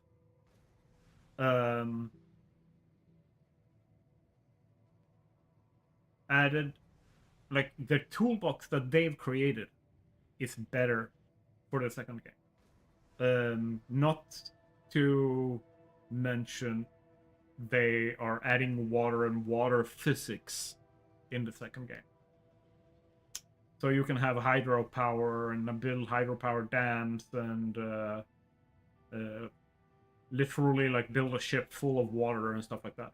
added, like, the toolbox that they've created is better for the second game. Not to mention they are adding water and water physics in the second game. So you can have hydropower and build hydropower dams and literally like build a ship full of water and stuff like that,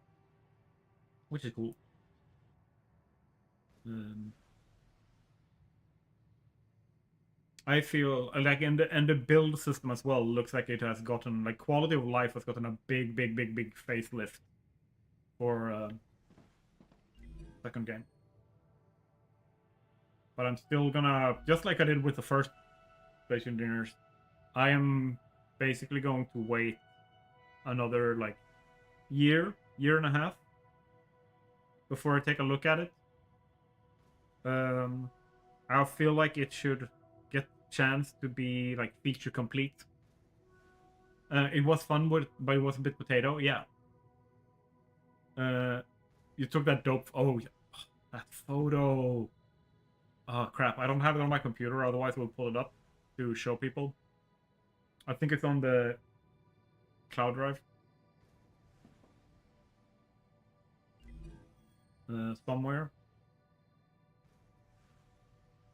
which is cool. I feel like in the build system as well looks like it has gotten, like, quality of life has gotten a big facelift for second game. But I'm still gonna, just like I did with the first Space Engineers, I am basically going to wait another like year and a half before I take a look at it. I feel like it should get chance to be like feature complete. It was fun but it was a bit potato, yeah. You took that dope. Oh, that photo. Oh crap! I don't have it on my computer. Otherwise, we'll pull it up to show people. I think it's on the cloud drive. Somewhere.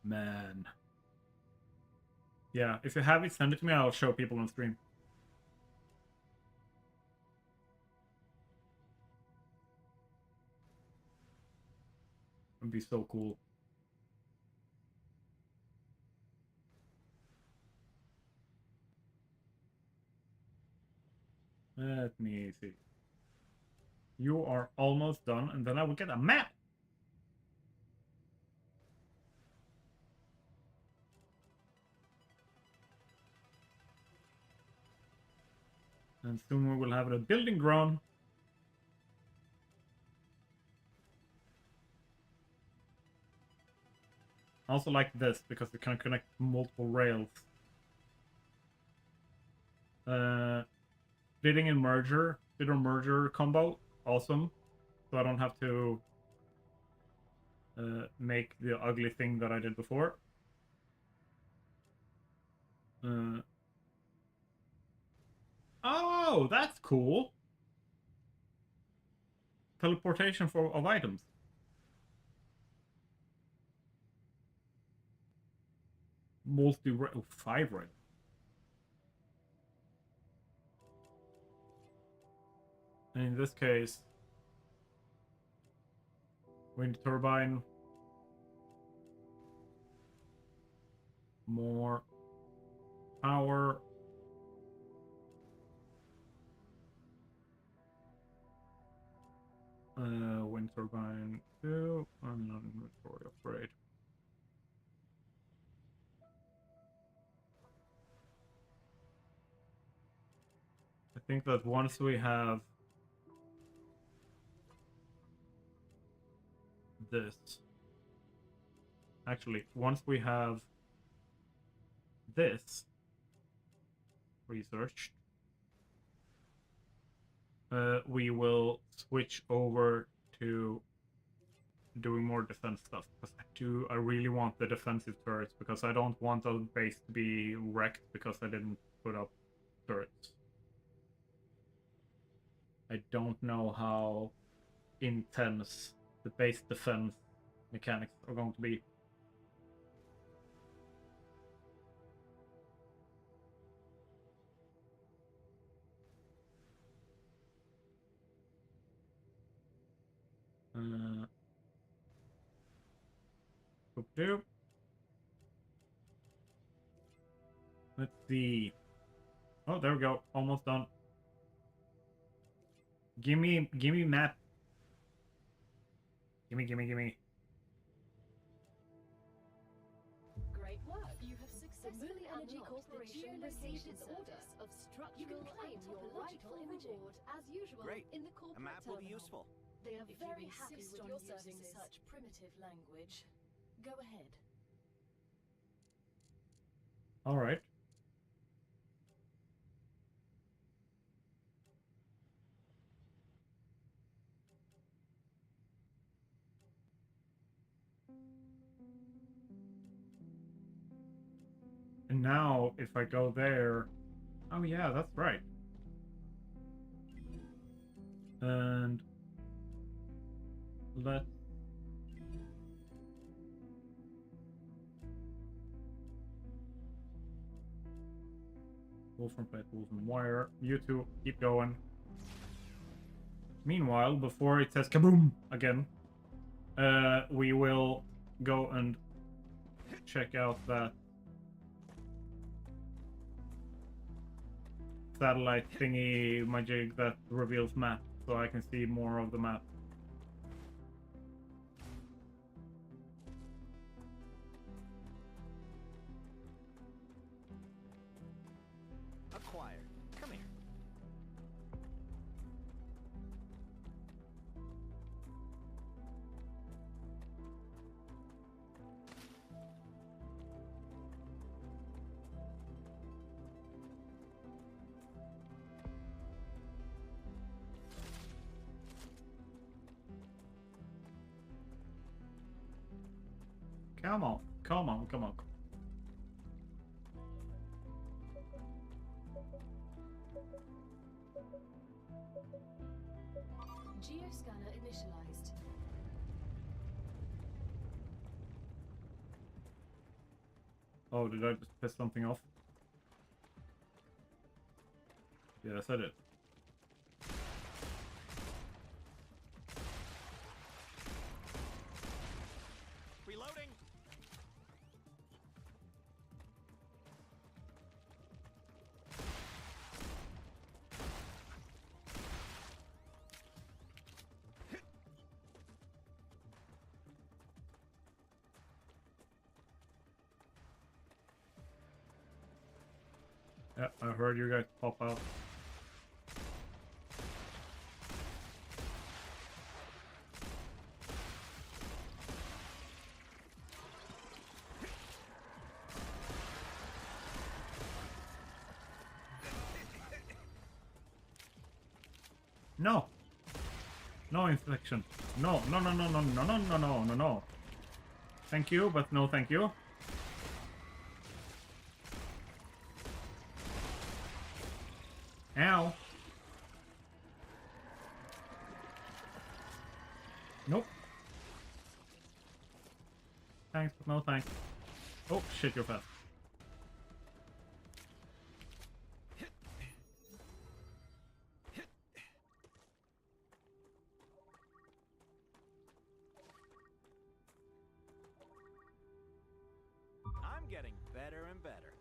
Man. Yeah, if you have it, send it to me. I'll show people on stream. It'd be so cool. Let me see. You are almost done, and then I will get a map. And soon we will have the building grown. I also like this because it can connect multiple rails. Splitting and merger, splitter merger combo, awesome. So I don't have to make the ugly thing that I did before. Oh, that's cool. Teleportation of items. Multi-rail, 5 rail. And in this case, wind turbine. More power. Wind turbine 2, and inventory upgrade. I think that once we have this, actually, once we have this researched, we will switch over to doing more defense stuff, because I really want the defensive turrets, because I don't want the base to be wrecked because I didn't put up turrets. I don't know how intense the base defense mechanics are going to be. Let's see. Oh, there we go. Almost done. Gimme map. Gimme. Great work. You have successfully Energy Corporation received its order of structural. You can claim your rightful reward as usual Great. in the corporate A map will be terminal. useful. They are If very you happy insist with on your using services. such primitive language, go ahead. All right. now if I go there... Oh yeah, that's right. And... let's... Wool from plate, wool from wire. You two, keep going. Meanwhile, before it says kaboom again, we will go and check out that satellite thingy majig that reveals map, so I can see more of the map. Acquired. Come here. Come on, come on, come on. Geoscanner initialized. Oh, did I just piss something off? Yes, I did. Reloading. Yeah, I heard you guys pop out. No! No inflection. No, no, no, no, no, no, no, no, no, no, no. Thank you, but no thank you. Ow. Nope. Thanks, but no thanks. Oh, shit, you're fast. I'm getting better and better.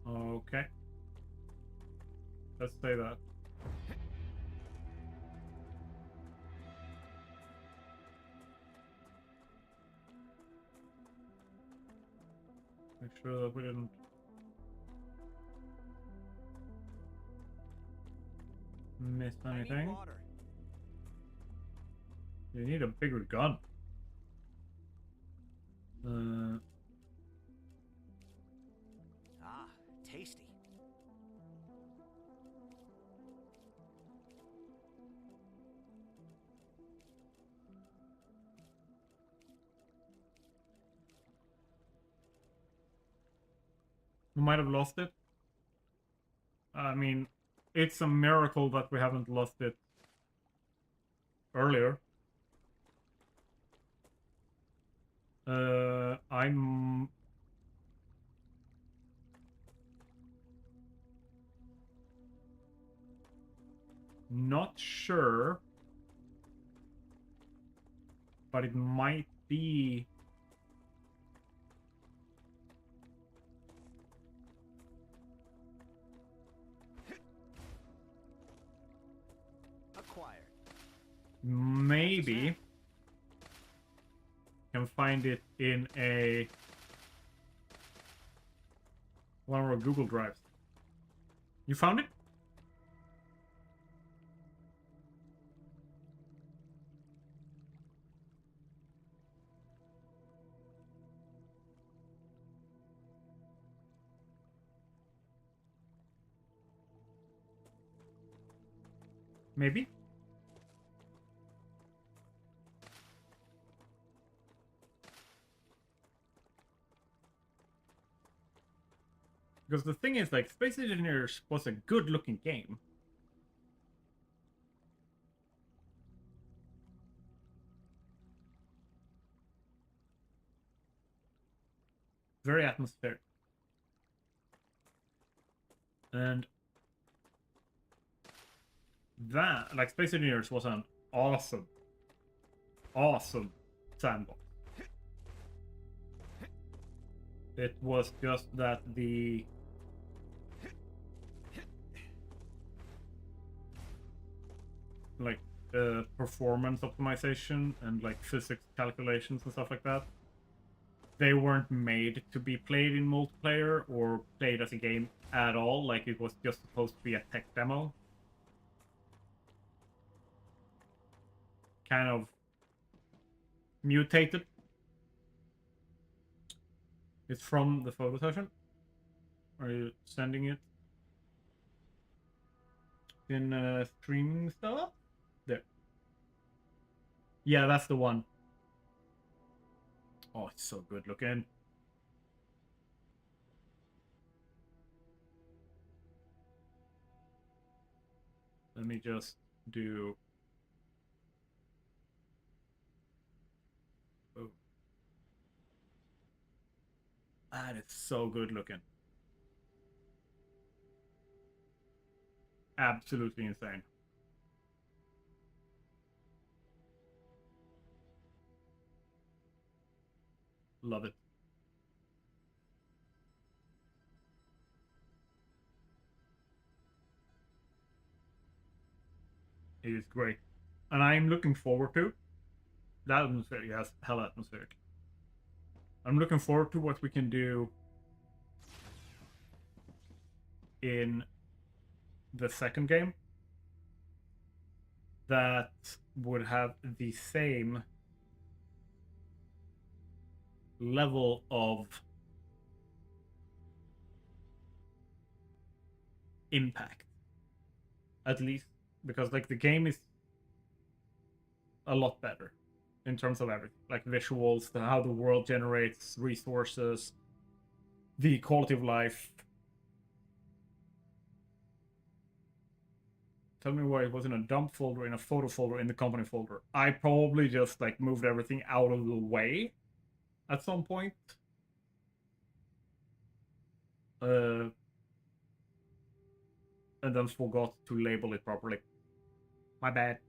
Okay. Let's say that. Make sure that we didn't... miss I need anything. water. You need a bigger gun. Ah, tasty. We might have lost it. I mean, it's a miracle that we haven't lost it earlier. I'm not sure, but it might be Acquired. maybe can find it in a one of our Google Drives. You found it? Maybe? Because the thing is, like, Space Engineers was a good-looking game. Very atmospheric. And that, like, Space Engineers was an awesome sandbox. It was just that the like performance optimization and like physics calculations and stuff like that, they weren't made to be played in multiplayer or played as a game at all. Like, it was just supposed to be a tech demo. Kind of mutated. It's from the photo session. Are you sending it in streaming stuff? There. Yeah, that's the one. Oh, it's so good looking. Let me just do... Oh. That is so good looking. Absolutely insane. Love it. It is great. And I'm looking forward to that atmosphere. Yes, hell atmospheric. I'm looking forward to what we can do in the second game that would have the same level of impact, at least, because like the game is a lot better in terms of everything, like visuals, how the world generates resources, the quality of life. Tell me why it was in a dump folder, in a photo folder, in the company folder. I probably just like moved everything out of the way at some point. And then forgot to label it properly. My bad.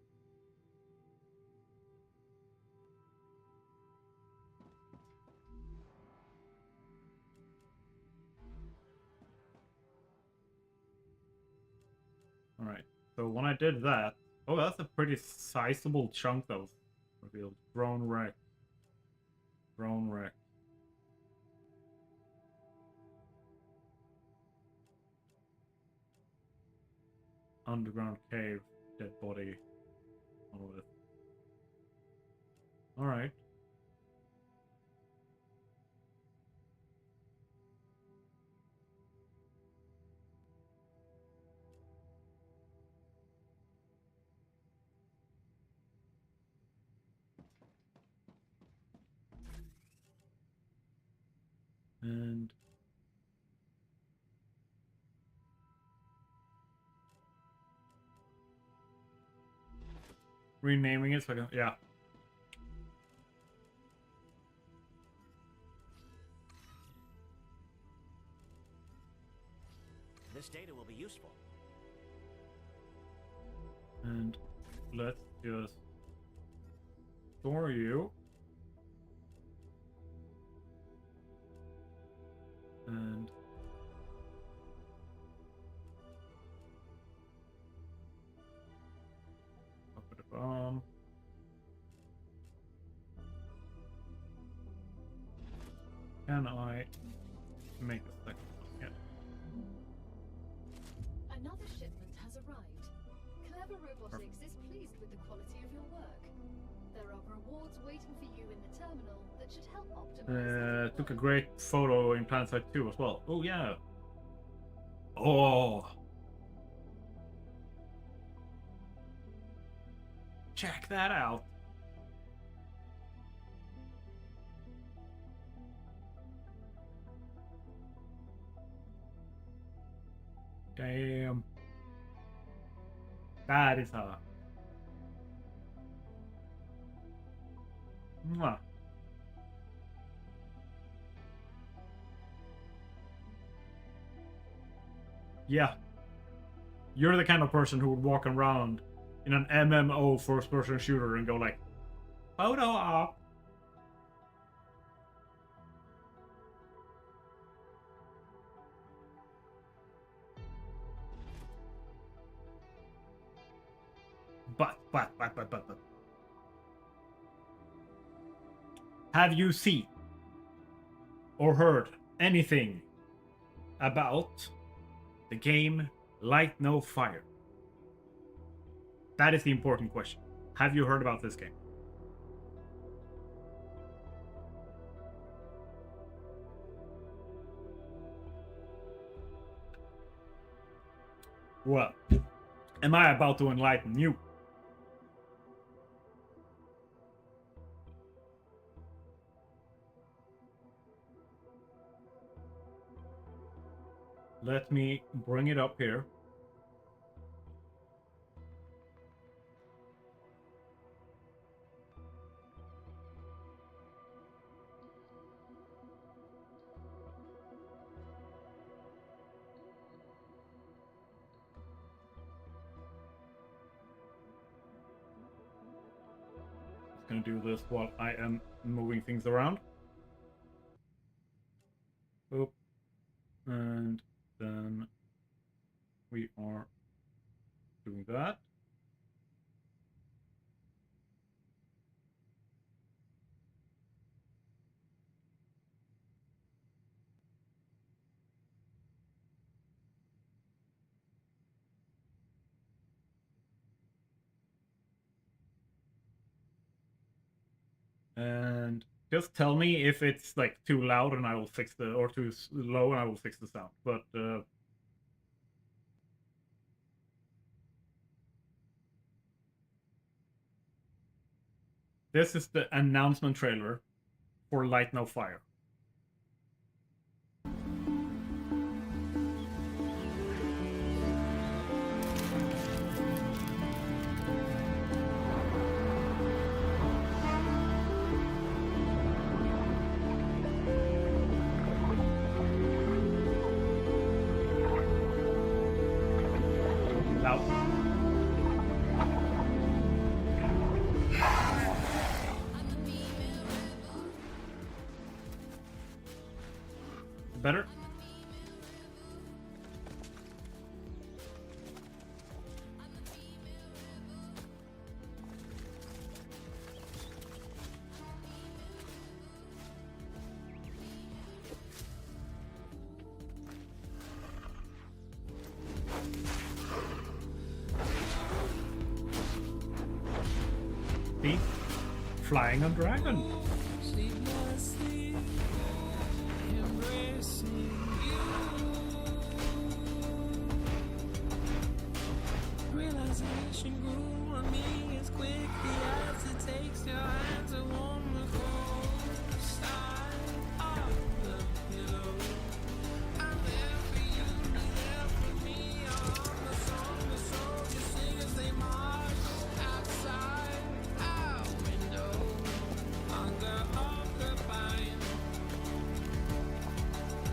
Alright, so when I did that... Oh, that's a pretty sizable chunk of revealed. Drone wreck. Drone wreck. Underground cave. Dead body. All of it. Alright. And... renaming it so I can... Yeah. This data will be useful. And let's just store you. And up at the bomb. Can I make a second one? Yeah. Another shipment has arrived. Clever Robotics is pleased with the quality of your work. There are rewards waiting for you in the terminal that should help optimize. Took a great photo in PlanetSide 2 as well. Oh yeah. Oh. Check that out. Damn. That is a... Mwah. Yeah. You're the kind of person who would walk around in an MMO first-person shooter and go like, photo op. But. Have you seen or heard anything about the game Light No Fire? That is the important question. Have you heard about this game? Well, am I about to enlighten you? Let me bring it up here. Gonna do this while I am moving things around. Oop. And then we are doing that. And just tell me if it's like too loud and I will fix the, or too low and I will fix the sound. But this is the announcement trailer for Light No Fire. Loud. Better? See? Flying on dragon.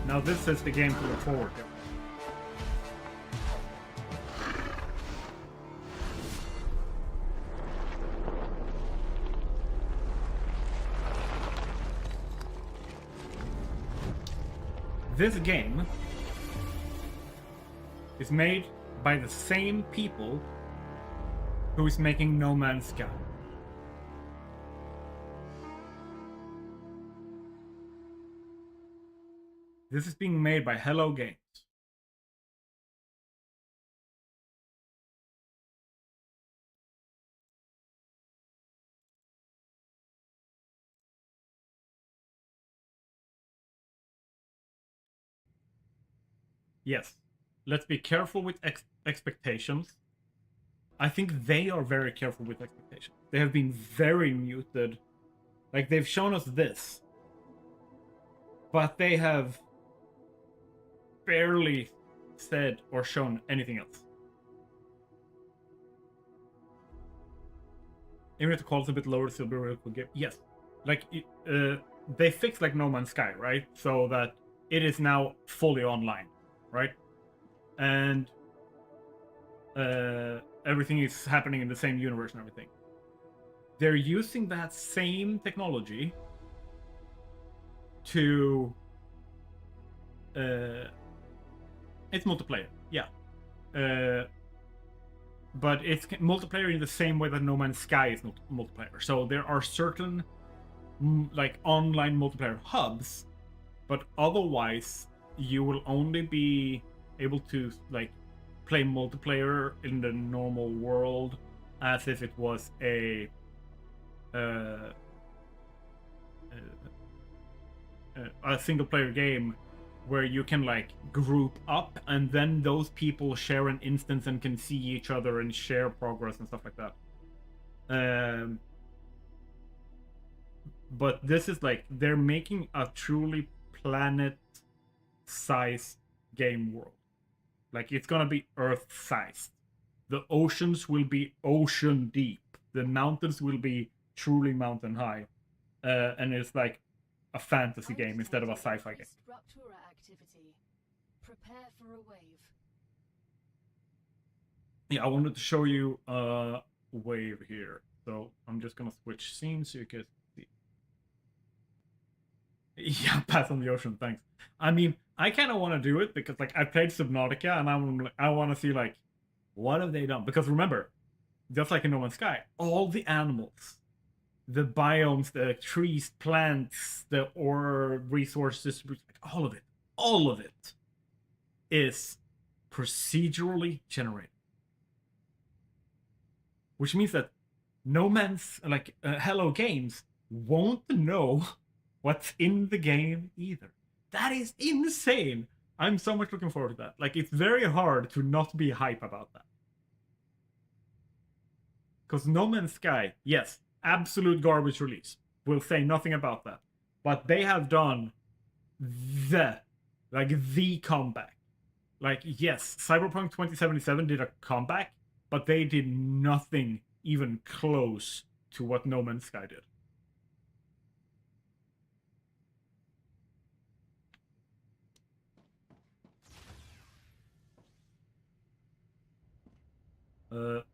Now this is the game to look forward to. This game is made by the same people who is making No Man's Sky. This is being made by Hello Games. Yes, let's be careful with expectations. I think they are very careful with expectations. They have been very muted. Like, they've shown us this, but they have barely said or shown anything else. Even if the quality's a bit lower, it'll be a real cool game. Yes. Like, they fixed like No Man's Sky, right? So that it is now fully online, right? And everything is happening in the same universe and everything. They're using that same technology to it's multiplayer, yeah, but it's multiplayer in the same way that No Man's Sky is multiplayer. So there are certain like online multiplayer hubs, but otherwise you will only be able to like play multiplayer in the normal world as if it was a single player game where you can like group up and then those people share an instance and can see each other and share progress and stuff like that. But this is like they're making a truly planet-sized game world. Like it's gonna be Earth-sized. The oceans will be ocean deep. The mountains will be truly mountain high. And it's like a fantasy game instead of a sci-fi game. Rupture activity. Prepare for a wave. Yeah, I wanted to show you a wave here. So I'm just gonna switch scenes so you can see. Yeah, Path on the Ocean, thanks. I mean, I kind of want to do it because like I played Subnautica and I want to see like what have they done? Because remember, just like in No Man's Sky, all the animals, the biomes, the trees, plants, the ore resources, all of it is procedurally generated. Which means that No Man's, like, Hello Games won't know what's in the game either. That is insane! I'm so much looking forward to that. Like, it's very hard to not be hype about that. Because No Man's Sky, yes, absolute garbage release. We'll say nothing about that. But they have done the comeback. Like, yes, Cyberpunk 2077 did a comeback, but they did nothing even close to what No Man's Sky did.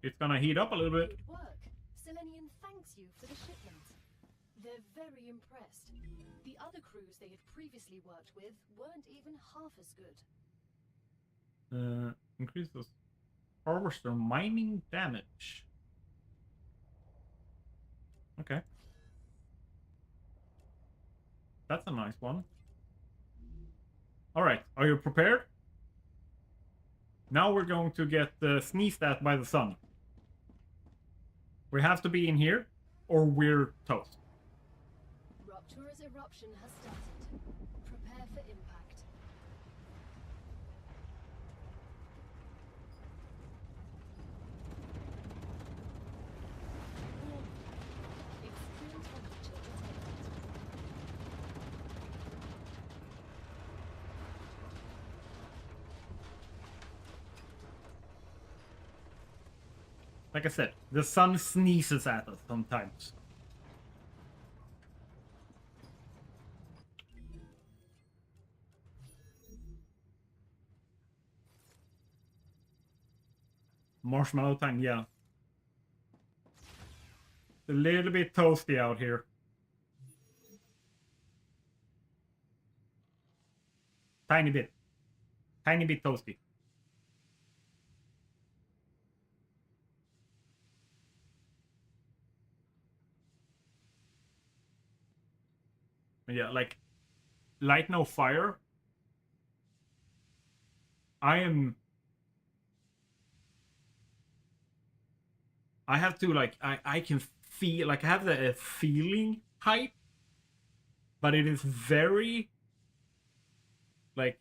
It's gonna heat up a little bit. Good work. Selenian thanks you for the shipment. They're very impressed. The other crews they had previously worked with weren't even half as good. Increase the harvester mining damage. Okay. That's a nice one. Alright, are you prepared? Now we're going to get sneezed at by the sun. We have to be in here, or we're toast. Rupture's eruption has started. Prepare for impact. Extreme temperature detected. Like I said, the sun sneezes at us sometimes. Marshmallow time, yeah. It's a little bit toasty out here. Tiny bit. Tiny bit toasty. Yeah, like, light no fire. I have to, like, I can feel, like, I have the feeling hype, but it is very, like,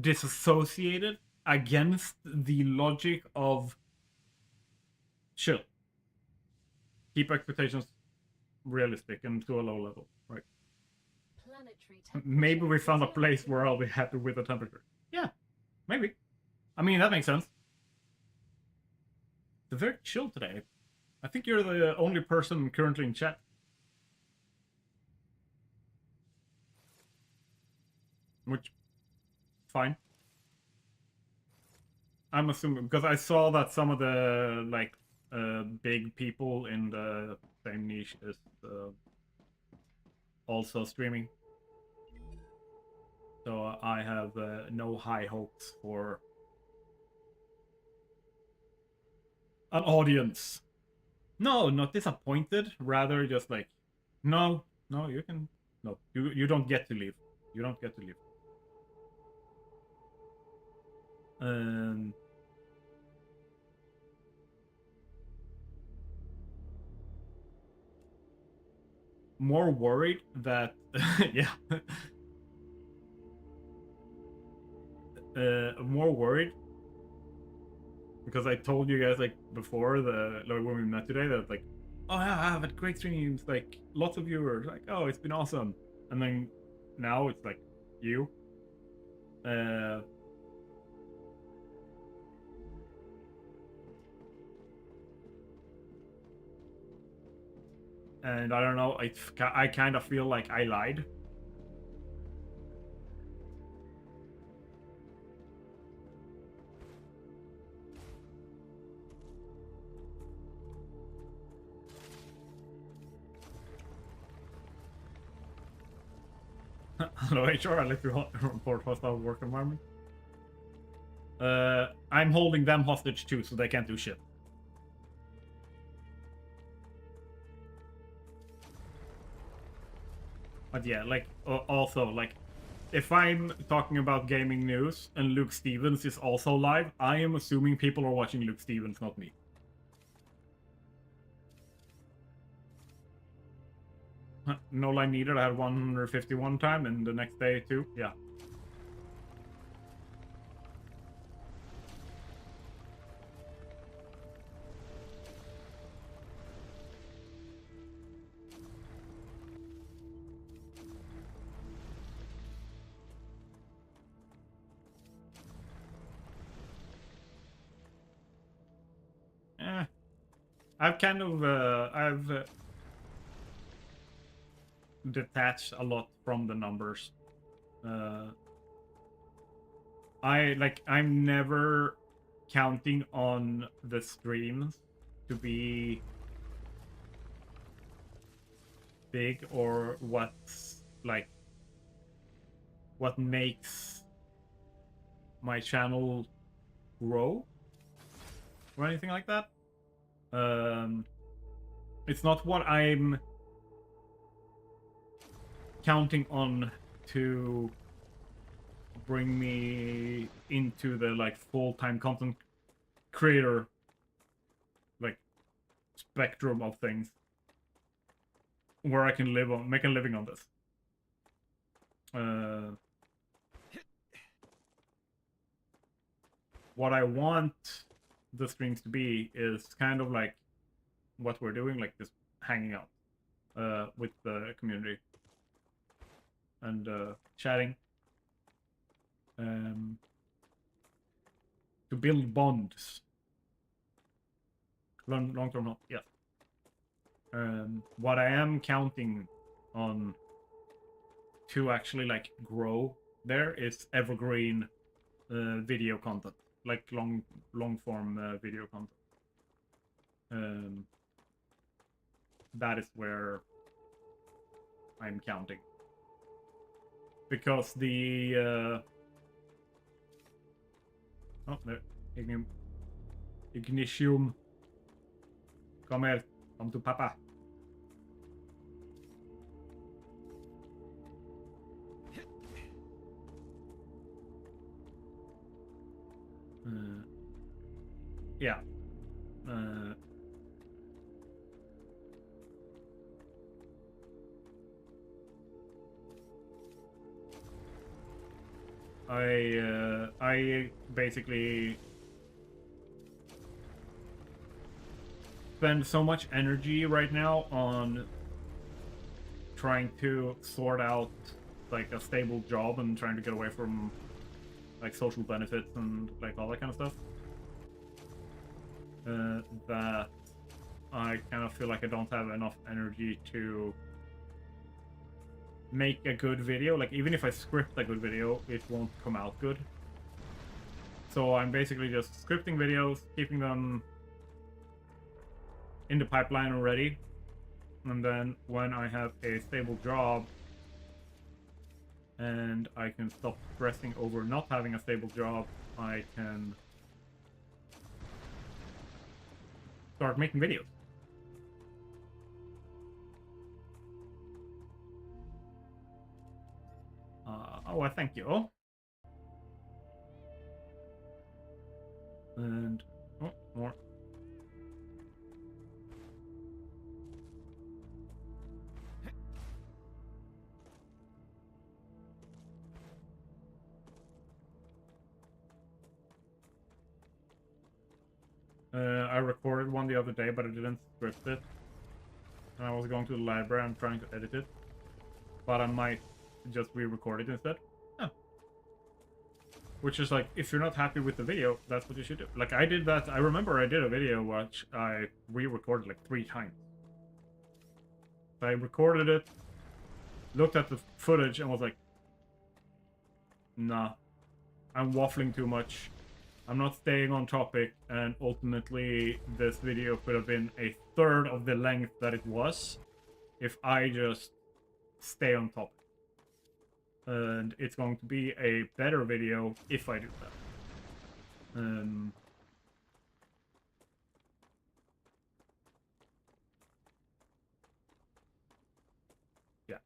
disassociated against the logic of chill. Keep expectations realistic and to a low level, right? Planetary Maybe we found a temperature place where I'll be happy with the temperature. Yeah, Maybe. I mean, that makes sense. They're very chill today. I think you're the only person currently in chat. Which, fine. I'm assuming, because I saw that some of the, like, big people in the same niche is also streaming. So I have no high hopes for an audience. No, not disappointed. Rather, just like, no, you can, no, you don't get to leave. You don't get to leave. More worried that, yeah. More worried because I told you guys, like, before like when we met today, that like, oh yeah, I have had great streams, like lots of viewers, like, oh, it's been awesome. And then now it's like you. And I don't know, I kind of feel like I lied. Hello, HR, I left you report hostile work environment. I'm holding them hostage too, so they can't do shit. But yeah, like, also, like, if I'm talking about gaming news and Luke Stevens is also live, I am assuming people are watching Luke Stevens, not me. No line needed, I had 151 time, and the next day too, yeah. I've kind of, I've detached a lot from the numbers. I'm never counting on the streams to be big or what's, like, what makes my channel grow or anything like that. It's not what I'm counting on to bring me into the, like, full-time content creator, like, spectrum of things where I can make a living on this. What I want the streams to be is kind of like what we're doing, like just hanging out with the community and chatting, to build bonds. Long term, not yes. What I am counting on to actually, like, grow there is evergreen video content, like long form video content. That is where I'm counting, because the oh, there, Ignitium, come here, come to Papa. Yeah. I basically spend so much energy right now on trying to sort out, like, a stable job and trying to get away from like social benefits and like all that kind of stuff, that I kind of feel like I don't have enough energy to make a good video. Like, even if I script a good video, it won't come out good. So I'm basically just scripting videos, keeping them in the pipeline already, and then when I have a stable job and I can stop stressing over not having a stable job, I can start making videos. Oh, I thank you. And oh, more. I recorded one the other day, but I didn't script it. And I was going to the library and trying to edit it, but I might just re-record it instead. Yeah. Which is like, if you're not happy with the video, that's what you should do. Like, I did that. I remember I did a video which I re-recorded like 3 times. I recorded it, looked at the footage, and was like, nah, I'm waffling too much. I'm not staying on topic, and ultimately this video could have been a third of the length that it was if I just stay on topic. And it's going to be a better video if I do that. Yeah.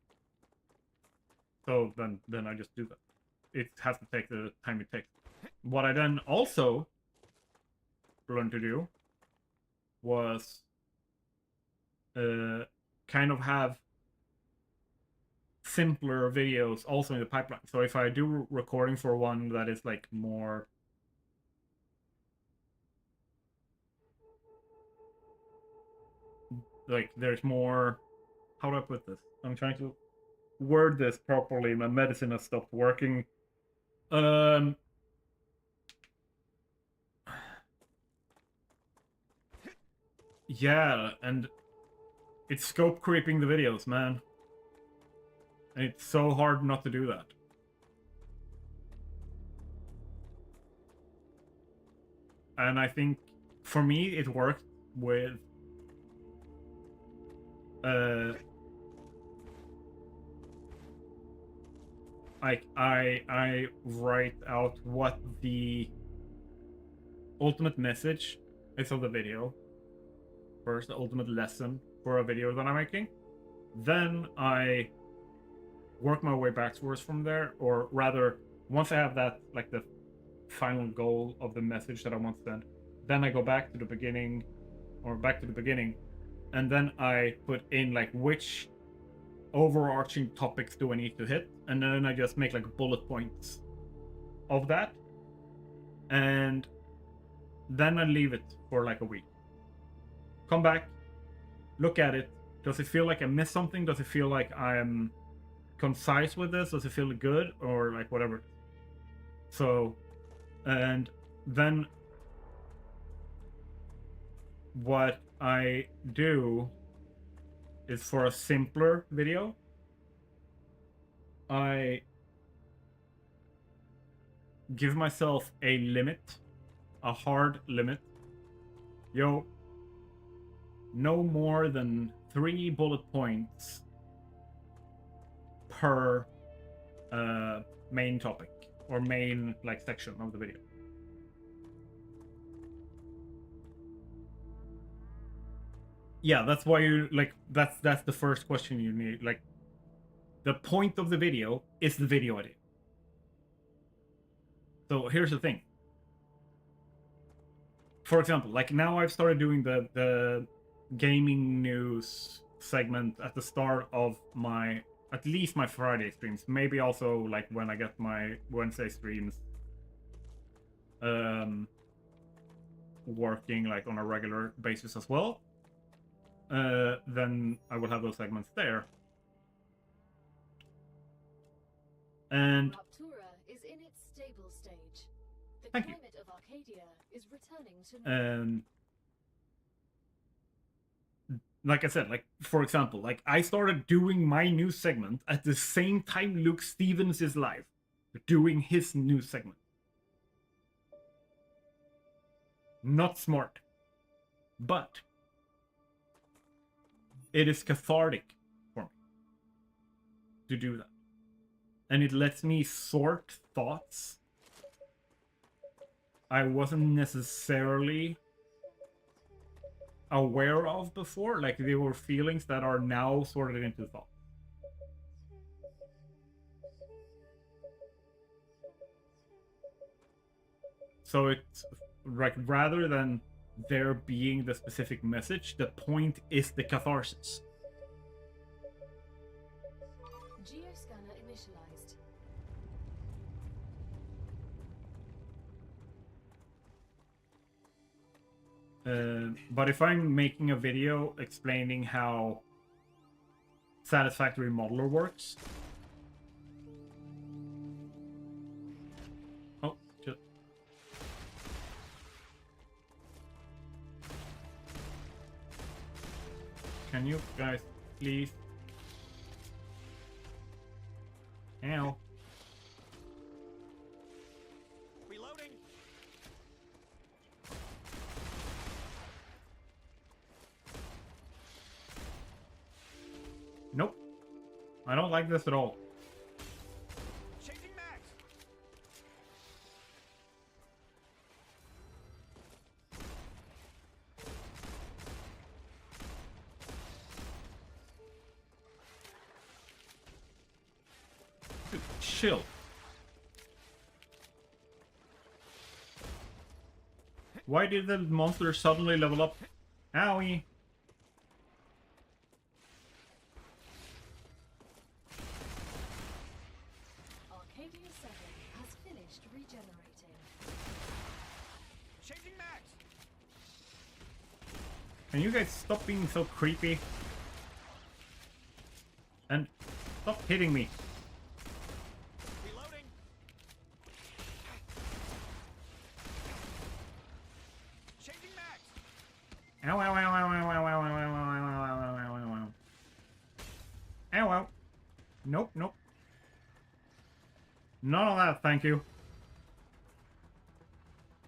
So then I just do that. It has to take the time it takes. What I then also learned to do was kind of have simpler videos also in the pipeline. So if I do recording for one that is like more like there's more, how do I put this? I'm trying to word this properly. My medicine has stopped working. Yeah, and it's scope creeping the videos, man. And it's so hard not to do that. And I think for me it worked with I write out what the ultimate message is of the video first, the ultimate lesson for a video that I'm making. Then I work my way backwards from there, or rather, once I have that, like the final goal of the message that I want to send, then I go back to the beginning, and then I put in like which overarching topics do I need to hit, and then I just make like bullet points of that, and then I leave it for like a week. Come back, look at it. Does it feel like I missed something? Does it feel like I'm concise with this? Does it feel good? Or like whatever. So, and then what I do is, for a simpler video, I give myself a limit, a hard limit. Yo, no more than 3 bullet points per main topic or main like section of the video. Yeah, that's why you like that's the first question you need. Like, the point of the video is the video idea. So here's the thing. For example, like now I've started doing the gaming news segment at the start of my, at least my Friday streams, maybe also like when I get my Wednesday streams working like on a regular basis as well, then I will have those segments there. And Raptura is in its stable stage. Thank you. climate of Arcadia is returning to Like I said, like, for example, like, I started doing my news segment at the same time Luke Stevens is live, doing his news segment. Not smart. But it is cathartic for me to do that. And it lets me sort thoughts I wasn't necessarily aware of before. Like, they were feelings that are now sorted into thought. So it's like, rather than there being the specific message, the point is the catharsis. Geoscanner initialized. But if I'm making a video explaining how Satisfactory Modeler works... Oh, shit. Can you guys please... Ow. Reloading. Nope. I don't like this at all. Changing max. Dude, chill. Why did the monster suddenly level up? Owie. Arcadia 7 has finished regenerating. Changing max. Can you guys stop being so creepy? And stop hitting me. Reloading. Changing max. Ow, ow, ow, ow, ow, ow, ow, ow, ow, ow, ow, ow, ow, ow, ow. Ow, ow. Nope, nope. None of that, thank you.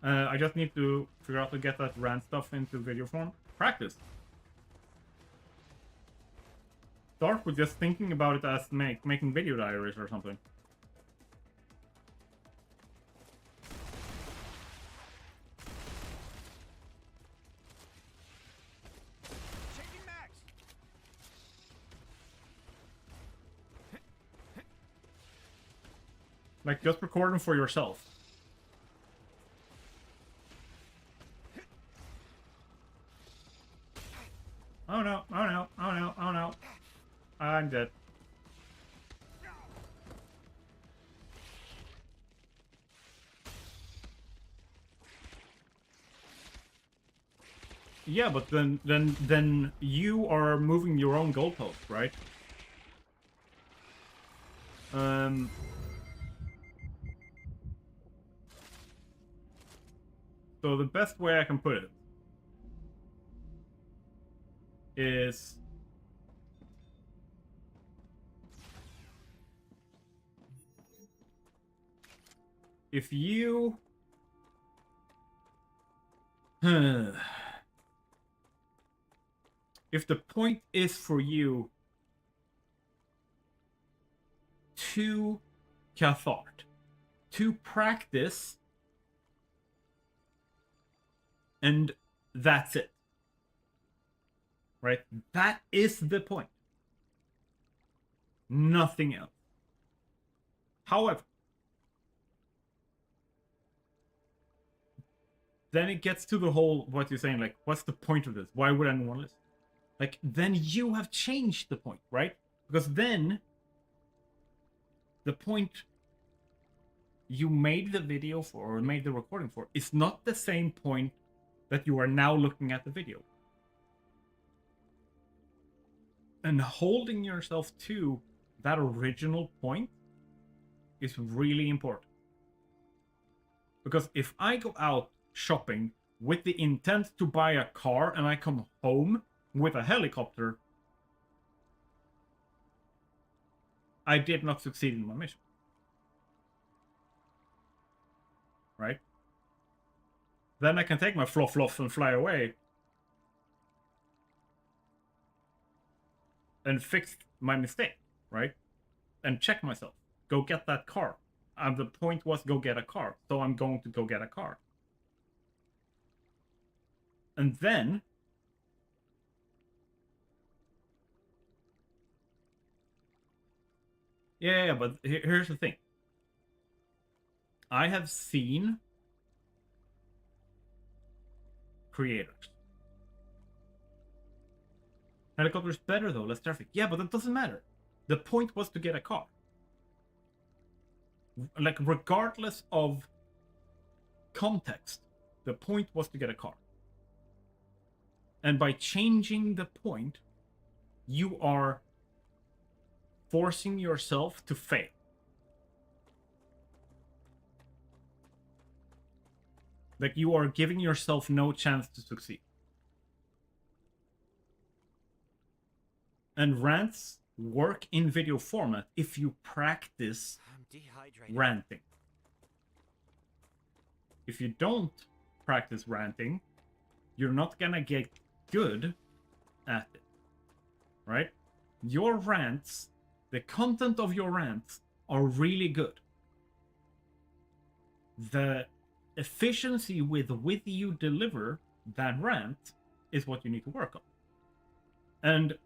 I just need to figure out to get that rant stuff into video form. Practice. Start with just thinking about it as making video diaries or something. Changing max. Like, just record them for yourself. Oh no, oh no, oh no, oh no. I'm dead. Yeah, but then you are moving your own goalpost, right? So the best way I can put it is if you if the point is for you to cathart, to practice, and that's it. Right? That is the point. Nothing else. However, then it gets to the whole, what you're saying, like, what's the point of this? Why would anyone listen? Like, then you have changed the point, right? Because then the point you made the video for, or made the recording for, is not the same point that you are now looking at the video. And holding yourself to that original point is really important. Because if I go out shopping with the intent to buy a car and I come home with a helicopter, I did not succeed in my mission. Right? Then I can take my fluff and fly away and fix my mistake, right? And check myself. Go get that car. And the point was go get a car. So I'm going to go get a car. And then yeah, but here's the thing. I have seen creators. Helicopter's better though, less traffic. Yeah, but that doesn't matter. The point was to get a car. Like, regardless of context, the point was to get a car. And by changing the point, you are forcing yourself to fail. Like, you are giving yourself no chance to succeed. And rants work in video format if you practice ranting. If you don't practice ranting, you're not gonna get good at it. Right? Your rants, the content of your rants are really good. The efficiency with you deliver that rant is what you need to work on. And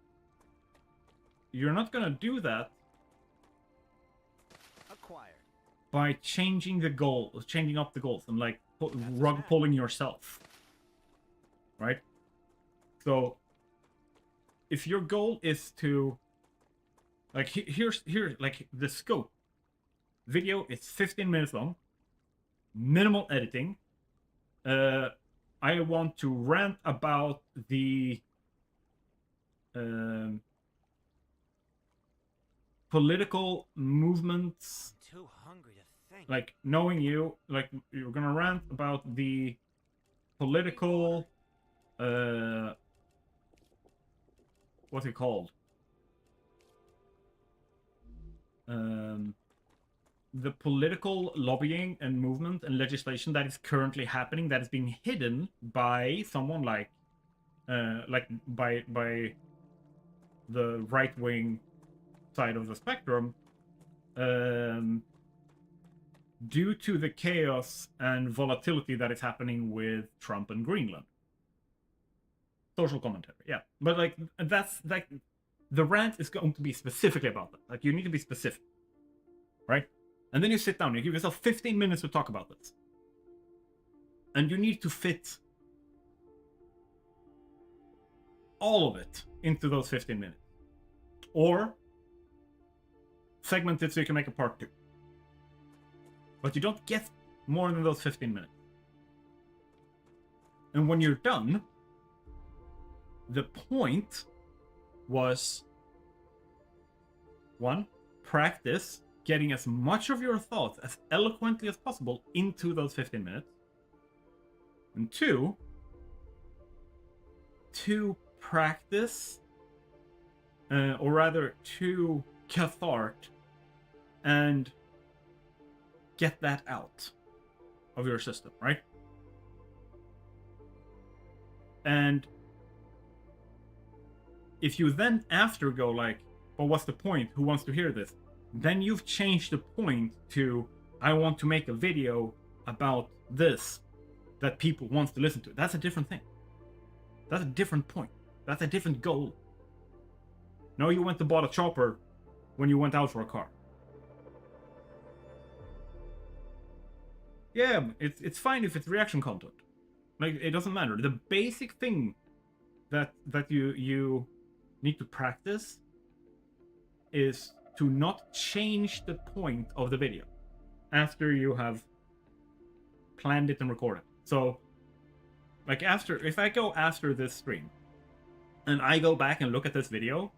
you're not gonna do that by changing the goal, changing up the goals, and like rug pulling yourself, right? So if your goal is to, like, here's like the scope. Video is 15 minutes long, minimal editing. I want to rant about the political movements. Too hungry to think. Like, knowing you, like, you're gonna rant about the political, what's it called? The political lobbying and movement and legislation that is currently happening, that is being hidden by someone like by the right-wing side of the spectrum, due to the chaos and volatility that is happening with Trump and Greenland. Social commentary, yeah. But like, that's like, the rant is going to be specifically about that. Like, you need to be specific, right? And then you sit down, you give yourself 15 minutes to talk about this. And you need to fit all of it into those 15 minutes. Or segment it so you can make a part 2. But you don't get more than those 15 minutes. And when you're done, the point was, 1, practice getting as much of your thoughts as eloquently as possible into those 15 minutes. And 2, to practice, or rather to cathart and get that out of your system, right? And if you then after go like, well, what's the point? Who wants to hear this? Then you've changed the point to, I want to make a video about this that people want to listen to. That's a different thing. That's a different point. That's a different goal. No, you went to bought a chopper when you went out for a car. Yeah, it's fine if it's reaction content. Like, it doesn't matter. The basic thing that you need to practice is to not change the point of the video after you have planned it and recorded. So, like, if I go after this stream and I go back and look at this video,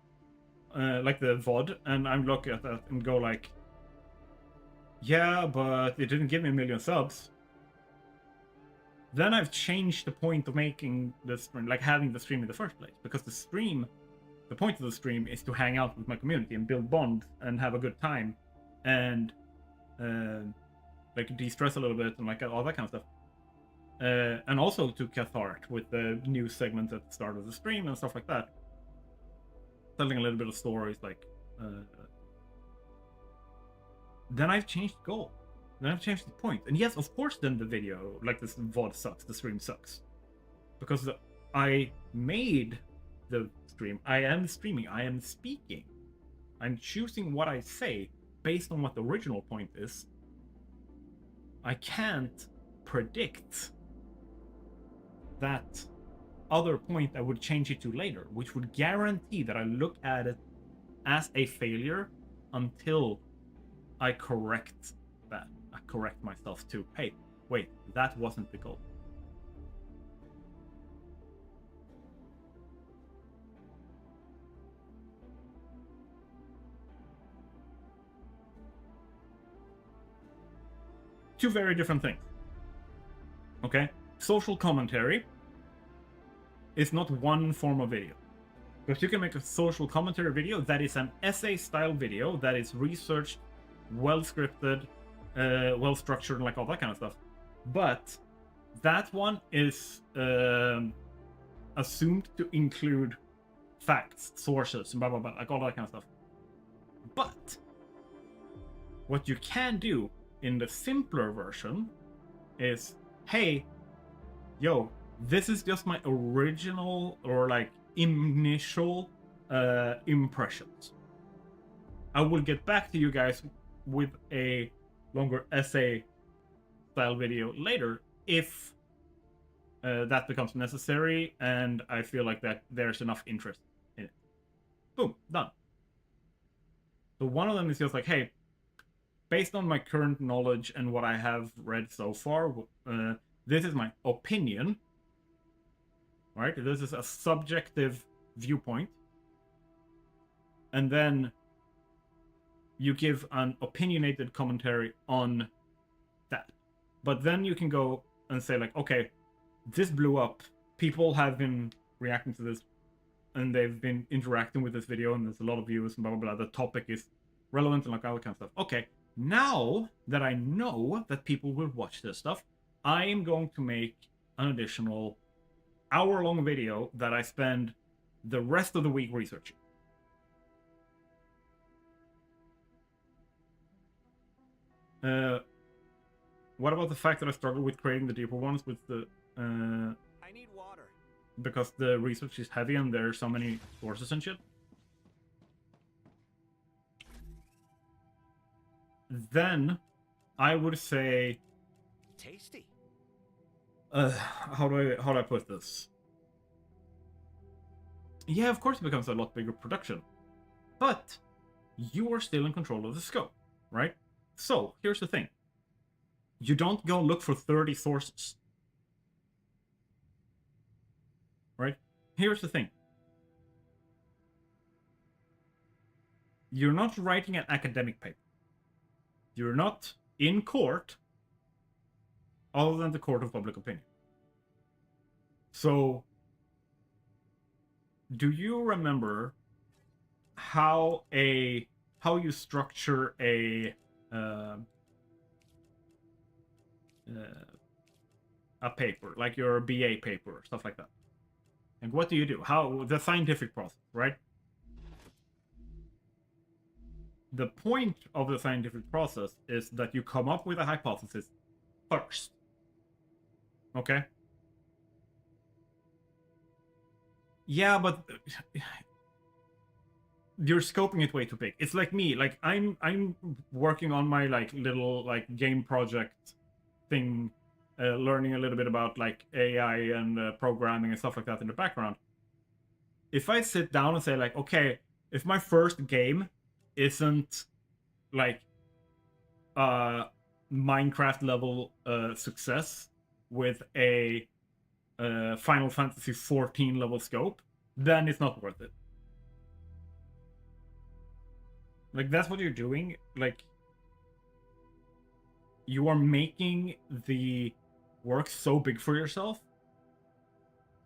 like the VOD, and I'm looking at that and go like, yeah, but it didn't give me 1 million subs. then I've changed the point of making the stream, like having the stream in the first place. Because the point of the stream is to hang out with my community and build bonds and have a good time and like de-stress a little bit and like all that kind of stuff. And also to cathartic with the news segment at the start of the stream and stuff like that. Telling a little bit of stories, like then I've changed the goal. Then I've changed the point. And yes, of course, then the video, like this VOD sucks, the stream sucks. Because I made the stream, I am streaming, I am speaking. I'm choosing what I say based on what the original point is. I can't predict that other point I would change it to later, which would guarantee that I look at it as a failure until I correct that. I correct myself to, hey, wait, that wasn't the goal. Two very different things. Okay? Social commentary is not one form of video. Because you can make a social commentary video that is an essay-style video that is researched, well-scripted, well-structured, like all that kind of stuff. But that one is assumed to include facts, sources, blah, blah, blah, like all that kind of stuff. But what you can do in the simpler version is, hey, yo, this is just my original or like initial impressions. I will get back to you guys with a longer essay style video later if that becomes necessary and I feel like that there's enough interest in it. Boom, done. So one of them is just like, hey, based on my current knowledge and what I have read so far, this is my opinion. Right? This is a subjective viewpoint. And then you give an opinionated commentary on that. But then you can go and say like, okay, this blew up. People have been reacting to this and they've been interacting with this video and there's a lot of views and blah, blah, blah. The topic is relevant and like all that kind of stuff. Okay, now that I know that people will watch this stuff, I am going to make an additional hour-long video that I spend the rest of the week researching. What about the fact that I struggle with creating the deeper ones with the... I need water. Because the research is heavy and there are so many sources and shit? Then I would say... Tasty. How do I put this? Yeah, of course it becomes a lot bigger production. But you are still in control of the scope, right? So, here's the thing. You don't go look for 30 sources. Right? Here's the thing. You're not writing an academic paper. You're not in court other than the court of public opinion. So, do you remember how you structure a paper, like your BA paper or stuff like that? And what do you do? How the scientific process, right? The point of the scientific process is that you come up with a hypothesis first. Okay? Yeah, but you're scoping it way too big. It's like me, like I'm working on my like little like game project thing, learning a little bit about like AI and programming and stuff like that in the background. If I sit down and say like, okay, if my first game isn't like Minecraft level success with a Final Fantasy 14 level scope, then it's not worth it. Like, that's what you're doing. Like, you are making the work so big for yourself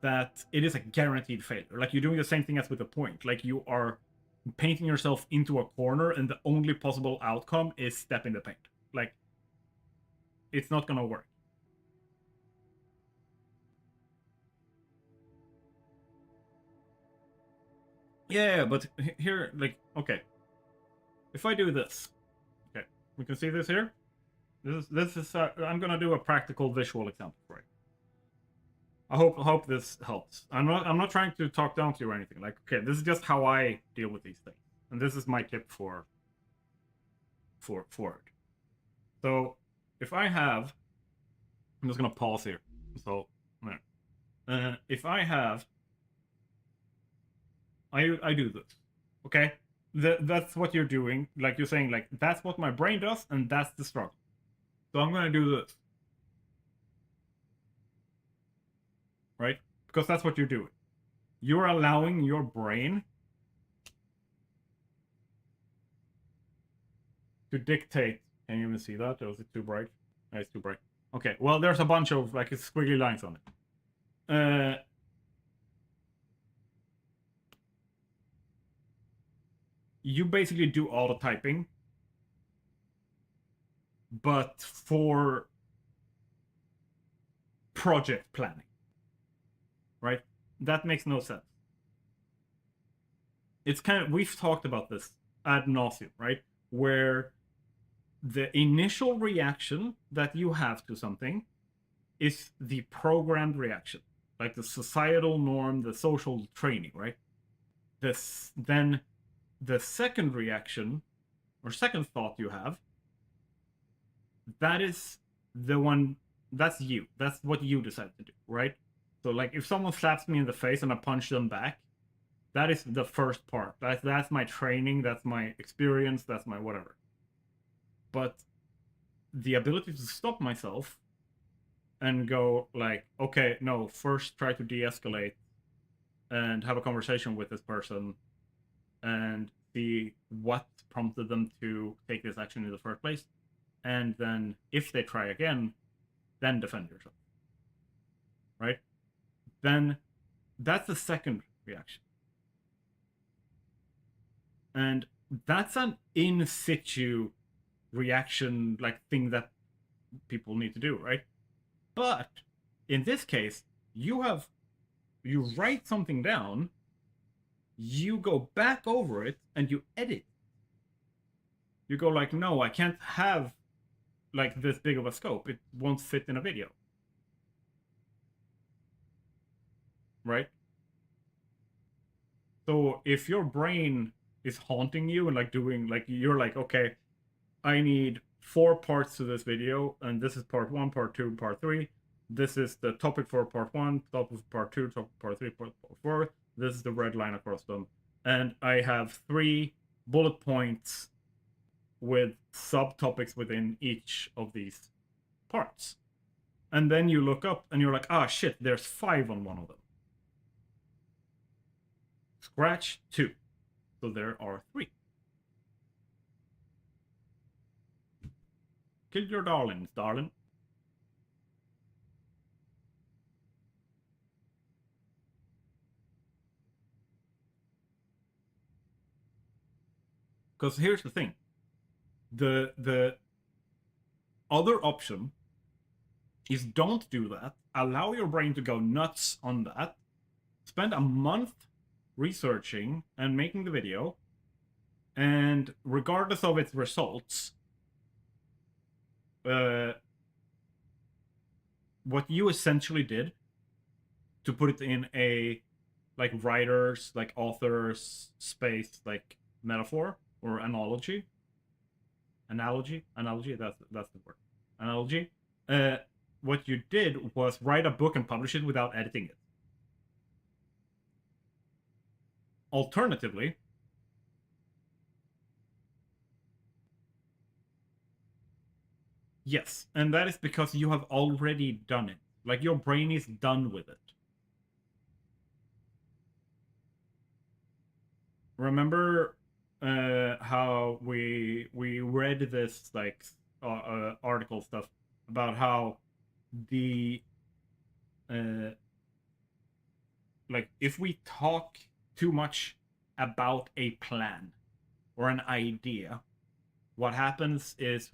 that it is a guaranteed failure. Like, you're doing the same thing as with a point. Like, you are painting yourself into a corner, and the only possible outcome is step in the paint. Like, it's not gonna work. Yeah, but here, like, okay. If I do this, okay, we can see this here. This is. I'm gonna do a practical visual example for it. I hope this helps. I'm not trying to talk down to you or anything. Like, okay, this is just how I deal with these things, and this is my tip for it. So, if I have, I'm just gonna pause here. So, if I have, I do this, okay? That's what you're doing. Like, you're saying, like, that's what my brain does, and that's the struggle. So I'm gonna do this, right? Because that's what you're doing. You're allowing your brain to dictate. Can you even see that? Or is it too bright? No, it's too bright. Okay, well, there's a bunch of, like, squiggly lines on it. You basically do all the typing, but for project planning, right? That makes no sense. It's kind of, we've talked about this ad nauseum, right? Where the initial reaction that you have to something is the programmed reaction, like the societal norm, the social training, right? Then the second reaction or second thought you have, that is the one, that's you. That's what you decide to do, right? So, like, if someone slaps me in the face and I punch them back, that is the first part. That's my training, that's my experience, that's my whatever. But the ability to stop myself and go, like, okay, no, first try to de-escalate and have a conversation with this person and see what prompted them to take this action in the first place. And then, if they try again, then defend yourself. Right? Then that's the second reaction. And that's an in situ reaction, like, thing that people need to do, right? But in this case, you write something down, you go back over it, and you edit. You go, like, no, I can't have, like, this big of a scope. It won't fit in a video. Right? So if your brain is haunting you and, like, doing, like, you're like, okay, I need 4 parts to this video, and this is part 1, part 2, part 3. This is the topic for part 1, topic for part 2, topic for part 3, part 4. This is the red line across them. And I have 3 bullet points with subtopics within each of these parts. And then you look up and you're like, ah, shit, there's 5 on one of them. Scratch 2. So there are 3. Kill your darlings, darling. Because here's the thing. The other option is don't do that. Allow your brain to go nuts on that. Spend a month researching and making the video. And regardless of its results, what you essentially did, to put it in a, like, writer's, like, author's space, like, metaphor or analogy, that's the word, analogy. What you did was write a book and publish it without editing it. Alternatively, yes, and that is because you have already done it. Like, your brain is done with it. Remember how we read this, like, article stuff about how the like if we talk too much about a plan or an idea, what happens is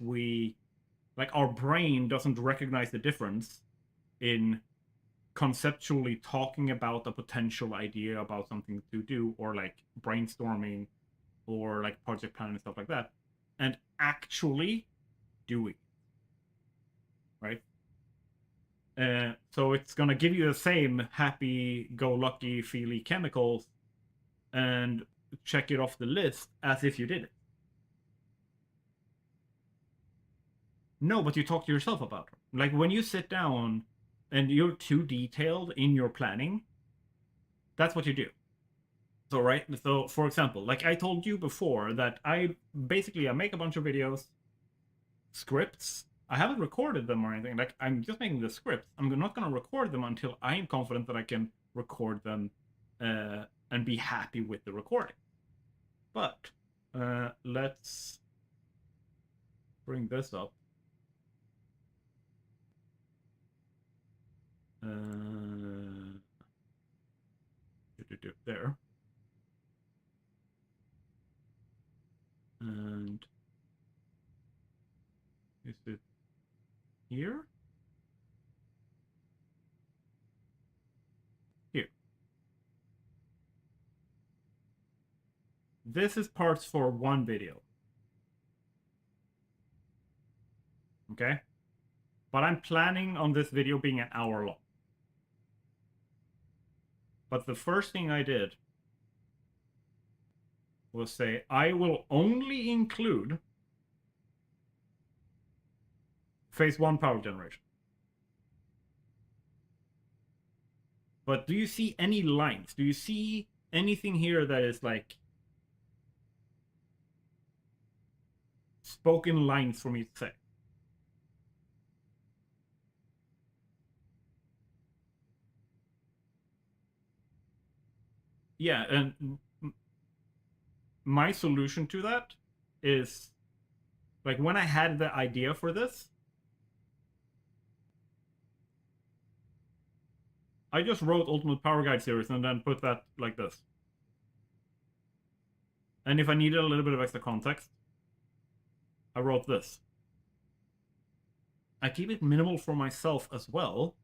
our brain doesn't recognize the difference in conceptually talking about a potential idea about something to do, or like brainstorming or like project planning and stuff like that, and actually doing, right? So it's gonna give you the same happy-go-lucky feely chemicals and check it off the list as if you did it. No, but you talk to yourself about it. Like when you sit down and you're too detailed in your planning, that's what you do. So, right? So, for example, like I told you before that I make a bunch of videos, scripts. I haven't recorded them or anything. Like I'm just making the scripts. I'm not going to record them until I am confident that I can record them and be happy with the recording. But let's bring this up. There. And is it here? Here. This is parts for one video. Okay? But I'm planning on this video being an hour long. But the first thing I did was say, I will only include phase 1 power generation. But do you see any lines? Do you see anything here that is like spoken lines for me to say? Yeah, and my solution to that is, like, when I had the idea for this, I just wrote Ultimate Power Guide series and then put that like this. And if I needed a little bit of extra context, I wrote this. I keep it minimal for myself as well.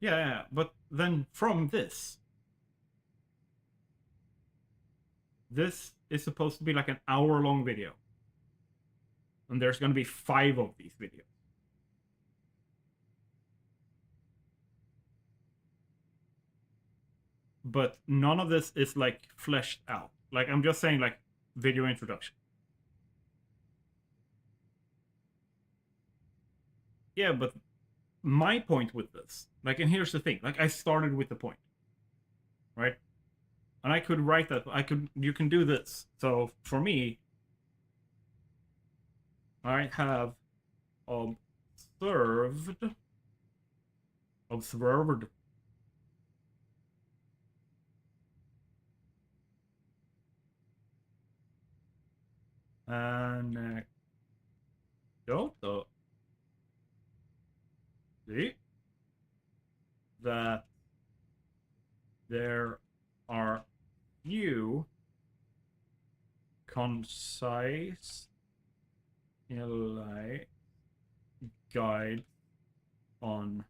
Yeah, but then from this is supposed to be like an hour-long video. And there's going to be 5 of these videos. But none of this is like fleshed out. Like I'm just saying like video introduction. Yeah, but my point with this, like, and here's the thing, like I started with the point, right? And I could write that, you can do this. So for me, I have observed anecdote. See that there are few concise guides on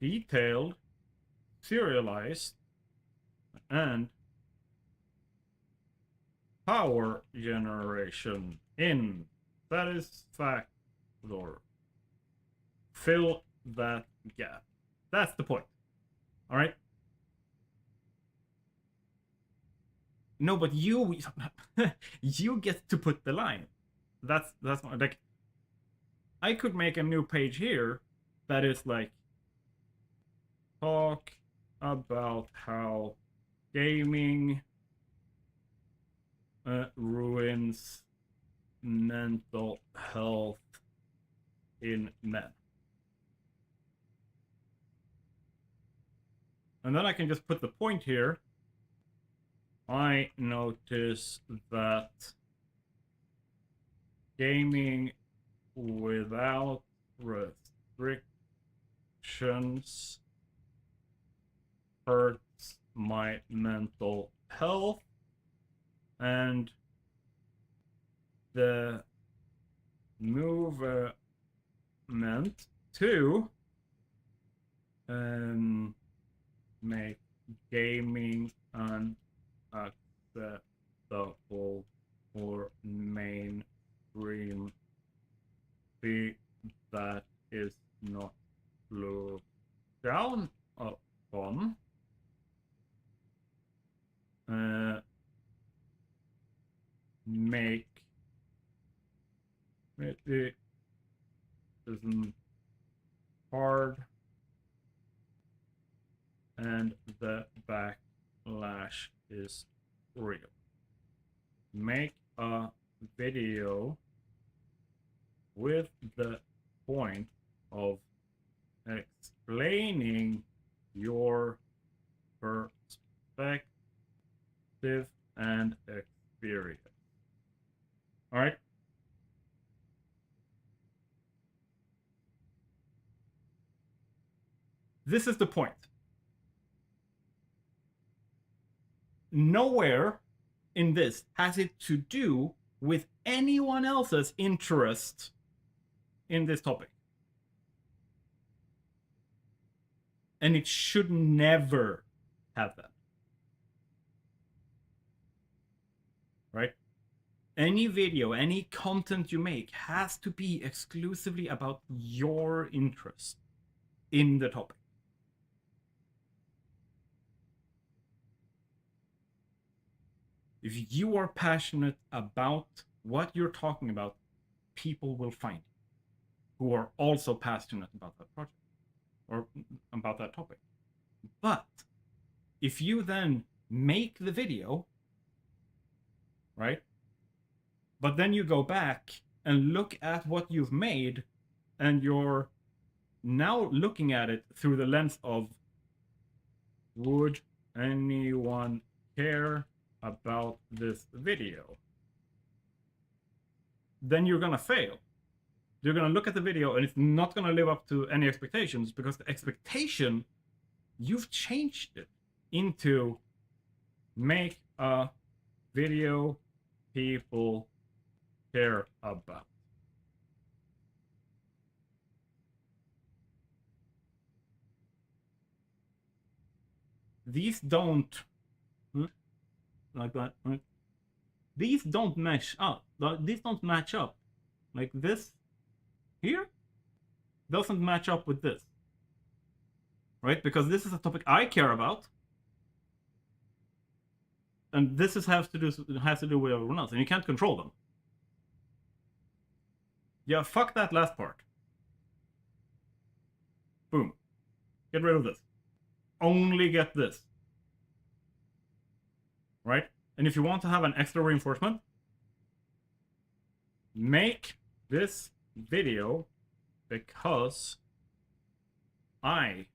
detailed, serialized, and power generation in satisfactory. Fill that gap. That's the point. All right. No, but you you get to put the line. That's like, I could make a new page here that is like, talk about how gaming ruins mental health in men. And then I can just put the point here I notice that gaming without restrictions hurts my mental health, and the movement to make gaming unacceptable for mainstream that is not looked down upon. Make it isn't hard, and the backlash is real. Make a video with the point of explaining your perspective and experience. All right. This is the point. Nowhere in this has it to do with anyone else's interest in this topic. And it should never have that. Right? Any video, any content you make has to be exclusively about your interest in the topic. If you are passionate about what you're talking about, people will find you who are also passionate about that project or about that topic. But if you then make the video, right? But then you go back and look at what you've made, and you're now looking at it through the lens of, would anyone care about this video? Then you're gonna fail. You're gonna look at the video and it's not gonna live up to any expectations, because the expectation, you've changed it into make a video people care about. These don't like that, right? These don't match up. These don't match up. Like this here doesn't match up with this, right? Because this is a topic I care about, and this has to do with everyone else, and you can't control them. Yeah, fuck that last part. Boom. Get rid of this. Only get this. Right? And if you want to have an extra reinforcement, make this video because I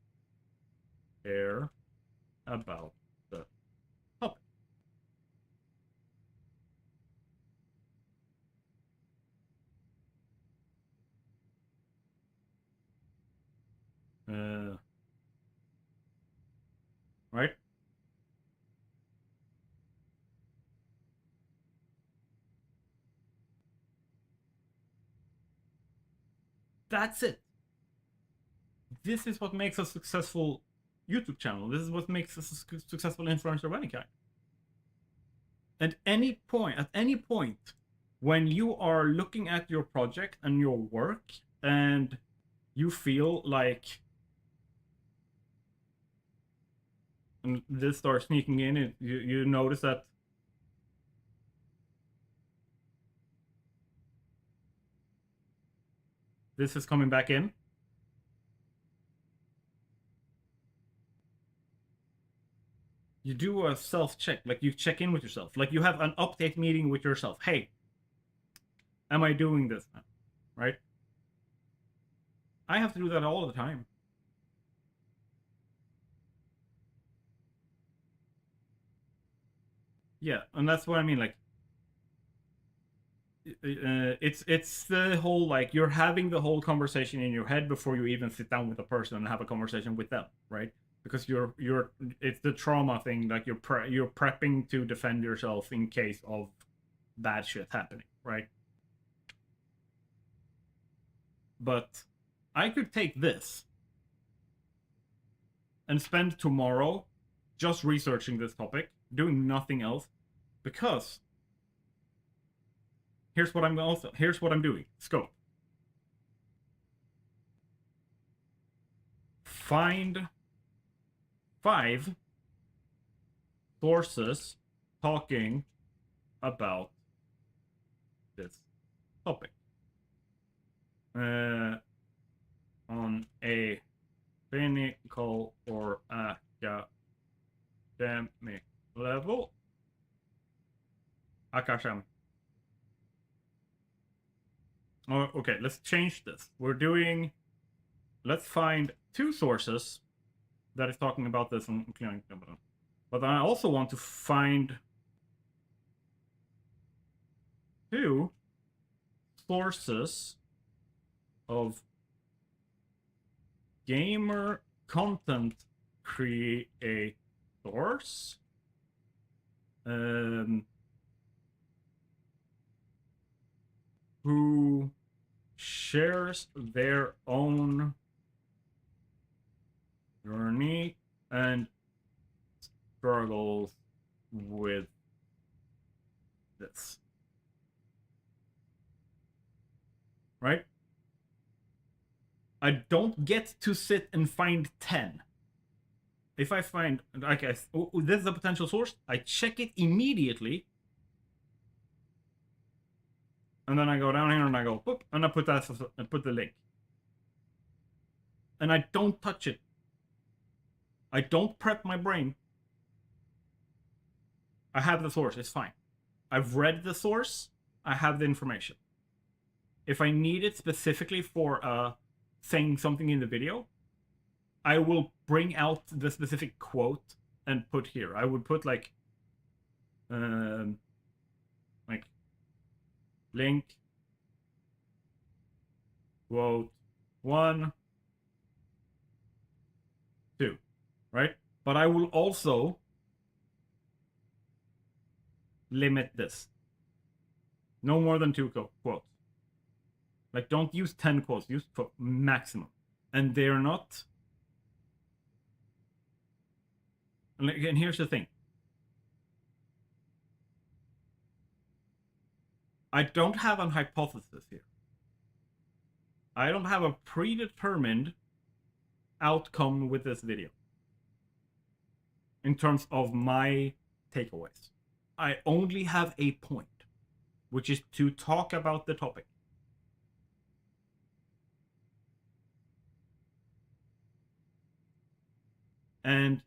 care about the topic. Right? That's it. This is what makes a successful YouTube channel. This is what makes us a successful influencer of any kind. At any point, when you are looking at your project and your work, and you feel like, and this starts sneaking in, you notice that this is coming back in. You do a self-check, like you check in with yourself, like you have an update meeting with yourself. Hey, am I doing this now? Right? I have to do that all the time. Yeah, and that's what I mean. Like, it's the whole, like, you're having the whole conversation in your head before you even sit down with a person and have a conversation with them, right? Because you're it's the trauma thing. Like, you're prepping to defend yourself in case of bad shit happening, right? But I could take this and spend tomorrow just researching this topic, doing nothing else, because here's what I'm doing. Scope. Find 5 sources talking about this topic on a clinical or academic level. Akasham. Oh, okay, let's change this. Let's find 2 sources that is talking about this on clinical. But I also want to find 2 sources of gamer content creators who shares their own journey and struggles with this. Right? I don't get to sit and find 10. If I find, okay, this is a potential source, I check it immediately. And then I go down here and I go, boop, and I put the link. And I don't touch it. I don't prep my brain. I have the source, it's fine. I've read the source, I have the information. If I need it specifically for saying something in the video, I will bring out the specific quote and put here. I would put like link, quote 1, 2, right? But I will also limit this. No more than 2 quotes. Like, don't use 10 quotes, use maximum. And they're not. And here's the thing. I don't have a hypothesis here. I don't have a predetermined outcome with this video in terms of my takeaways. I only have a point, which is to talk about the topic. And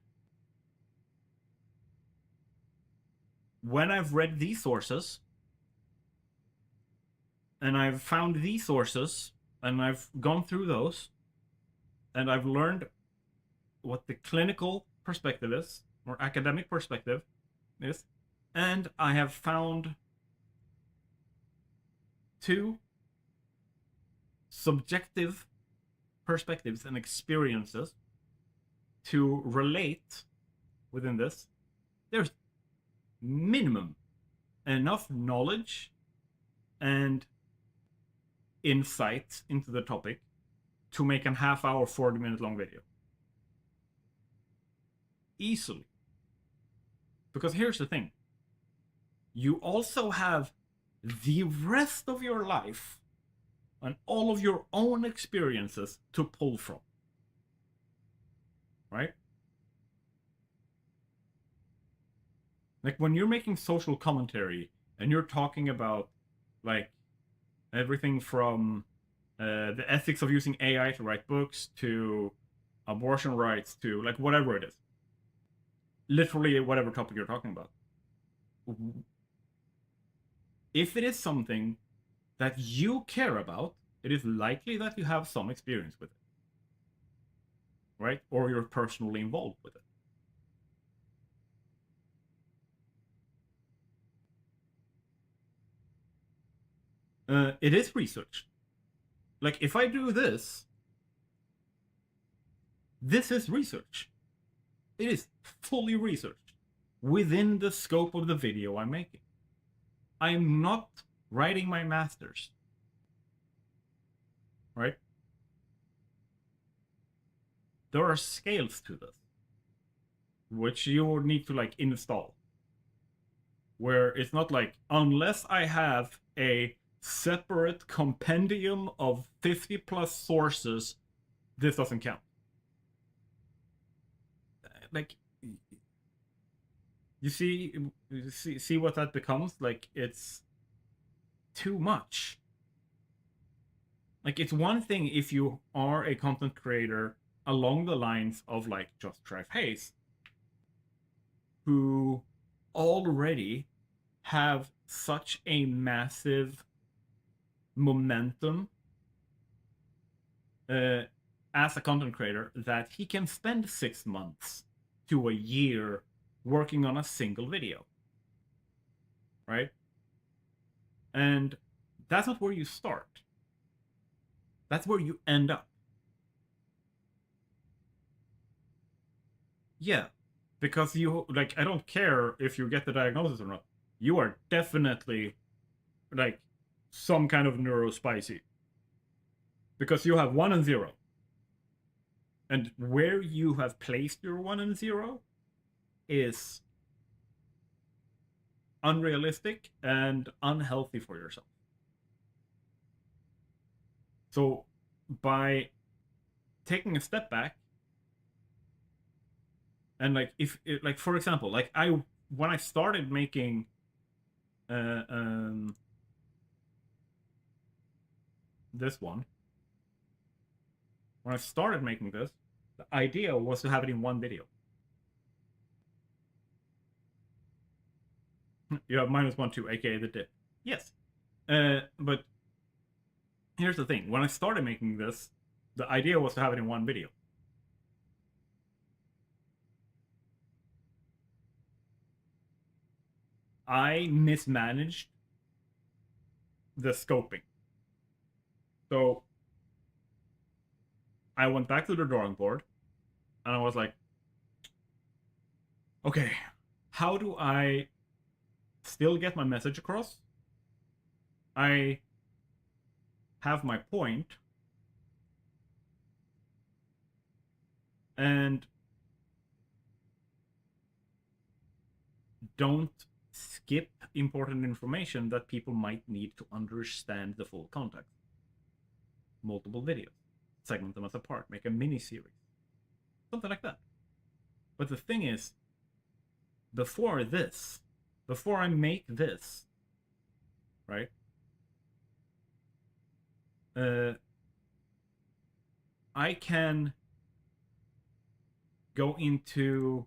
when I've read these sources, and I've found these sources, and I've gone through those, and I've learned what the clinical perspective is, or academic perspective is, and I have found 2 subjective perspectives and experiences to relate within this, there's minimum enough knowledge and insight into the topic to make a half-hour, 40-minute long video. Easily. Because here's the thing. You also have the rest of your life and all of your own experiences to pull from. Right? Like, when you're making social commentary and you're talking about, like, everything from the ethics of using AI to write books to abortion rights to, like, whatever it is. Literally whatever topic you're talking about. If it is something that you care about, it is likely that you have some experience with it. Right? Or you're personally involved with it. it is research. Like, if I do this is research. It is fully researched within the scope of the video I'm making. I'm not writing my masters. Right? There are scales to this, which you would need to like install. Where it's not like, unless I have a separate compendium of 50 plus sources, this doesn't count. Like, you see what that becomes? Like, it's too much. Like, it's one thing if you are a content creator along the lines of like Just Drive Haze, who already have such a massive momentum as a content creator that he can spend 6 months to a year working on a single video. Right? And that's not where you start. That's where you end up. Yeah, because you, like, I don't care if you get the diagnosis or not. You are definitely, like, some kind of neurospicy. Because you have 1 and 0. And where you have placed your 1 and 0 is unrealistic and unhealthy for yourself. So by taking a step back, and like, if like, for example, like, when I started making this one, when I started making this, the idea was to have it in one video. You have -1, 2, aka the dip. Yes. But here's the thing. When I started making this, the idea was to have it in one video. I mismanaged the scoping. So I went back to the drawing board and I was like, okay, how do I still get my message across? I have my point, and don't skip important information that people might need to understand the full context. Multiple videos, segment them as a part, make a mini-series, something like that. But the thing is, before I make this, right, I can go into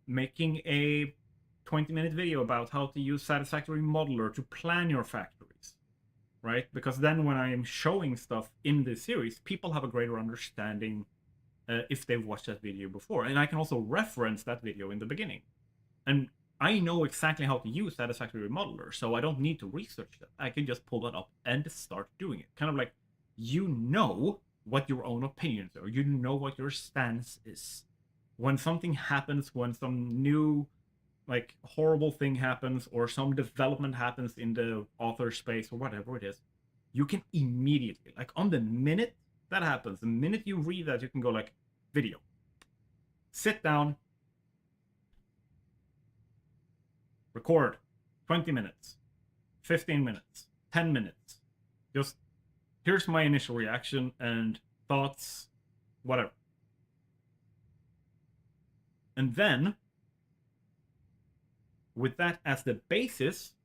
making a 20-minute video about how to use Satisfactory Modeler to plan your factories, right? Because then when I am showing stuff in this series, people have a greater understanding if they've watched that video before. And I can also reference that video in the beginning. And I know exactly how to use Satisfactory Modeler, so I don't need to research that. I can just pull that up and start doing it. Kind of like, you know what your own opinions are. You know what your stance is. When something happens, when some new, like, horrible thing happens, or some development happens in the author space, or whatever it is, you can immediately, like, on the minute that happens, the minute you read that, you can go like, video. Sit down. Record 20 minutes, 15 minutes, 10 minutes. Just, here's my initial reaction and thoughts, whatever. And then, with that as the basis,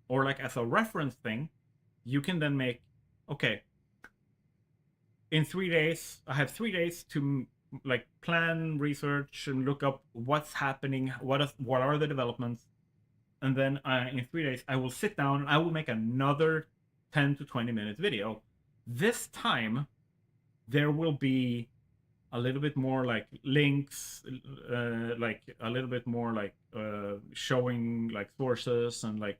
or like as a reference thing, you can then make, okay, in 3 days, I have 3 days to like plan, research, and look up what's happening, what are the developments, and then in 3 days I will sit down and I will make another 10 to 20 minute video. This time there will be a little bit more like links, like a little bit more like showing like sources and like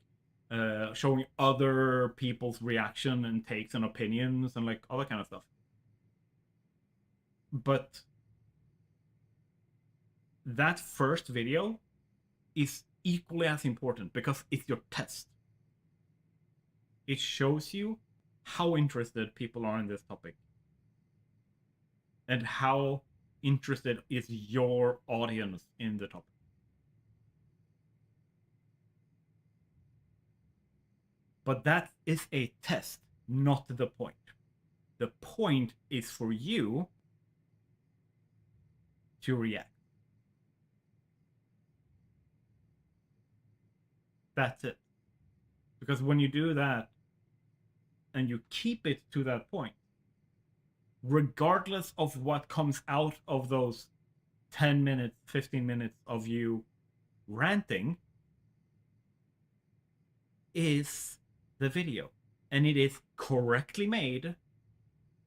showing other people's reaction and takes and opinions and like all that kind of stuff. But that first video is equally as important because it's your test. It shows you how interested people are in this topic and how interested is your audience in the topic. But that is a test, not the point. The point is for you to react. That's it. Because when you do that and you keep it to that point, regardless of what comes out of those 10 minutes, 15 minutes of you ranting, is the video. And it is correctly made.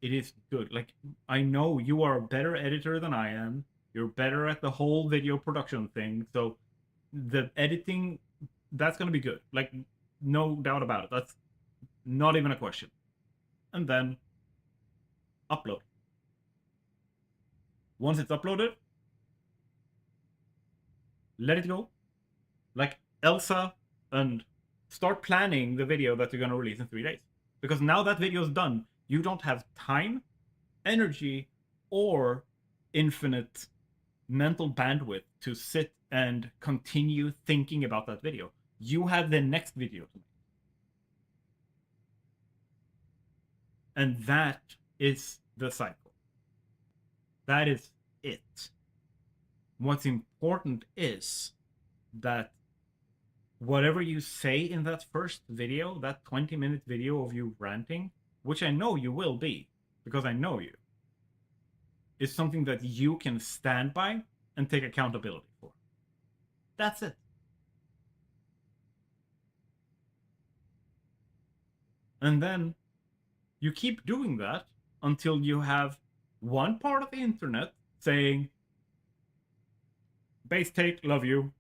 It is good. Like, I know you are a better editor than I am. You're better at the whole video production thing. So the editing, that's going to be good. Like, no doubt about it. That's not even a question. And then upload. Once it's uploaded, let it go. Like Elsa, and start planning the video that you're going to release in 3 days. Because now that video is done, you don't have time, energy, or infinite mental bandwidth to sit and continue thinking about that video. You have the next video to make. And that is the cycle. That is it. What's important is that whatever you say in that first video, that 20-minute video of you ranting, which I know you will be, because I know you, is something that you can stand by and take accountability for. That's it. And then you keep doing that until you have one part of the internet saying, base take, love you.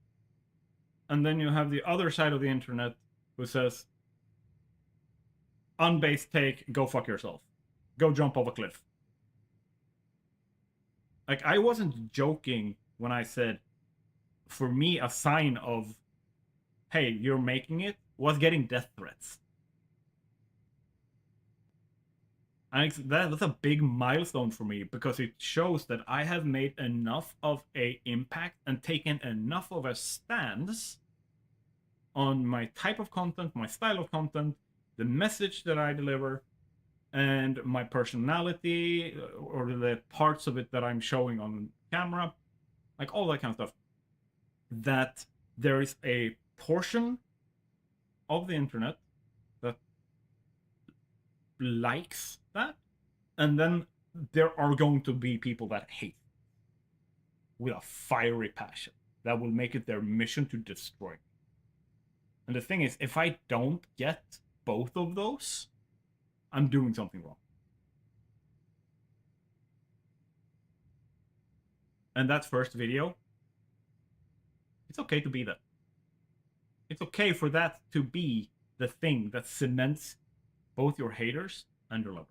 And then you have the other side of the internet who says, unbased take, go fuck yourself. Go jump off a cliff. Like, I wasn't joking when I said, for me, a sign of, hey, you're making it, was getting death threats. And that's a big milestone for me, because it shows that I have made enough of an impact and taken enough of a stance on my type of content, my style of content, the message that I deliver, and my personality, or the parts of it that I'm showing on camera, like all that kind of stuff, that there is a portion of the internet that likes that, and then there are going to be people that hate with a fiery passion that will make it their mission to destroy me. And the thing is, if I don't get both of those, I'm doing something wrong. And that first video, it's okay to be that. It's okay for that to be the thing that cements both your haters and your lovers.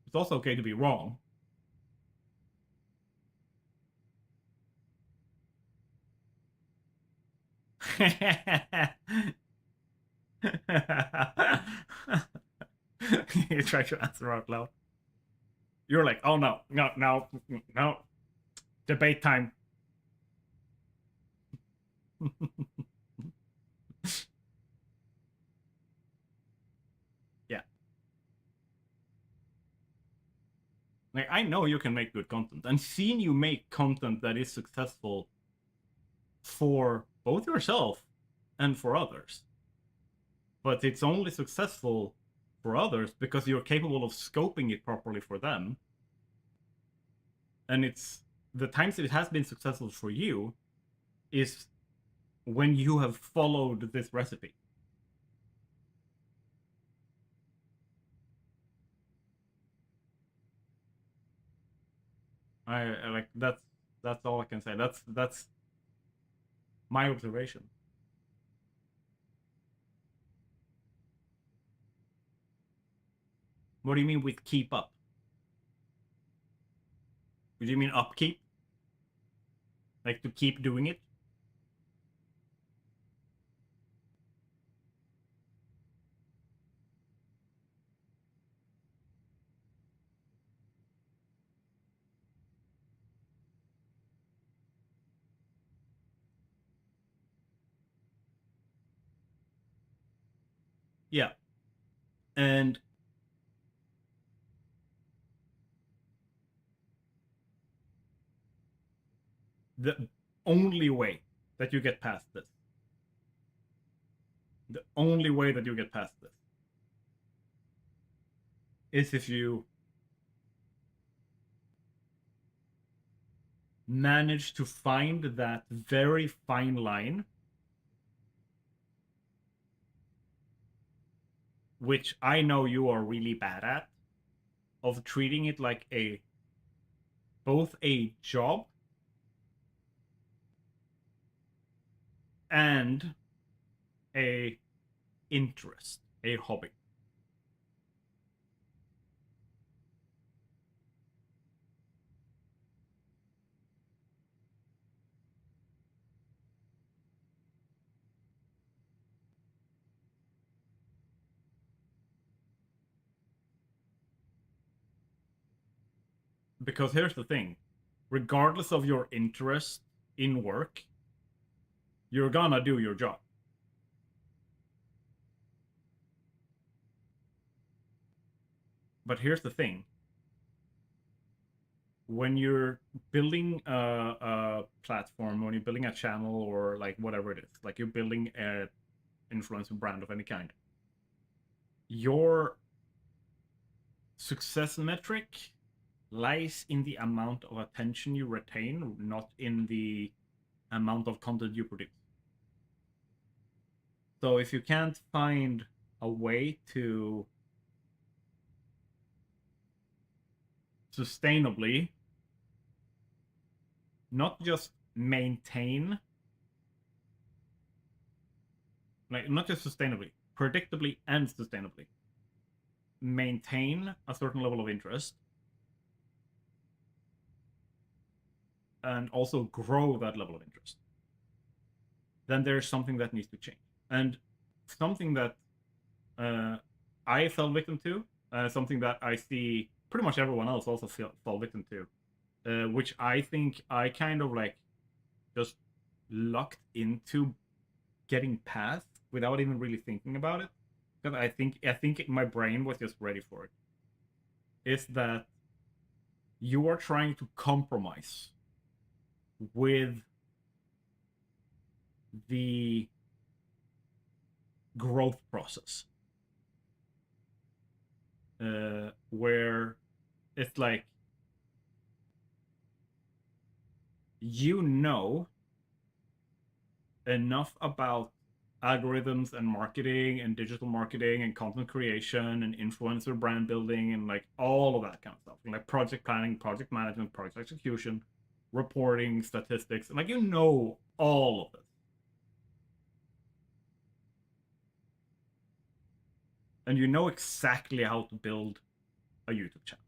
It's also okay to be wrong. You try to answer out loud. You're like, oh no, debate time. Yeah. Like, I know you can make good content, and seeing you make content that is successful for both yourself and for others. But it's only successful for others because you're capable of scoping it properly for them. And it's the times that it has been successful for you is when you have followed this recipe. I like that's all I can say. That's My observation. What do you mean with keep up? Do you mean upkeep? Like to keep doing it? Yeah. And the only way that you get past this, the only way that you get past this is if you manage to find that very fine line, which I know you are really bad at, of treating it like both a job and a interest, a hobby. Because here's the thing, regardless of your interest in work, you're gonna do your job. But here's the thing, when you're building a platform, when you're building a channel or like whatever it is, like you're building an influencer brand of any kind, your success metric lies in the amount of attention you retain, not in the amount of content you produce. So if you can't find a way to sustainably not just maintain, like not just sustainably, predictably and sustainably maintain a certain level of interest and also grow that level of interest, then there's something that needs to change. And something that I fell victim to, something that I see pretty much everyone else also fall victim to, which I think I kind of like just lucked into getting past without even really thinking about it, because I think my brain was just ready for it, is that you are trying to compromise with the growth process, where it's like you know enough about algorithms and marketing and digital marketing and content creation and influencer brand building and like all of that kind of stuff, and like project planning, project management, project execution, reporting, statistics, and like you know all of it. And you know exactly how to build a YouTube channel.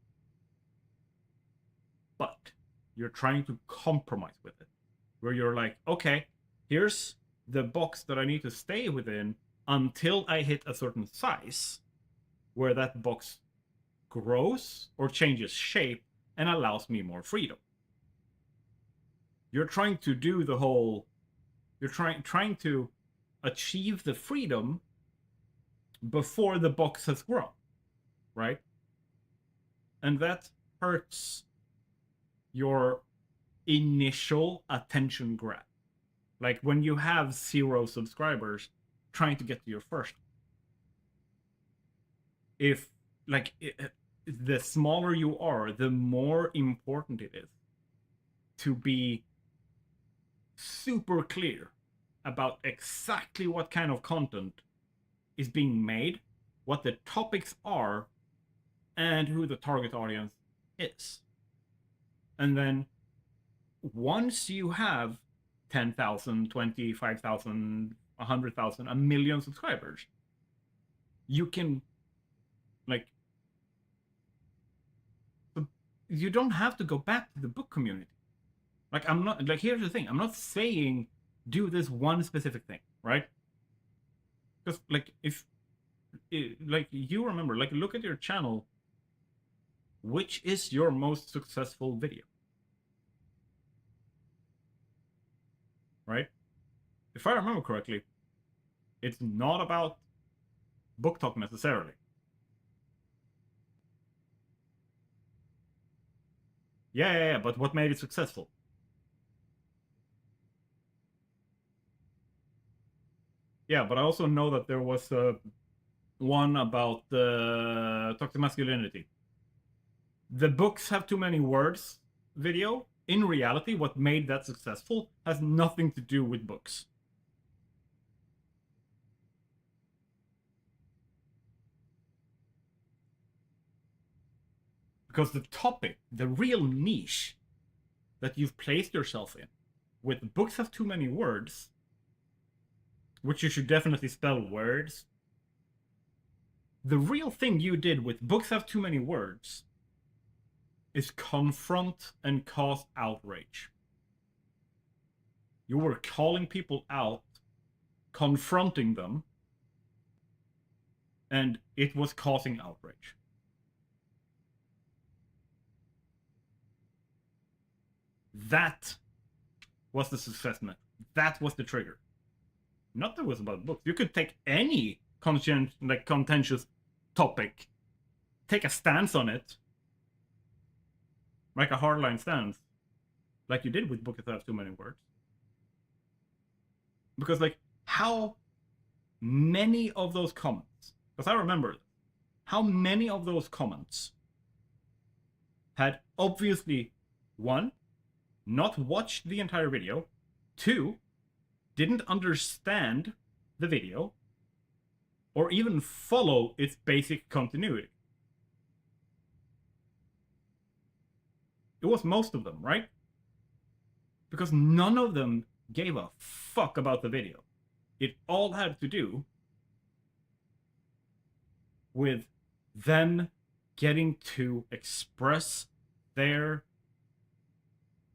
But you're trying to compromise with it, where you're like, okay, here's the box that I need to stay within until I hit a certain size, where that box grows or changes shape and allows me more freedom. You're trying to do the whole, you're trying to achieve the freedom before the box has grown, right? And that hurts your initial attention grab. Like when you have 0 subscribers trying to get to your first. If like the smaller you are, the more important it is to be super clear about exactly what kind of content is being made, what the topics are, and who the target audience is. And then once you have 10,000, 25,000, 100,000, a million subscribers. You can, like, you don't have to go back to the book community. Like, I'm not, like, here's the thing. I'm not saying do this one specific thing, right? Because, like, if, like, you remember, like, look at your channel. Which is your most successful video? Right? If I remember correctly, it's not about book talk necessarily. Yeah, but what made it successful? Yeah, but I also know that there was one about toxic masculinity. The books have too many words video. In reality, what made that successful has nothing to do with books. Because the topic, the real niche that you've placed yourself in, with books have too many words, which you should definitely spell words. The real thing you did with books have too many words is confront and cause outrage. You were calling people out, confronting them, and it was causing outrage. That was the success method. That was the trigger. Not that it was about books. You could take any contentious topic, take a stance on it, like a hardline stance, like you did with books that have too many words. Because, like, how many of those comments, because I remember how many of those comments had obviously, one, not watched the entire video, two, didn't understand the video, or even follow its basic continuity. It was most of them, right? Because none of them gave a fuck about the video. It all had to do with them getting to express their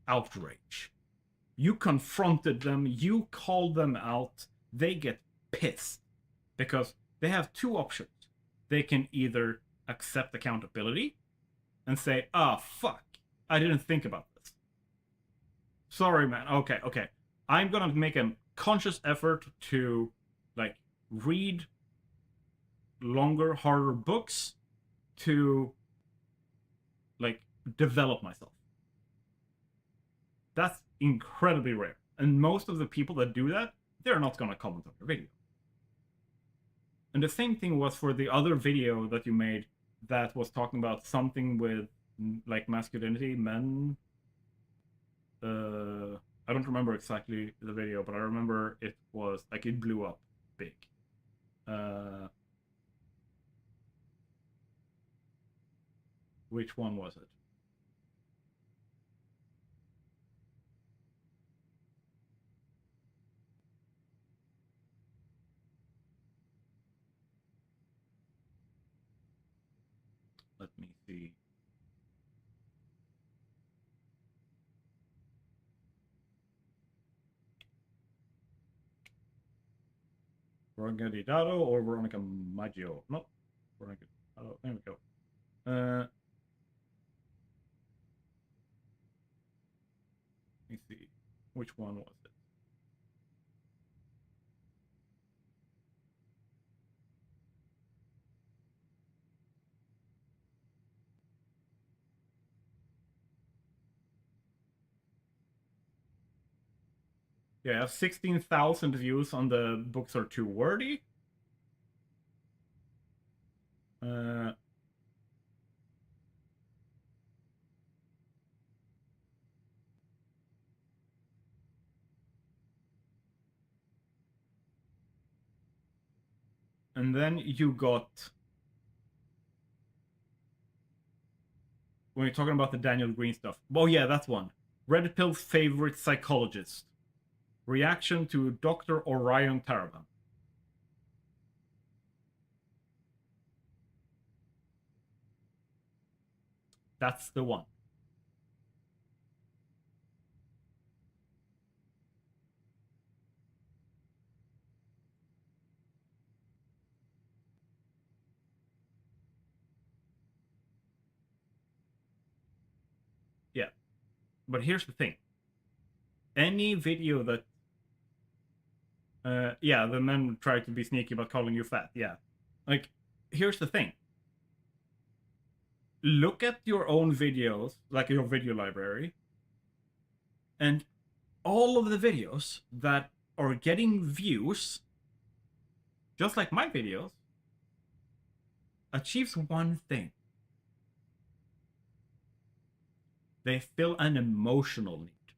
outrage. You confronted them, you called them out, they get pissed because they have two options. They can either accept accountability and say, fuck, I didn't think about this. Sorry, man. Okay. I'm gonna make a conscious effort to, like, read longer, harder books to, like, develop myself. That's incredibly rare. And most of the people that do that, they're not gonna comment on your video. And the same thing was for the other video that you made that was talking about something with, like, masculinity, men. I don't remember exactly the video, but I remember it was, like, it blew up big. Which one was it? Let me see. Veronica Di Dado or Veronica Maggio? No, Veronica Di Dado. There we go. Let me see. Which one was it? Yeah, I have 16,000 views on the books are too wordy. And then you got, when you're talking about the Daniel Green stuff. Oh yeah, that's one. Red Pill's favorite psychologist. Reaction to Dr. Orion Taraban. That's the one. Yeah. But here's the thing. Any video that... yeah, the men try to be sneaky about calling you fat. Yeah. Like, here's the thing. Look at your own videos, like your video library, and all of the videos that are getting views, just like my videos, achieves one thing. They fill an emotional need,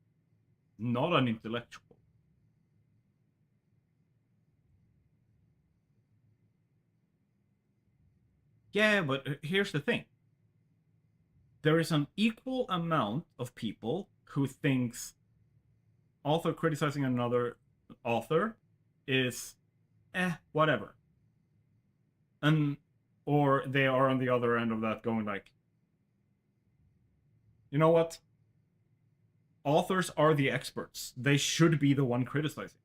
not an intellectual. Yeah, but here's the thing. There is an equal amount of people who thinks author criticizing another author is whatever. And or they are on the other end of that going like, you know what? Authors are the experts. They should be the one criticizing.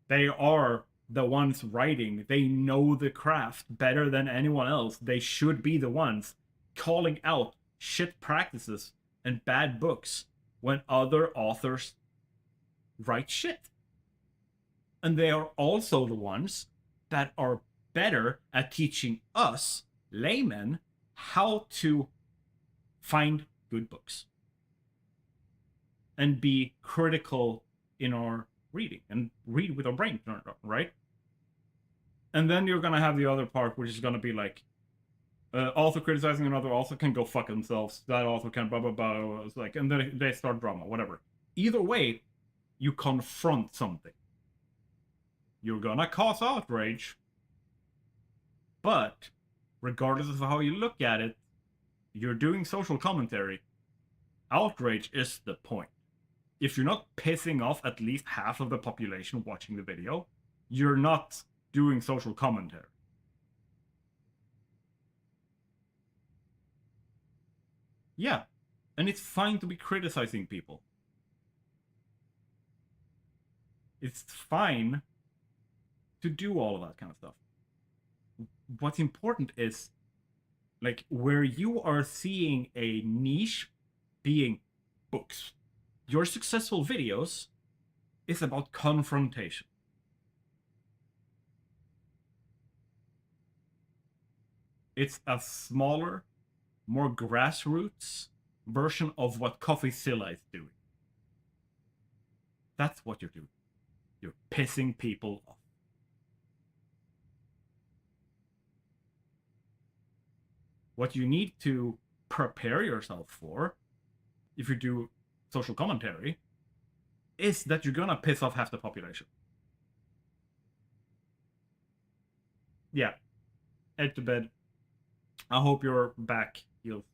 They are the ones writing. They know the craft better than anyone else. They should be the ones calling out shit practices and bad books when other authors write shit. And they are also the ones that are better at teaching us, laymen, how to find good books and be critical in our reading and read with our brain turned on, right? And then you're gonna have the other part, which is gonna be like, author criticizing another author can go fuck themselves. That author can blah blah blah. It's like, and then they start drama, whatever. Either way, you confront something. You're gonna cause outrage, but regardless of how you look at it, you're doing social commentary. Outrage is the point. If you're not pissing off at least half of the population watching the video, you're not doing social commentary. Yeah, and it's fine to be criticizing people. It's fine to do all of that kind of stuff. What's important is, like, where you are seeing a niche being books. Your successful videos is about confrontation. It's a smaller, more grassroots version of what CoffeeZilla is doing. That's what you're doing. You're pissing people off. What you need to prepare yourself for, if you do social commentary, is that you're gonna piss off half the population. Yeah. Head to bed. I hope you're back healed.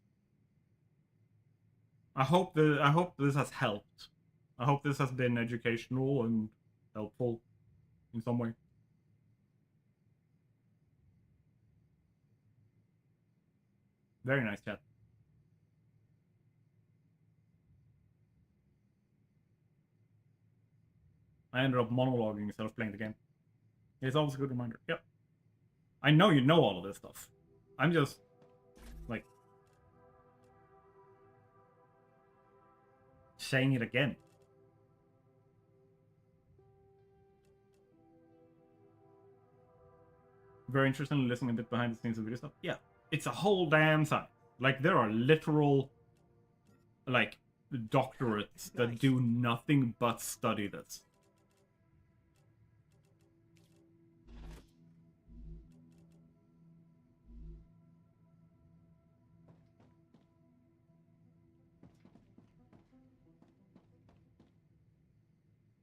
I hope this has helped. I hope this has been educational and helpful in some way. Very nice chat. I ended up monologuing instead of playing the game. It's always a good reminder. Yep. I know you know all of this stuff. I'm just, like, saying it again. Very interested in listening a bit behind the scenes of video stuff. Yeah. It's a whole damn science. Like, there are literal, like, doctorates that do nothing but study this.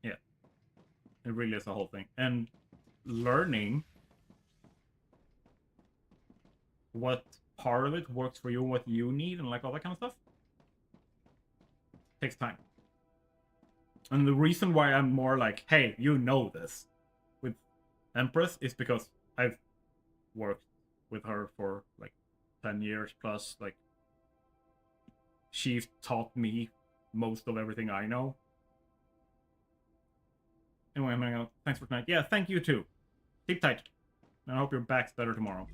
Yeah. It really is a whole thing. And learning what part of it works for you, what you need, and like all that kind of stuff takes time. And the reason why I'm more like, hey, you know this with Empress is because I've worked with her for like 10 years plus. Like, she's taught me most of everything I know. Anyway, I'm hanging out. Thanks for tonight. Yeah, thank you too. Keep tight. And I hope your back's better tomorrow.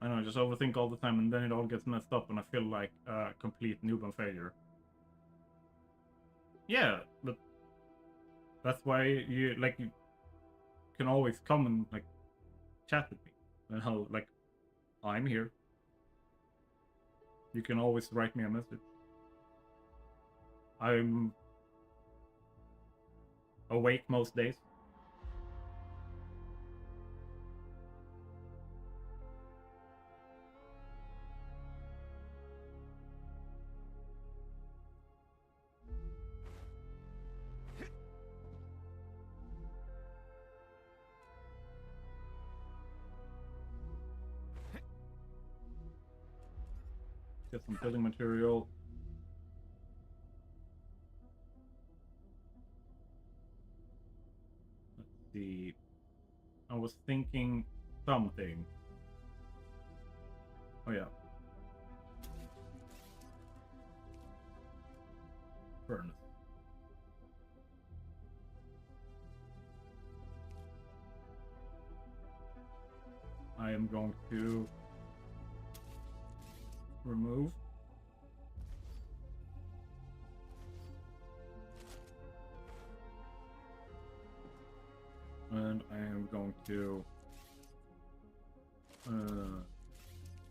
I know, I just overthink all the time and then it all gets messed up and I feel like a complete noob and failure. Yeah, but that's why you can always come and like chat with me. And how like I'm here. You can always write me a message. I'm awake most days. Get some building material. Let's see. I was thinking something. Oh yeah. Furnace. I am going to remove. And I am going to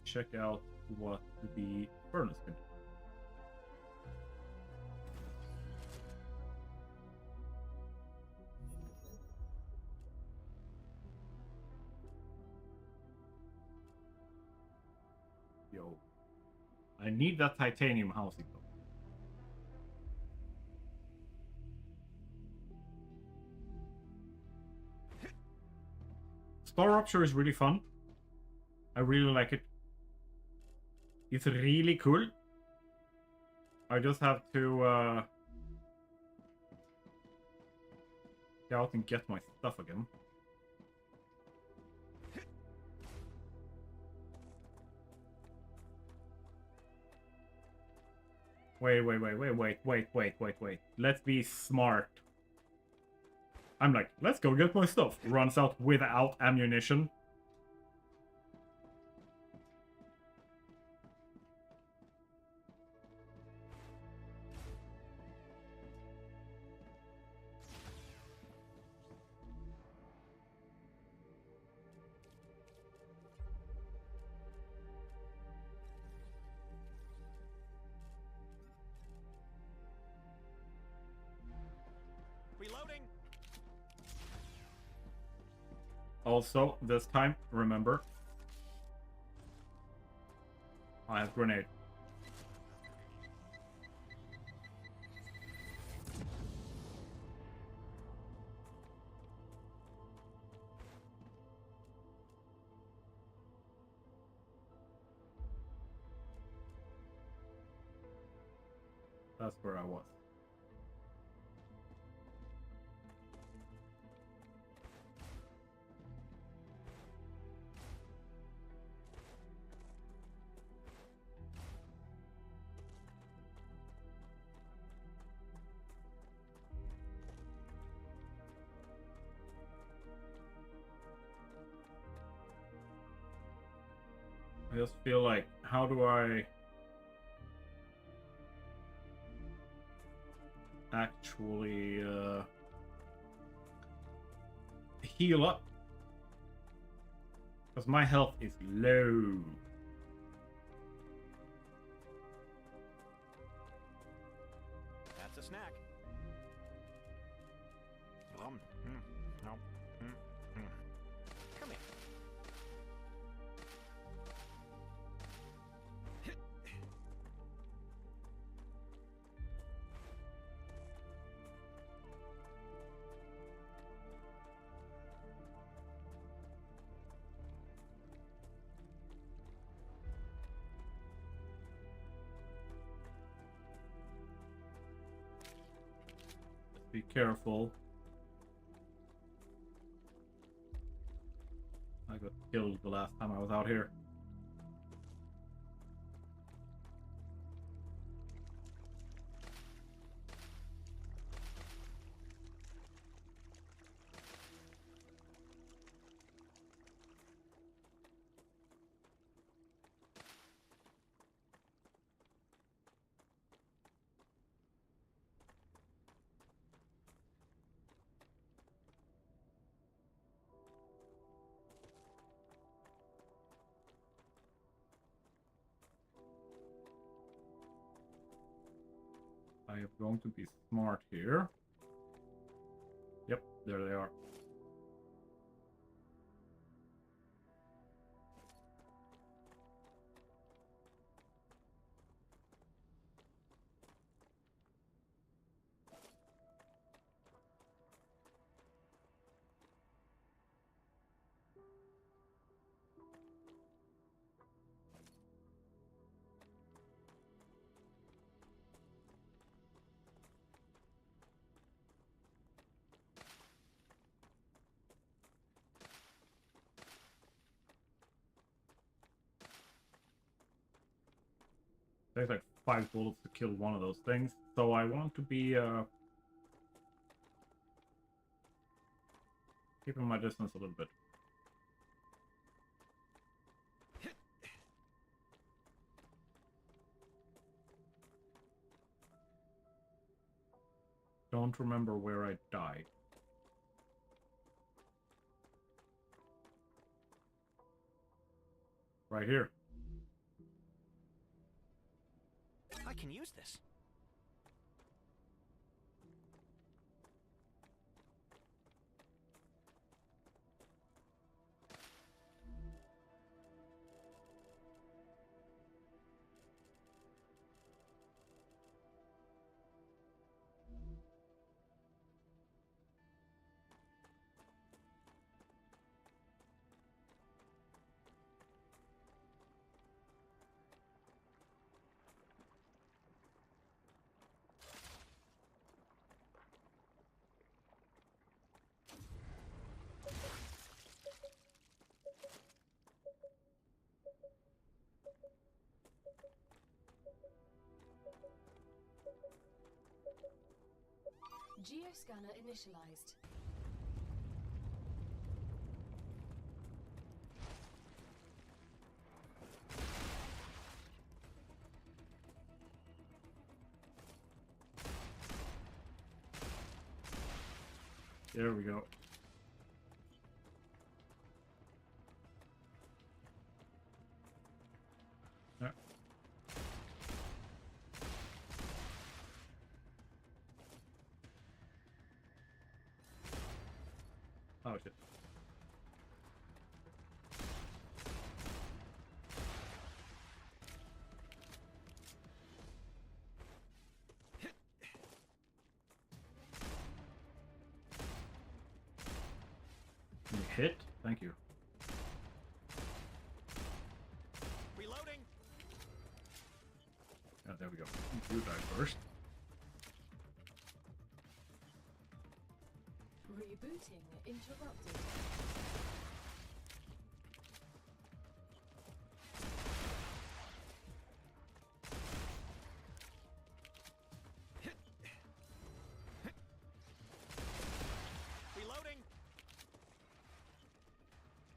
check out what the furnace can do. Yo, I need that titanium housing though. Star Rupture is really fun. I really like it. It's really cool. I just have to get out and get my stuff again. Wait. Let's be smart. I'm like, let's go get my stuff. Runs out without ammunition. Reloading. Also, this time, remember, I have grenade. That's where I was. I just feel like, how do I actually heal up? Because my health is low. That's a snack. No. Come here. Be careful. I got killed the last time I was out here. I am going to be smart here. Yep, there they are. Takes like 5 bullets to kill one of those things, so I want to be keeping my distance a little bit. Don't remember where I died. Right here. I can use this. Geoscanner initialized. There we go. Yeah. Oh shit. Can you hit? Thank you. Reloading. Yeah, there we go. You die first. Rebooting interrupted. Reloading.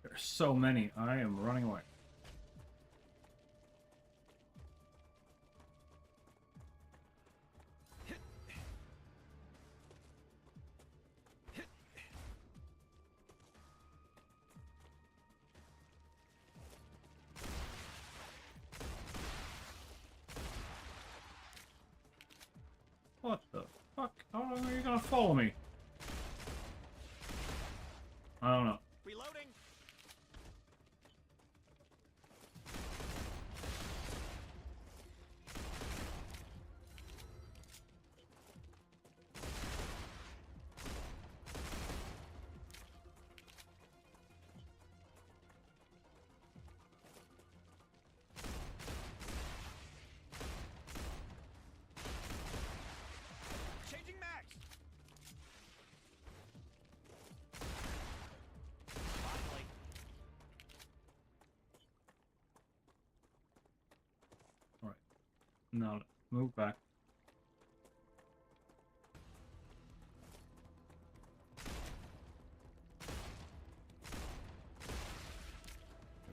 There's so many. I am running away. What the fuck? How long are you gonna follow me? I don't know. Reloading. Changing max. Finally. All right. Now let's move back.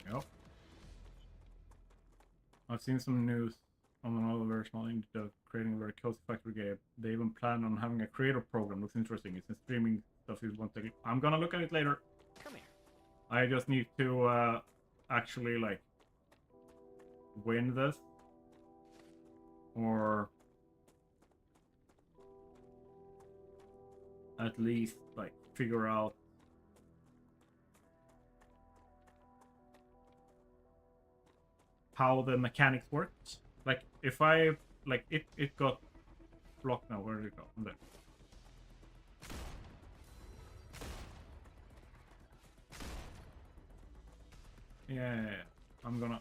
There we go. I've seen some news on another very small indie creating a very close factory game. They even plan on having a creator program. Looks interesting. It's in streaming stuff. Is one thing. I'm gonna look at it later. Come here. I just need to actually like win this, or at least like figure out how the mechanics works. Like if I like it got blocked now. Where did it go? There. Yeah. I'm gonna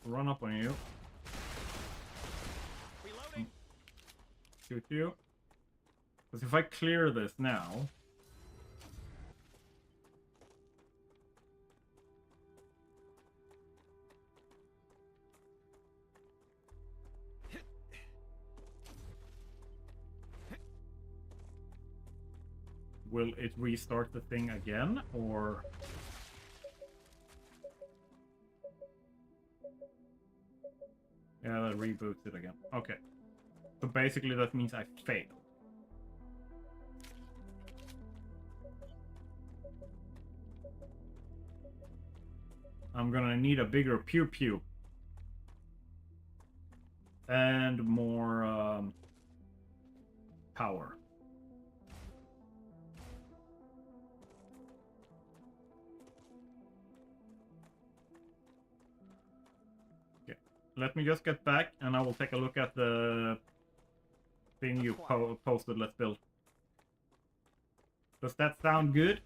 run up on you, Reloading. shoot you. Because if I clear this now, will it restart the thing again, or? Yeah, that reboots it again. Okay. So basically that means I failed. I'm gonna need a bigger pew pew. And more power. Okay. Let me just get back and I will take a look at the thing you posted. Let's build. Does that sound good?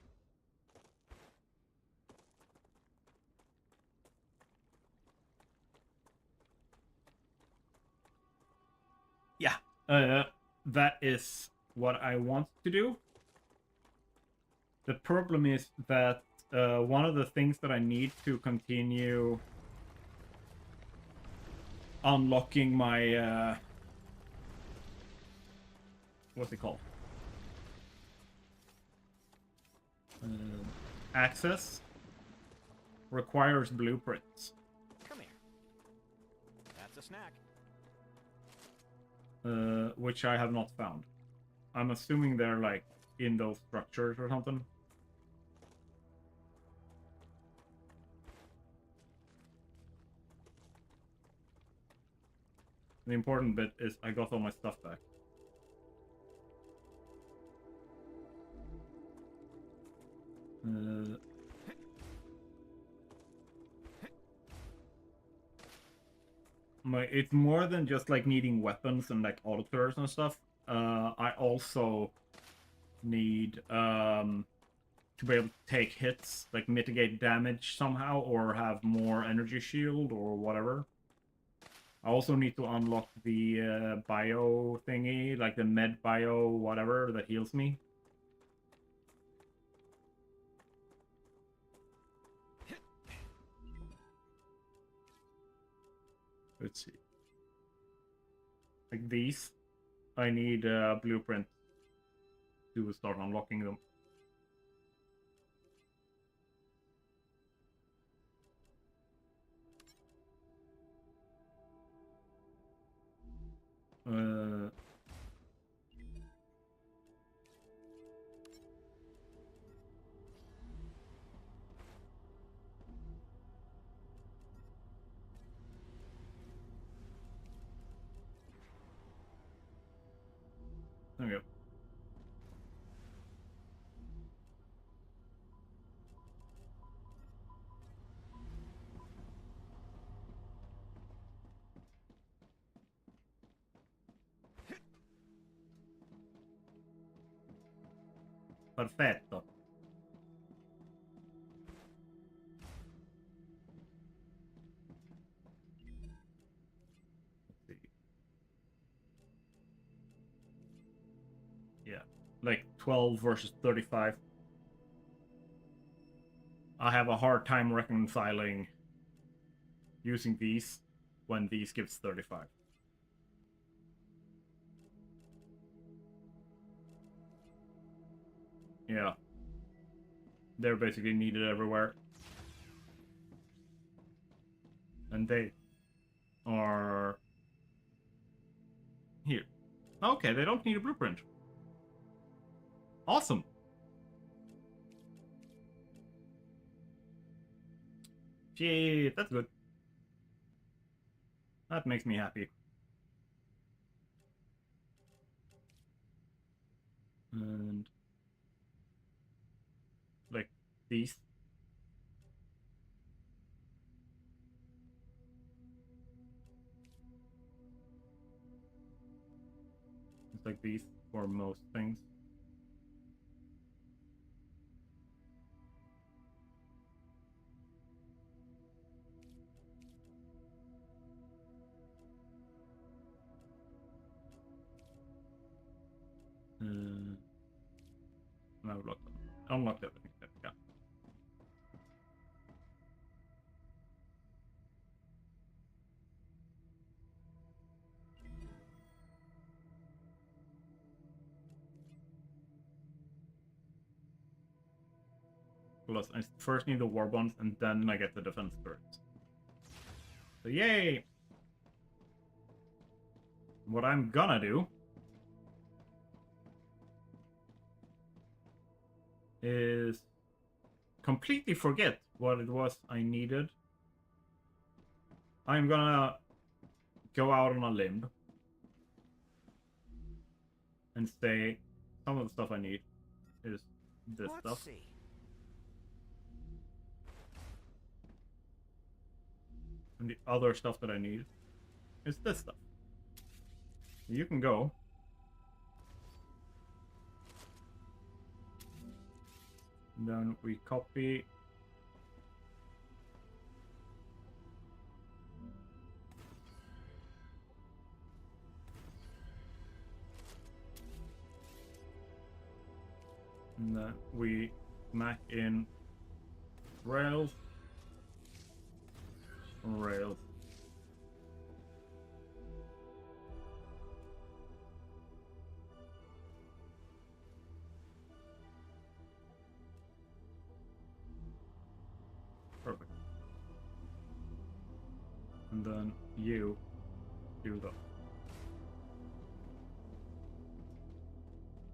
Yeah, that is what I want to do. The problem is that one of the things that I need to continue unlocking my what's it called? Access requires blueprints. Come here. That's a snack. Which I have not found. I'm assuming they're like in those structures or something. The important bit is I got all my stuff back. It's more than just like needing weapons and like auto turrets and stuff. I also need to be able to take hits, like mitigate damage somehow, or have more energy shield or whatever. I also need to unlock the bio thingy, like the med bio whatever that heals me. Let's see. Like these, I need a blueprint to start unlocking them. There we go. Perfetto. Let's see. Yeah, like 12 versus 35. I have a hard time reconciling using these when these gives 35. Yeah. They're basically needed everywhere. And they are here. Okay, they don't need a blueprint. Awesome. Shit, that's good. That makes me happy. And like these. It's like these for most things. And I've unlocked everything. There we go. Plus, I first need the war bonds, and then I get the defense turrets. So yay! What I'm gonna do is completely forget what it was I needed. I'm gonna go out on a limb and say some of the stuff I need is this Let's stuff. see. And the other stuff that I need is this stuff. You can go. And then we copy. And then we smack in rails. Rails. Perfect. And then you do that.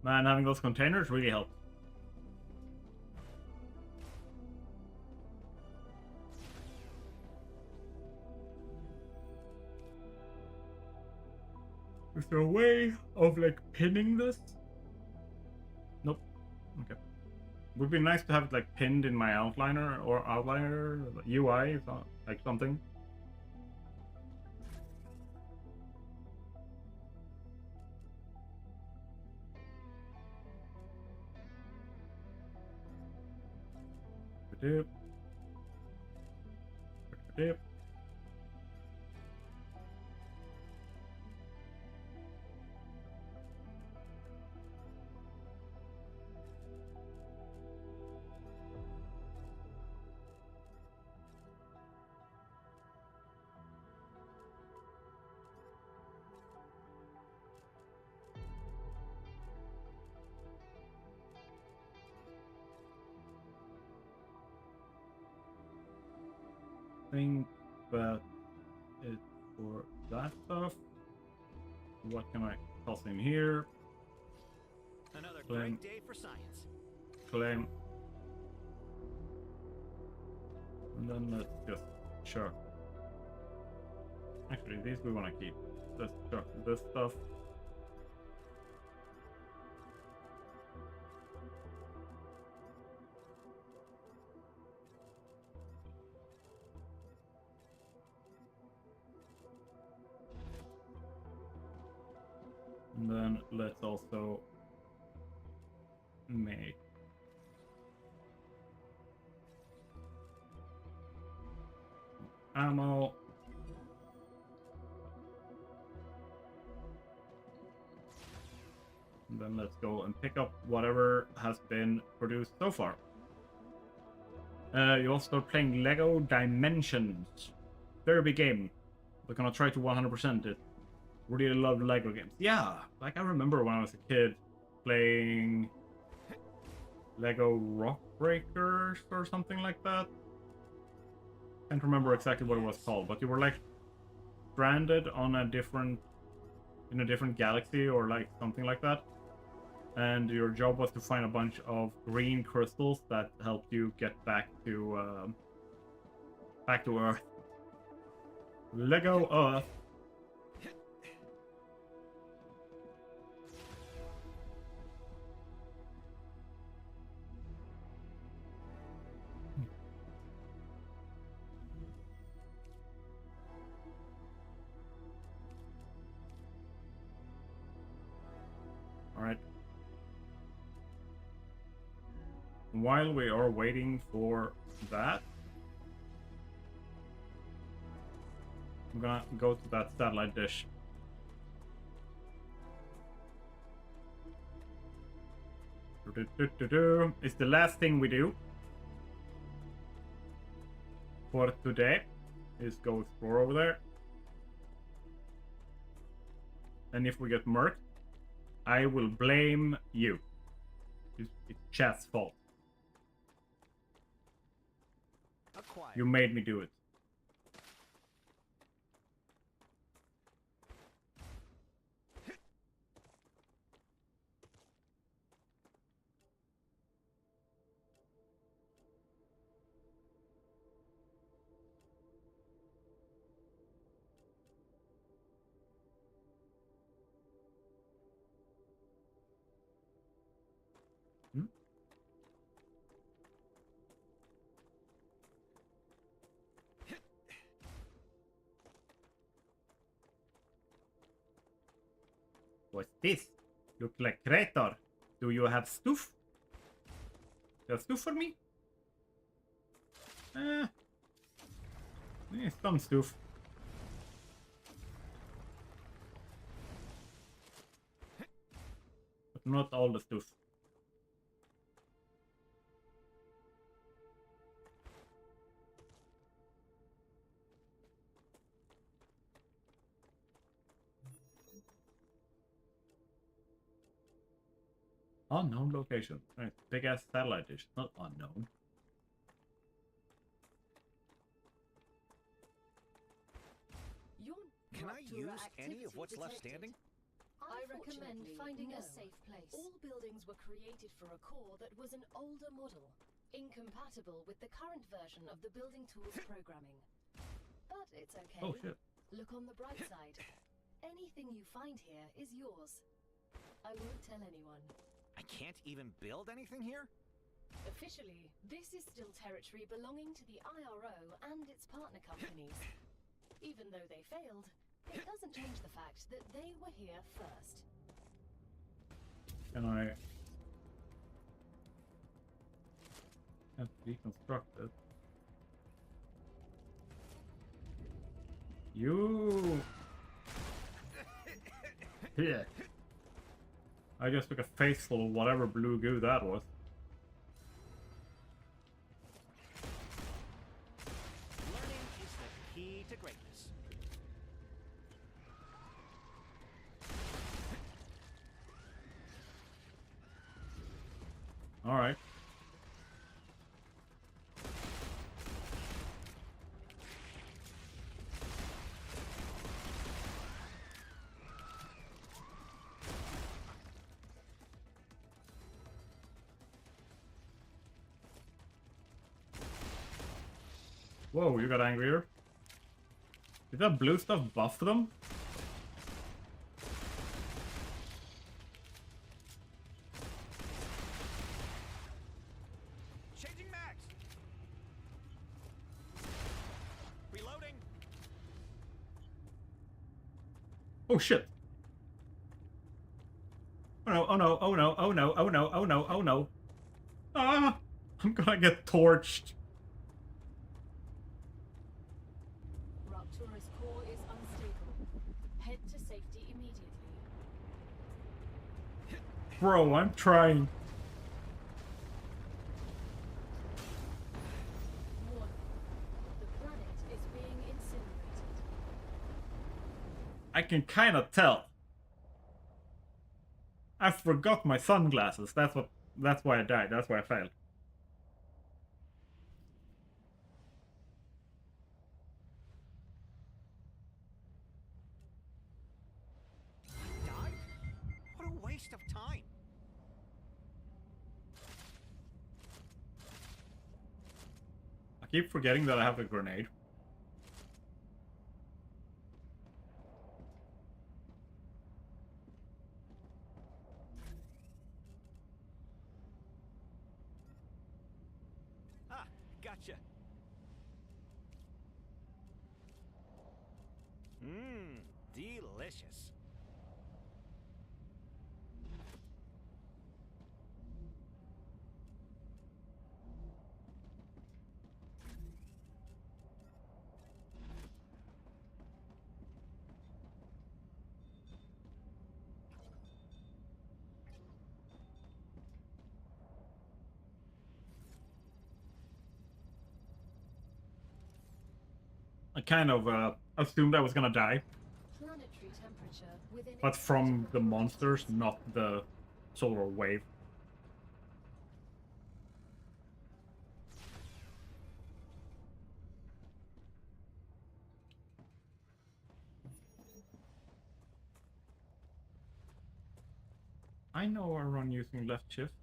Man, having those containers really helped. Is there a way of like pinning this? Nope. Okay. Would be nice to have it like pinned in my outliner or outliner UI, like something. Dip. Dip. Think that it's for that stuff. What can I toss in here? Another Claim. great day for science. Claim. And then let's just sure. Actually, these we want to keep. Let's chuck this stuff. And then let's also make ammo. And then let's go and pick up whatever has been produced so far. You also start playing Lego Dimensions. Very big game. We're gonna try to 100% it. Really love Lego games. Yeah, like I remember when I was a kid playing Lego Rock Breakers or something like that. Can't remember exactly what it was called, but you were like stranded on a different galaxy or like something like that. And your job was to find a bunch of green crystals that helped you get back to Earth. Lego Earth. All right. While we are waiting for that, I'm gonna go to that satellite dish. It's the last thing we do for today. Is go explore over there. And if we get murked, I will blame you. It's chat's fault. Acquired. You made me do it. Hmm? What's this? Look like Creator. Do you have stuff? You have stuff for me? Some stuff. But not all the stuff. Unknown location. Right. Big ass satellite dish. Not unknown. Can I use any of what's left standing? I recommend finding a safe place. All buildings were created for a core that was an older model, incompatible with the current version of the building tools programming. But it's okay. Oh shit. Look on the bright side. Anything you find here is yours. I won't tell anyone. I can't even build anything here? Officially, this is still territory belonging to the IRO and its partner companies. Even though they failed, it doesn't change the fact that they were here first. Can I... Can't deconstruct it. You... Yeah. I just took a face full of whatever blue goo that was. Learning is the key to greatness. All right. Whoa, you got angrier. Did that blue stuff buff them? Changing mags. Reloading. Oh shit. no, oh no, oh no, oh no, oh no, oh no, oh no. Ah! I'm gonna get torched. Raptura's core is unstable. Head to safety immediately. Bro, I'm trying. Warning. The planet is being incinerated. I can kind of tell. I forgot my sunglasses. That's why I died. That's why I failed. Died? What a waste of time. I keep forgetting that I have a grenade. Ah, gotcha. Mmm, delicious. I kind of assumed I was gonna die, Planetary temperature within but from the monsters, not the solar wave. I know I run using left shift.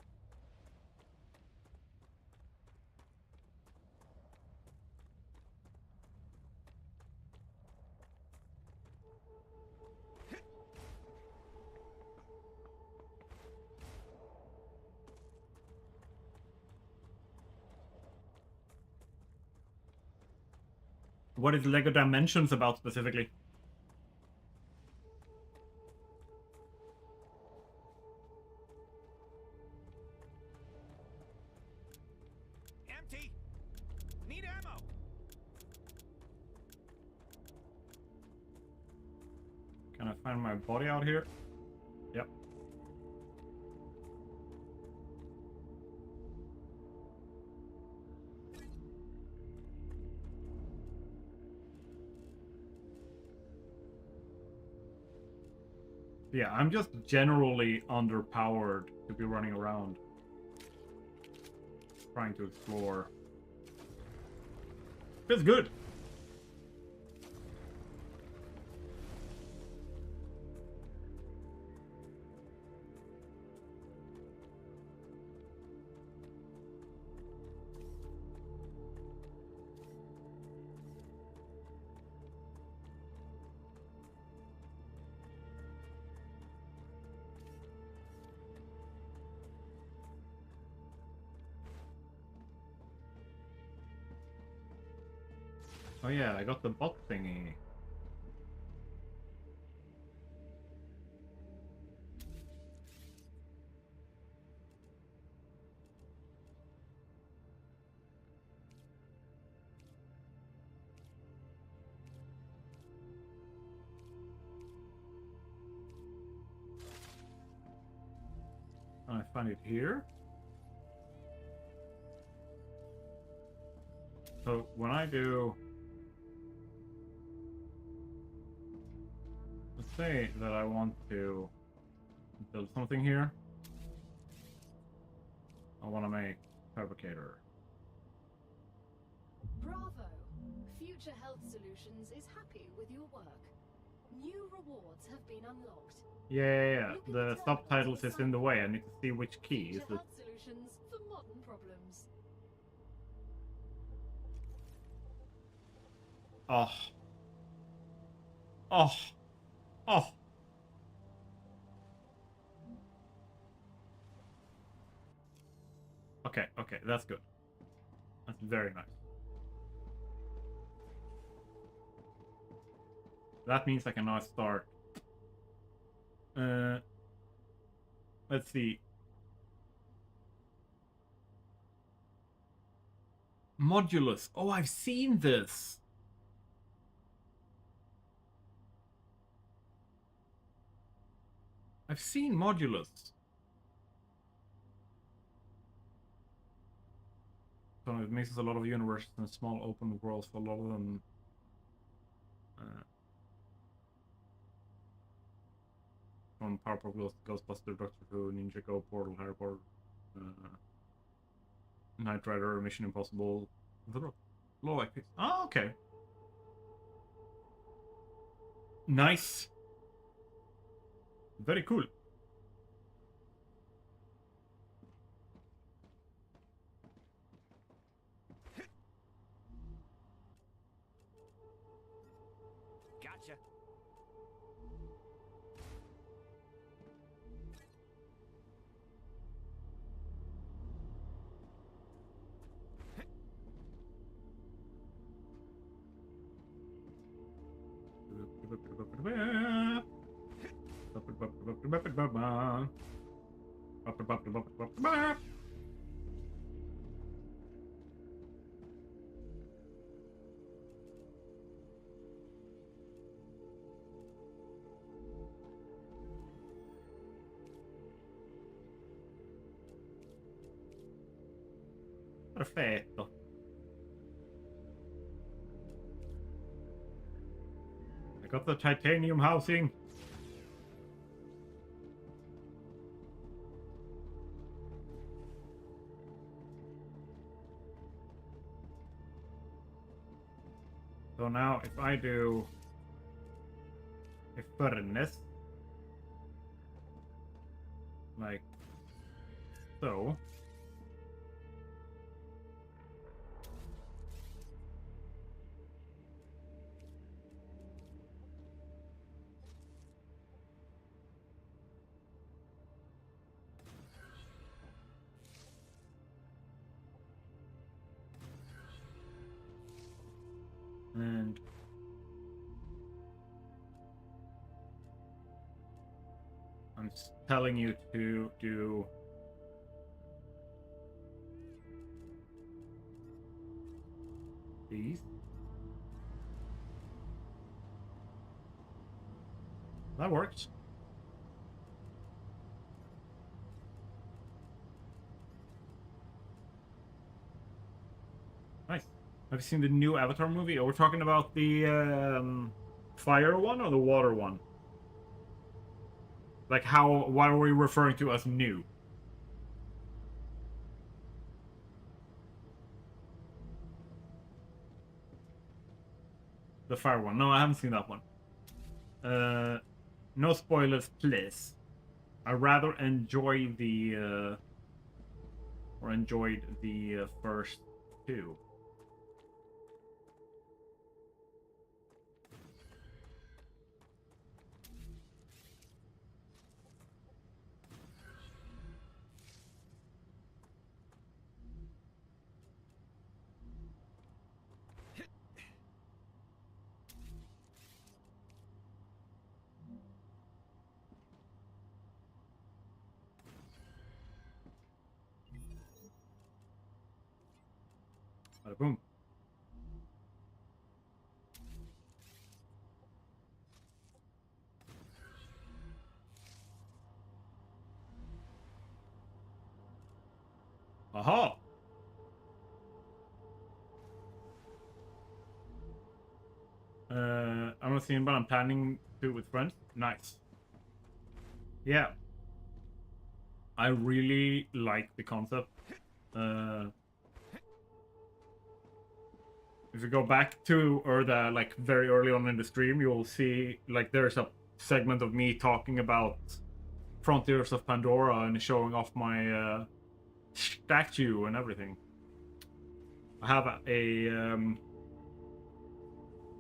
What is Lego Dimensions about specifically? Empty. Need ammo. Can I find my body out here? Yep. Yeah, I'm just generally underpowered to be running around trying to explore. Feels good. Oh yeah, I got the bot thingy. I find it here. So when I do, let's say that I want to build something here. I want to make fabricator. Bravo! Future Health Solutions is happy with your work. New rewards have been unlocked. Yeah. The subtitles is in the way. I need to see which key is Future it. Health Solutions for modern problems. Oh. Oh. Oh. Okay, that's good. That's very nice. That means I can now start Let's see. Modulus. Oh, I've seen this. I've seen Modulus. So it mixes a lot of universes and small open worlds for a lot of them. From Powerpuff Girls, Ghostbuster, Doctor Who, Ninja Go, Portal, Harry Potter, Knight Rider, Mission Impossible. Low like this. Oh, okay. Nice. Very cool. Gotcha. Perfetto. I got the titanium housing. So now if I do a furnace, like so, and I'm telling you to do these. That works. Nice. Have you seen the new Avatar movie? Are we talking about the fire one or the water one? Like how? What are we referring to as new? The fire one. No, I haven't seen that one. No spoilers, please. I rather enjoy the or enjoyed the first two. Bada boom. Aha! I'm not seeing, but I'm planning to with friends. Nice. Yeah. I really like the concept. If you go back to or the like very early on in the stream, you'll see like there's a segment of me talking about Frontiers of Pandora and showing off my statue and everything. I have a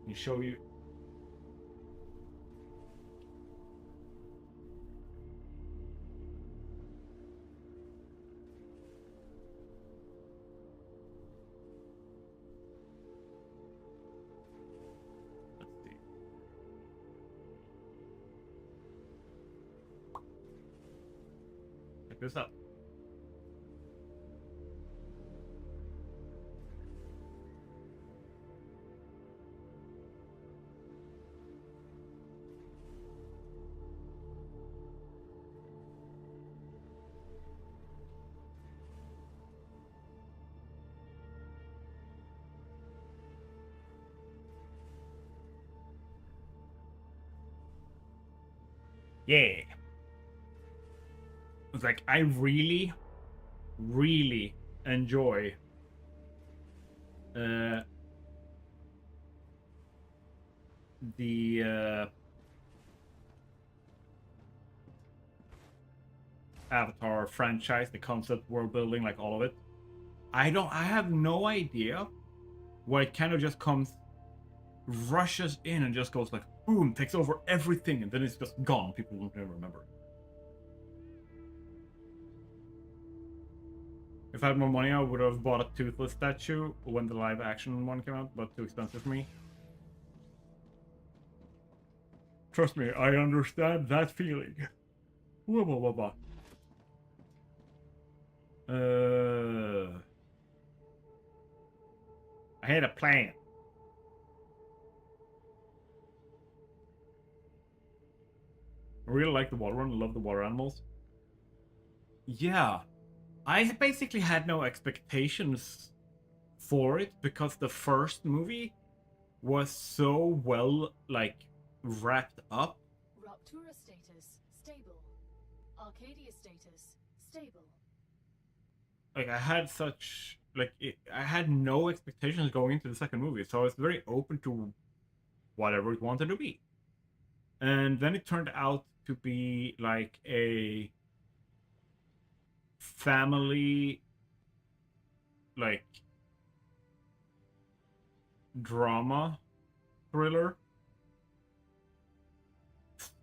let me show you. Let's see. check this out. Yeah. It's like I really, really enjoy the Avatar franchise, the concept world building, like all of it. I have no idea why it kind of just comes, rushes in and just goes like boom, takes over everything, and then it's just gone. People won't even remember. If I had more money, I would have bought a Toothless statue when the live action one came out, but too expensive for me. Trust me, I understand that feeling. Whoa, whoa, whoa, whoa. I had a plan. I really like the water one. I love the water animals. Yeah. I basically had no expectations for it because the first movie was so well, like, wrapped up. Ruptura status, stable. Arcadia status, stable. Like, I had such, like, I had no expectations going into the second movie, so I was very open to whatever it wanted to be. And then it turned out to be like a family, like, drama thriller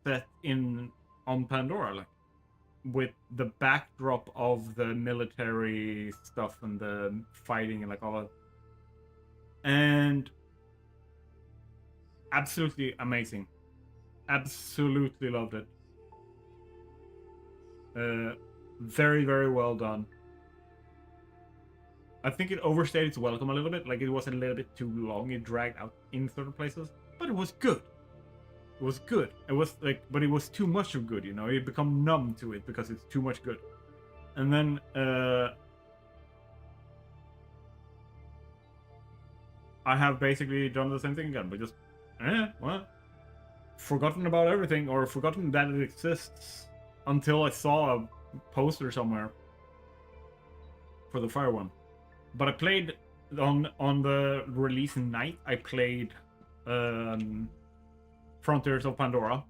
set on Pandora, like, with the backdrop of the military stuff and the fighting and like all that. And absolutely amazing. Absolutely loved it. Very, very well done. I think it overstayed its welcome a little bit. Like, it was a little bit too long. It dragged out in certain places, but it was good. It was good. It was like, but it was too much of good, you know? You become numb to it because it's too much good. And then, I have basically done the same thing again, but just, well, forgotten about everything, or forgotten that it exists until I saw a poster somewhere for the Fire one. But I played on the release night. I played Frontiers of Pandora.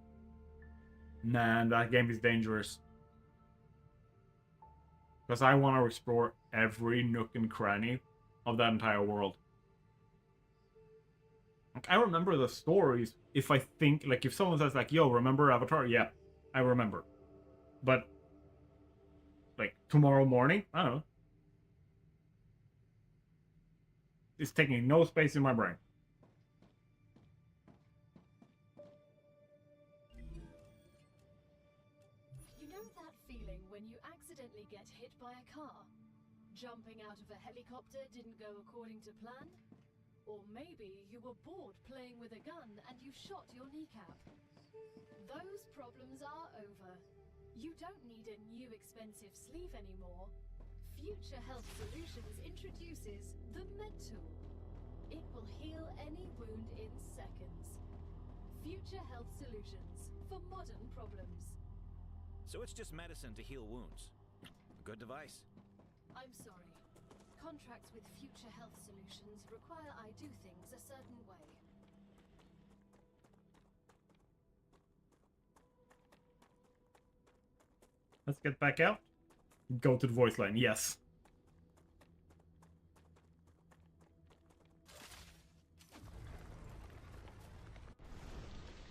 Man, that game is dangerous. Because I want to explore every nook and cranny of that entire world. Like, I remember the stories if I think, like, if someone says, like, yo, remember Avatar? Yeah, I remember. But, like, tomorrow morning? I don't know. It's taking no space in my brain. You know that feeling when you accidentally get hit by a car? Jumping out of a helicopter didn't go according to plan? Or maybe you were bored playing with a gun and you shot your kneecap. Those problems are over. You don't need a new expensive sleeve anymore. Future Health Solutions introduces the Med Tool. It will heal any wound in seconds. Future Health Solutions for modern problems. So it's just medicine to heal wounds. A good device. I'm sorry. Contracts with Future Health Solutions require I do things a certain way. Let's get back out. Go to the voice line. Yes.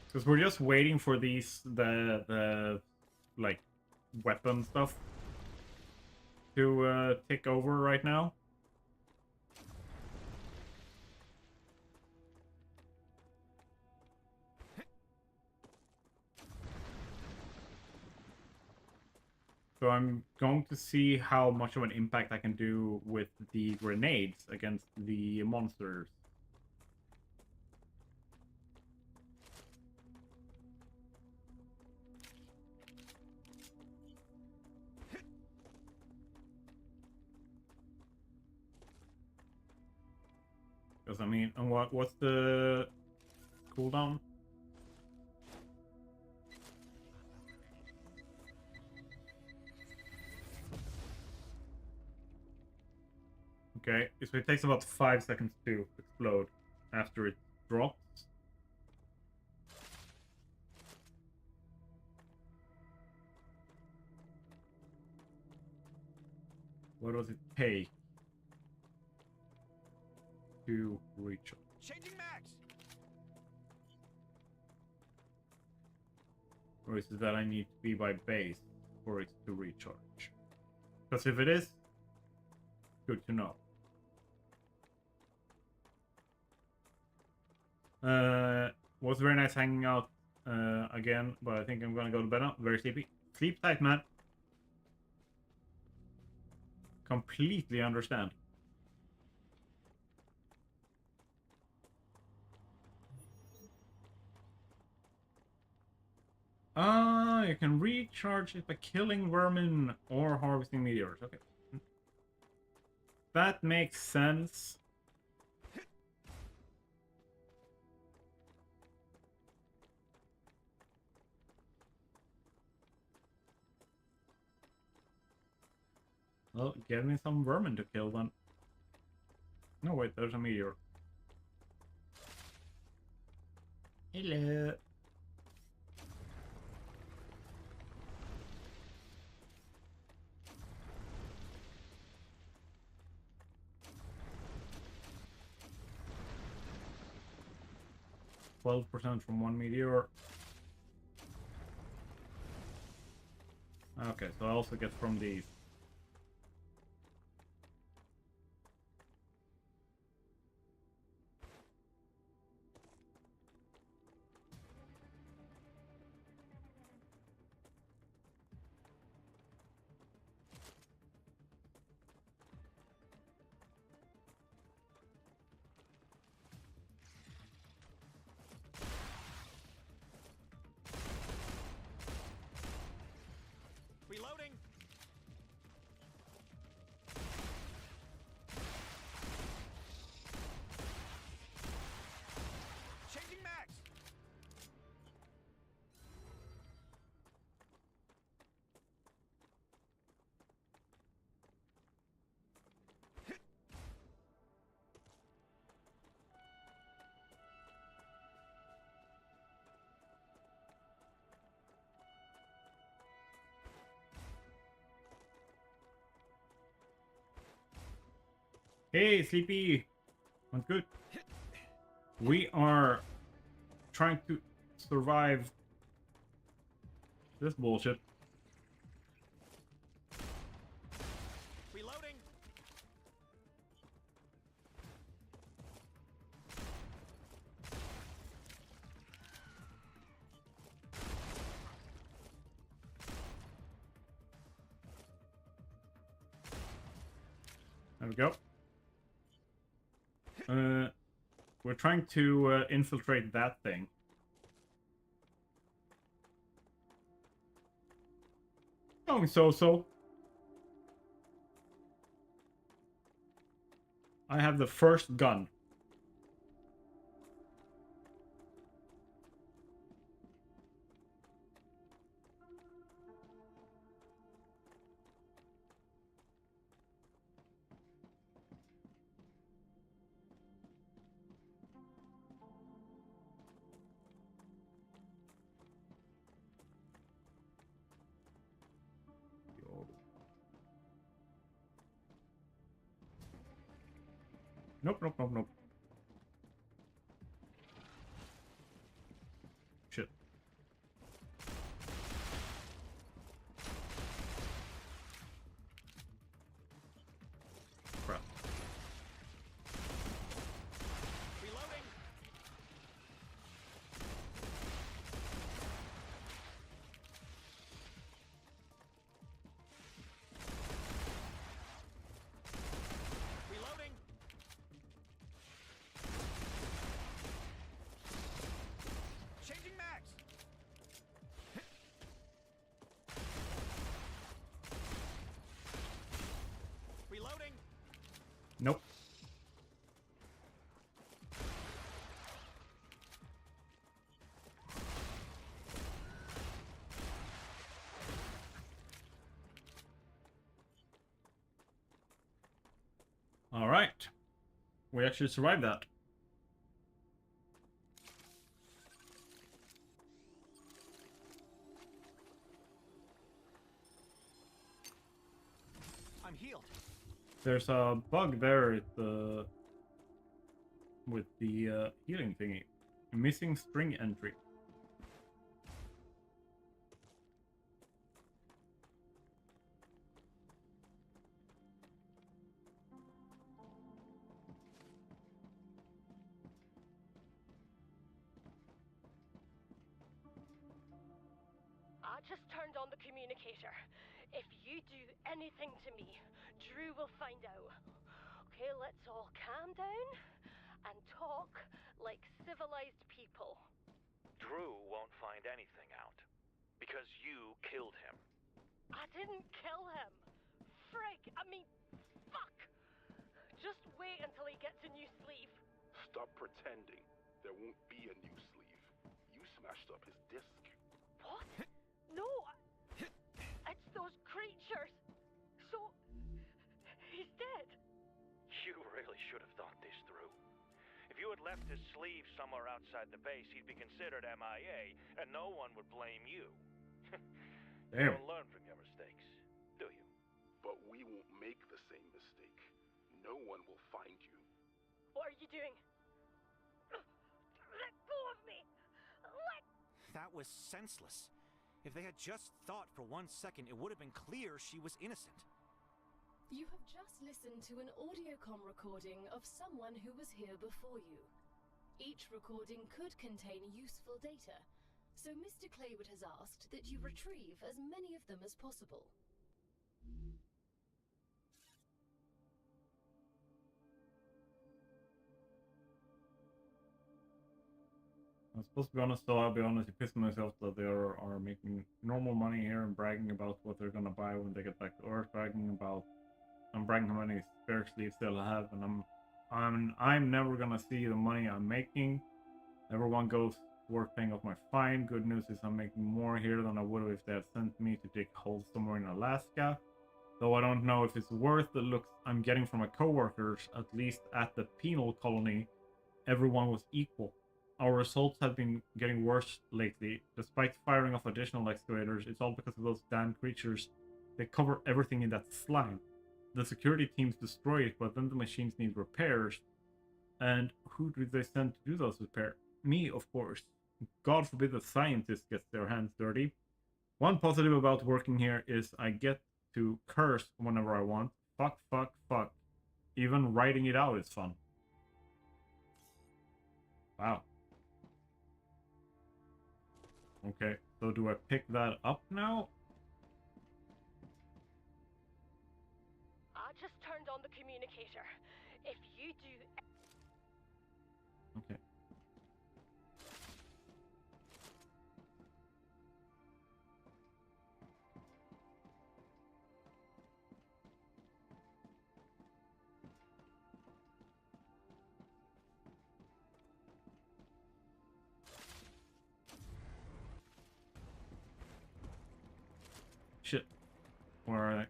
Because we're just waiting for these, the like, weapon stuff to take over right now. So I'm going to see how much of an impact I can do with the grenades against the monsters. Because I mean, and what's the cooldown? Okay, so it takes about 5 seconds to explode after it drops. What does it take to reach? Changing max. Or is it that I need to be by base for it to recharge? Because if it is, good to know. Was very nice hanging out again, but I think I'm gonna go to bed now. Very sleepy. Sleep tight, man. Completely understand. You can recharge it by killing vermin or harvesting meteors. Okay. That makes sense. Well, get me some vermin to kill then. No, wait, there's a meteor. Hello. %, from one meteor. Okay, so I also get from these. Reloading. Changing max. Hey, Sleepy! I'm good. We are trying to survive this bullshit. Reloading. There we go. We're trying to infiltrate that thing. Going so-so. I have the first gun. Nope, nope, nope, nope. Shit. Crap. Reloading. Nope. All right. We actually survived that. I'm healed. There's a bug there at with the healing thingy. Missing string entry. I just turned on the communicator. If you do anything to me, Drew will find out. Okay, let's all calm down and talk like civilized people. Drew won't find anything out. Because you killed him. I didn't kill him. Frig, I mean, fuck. Just wait until he gets a new sleeve. Stop pretending. There won't be a new sleeve. You smashed up his disc. What? No, it's those creatures. So, he's dead. You really should have thought this through. If you had left his sleeve somewhere outside the base, he'd be considered MIA, and no one would blame you. You Damn. don't learn from your mistakes, do you? But we won't make the same mistake. No one will find you. What are you doing? Let go of me! That was senseless. If they had just thought for 1 second, it would have been clear she was innocent. You have just listened to an audiocom recording of someone who was here before you. Each recording could contain useful data, so Mr. Claywood has asked that you retrieve as many of them as possible. I'm supposed to be honest, though. I'll be honest. It pissed myself that they are making normal money here and bragging about what they're gonna buy when they get back to Earth. I'm bragging how many spare sleeves they'll have, and I'm never gonna see the money I'm making. Everyone goes work paying off my fine. Good news is I'm making more here than I would have if they had sent me to dig holes somewhere in Alaska. Though I don't know if it's worth the looks I'm getting from my coworkers. At least at the penal colony, everyone was equal. Our results have been getting worse lately. Despite firing off additional excavators, it's all because of those damn creatures. They cover everything in that slime. The security teams destroy it, but then the machines need repairs. And who do they send to do those repairs? Me, of course. God forbid the scientists get their hands dirty. One positive about working here is I get to curse whenever I want. Fuck, fuck, fuck. Even writing it out is fun. Wow. Okay, so do I pick that up now? I just turned on the communicator. If you do... Okay. Shit. Where are they?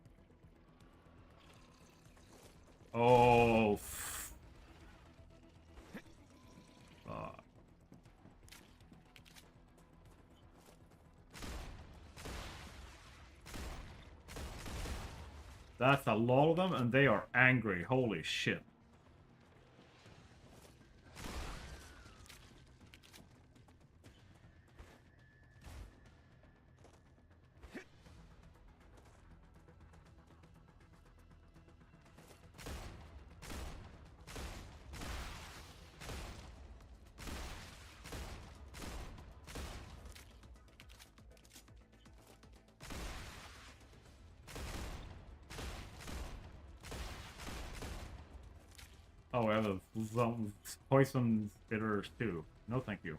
Oh. Fuck. That's a lot of them, and they are angry. Holy shit. Oh, I have the poison spitters too. No, thank you.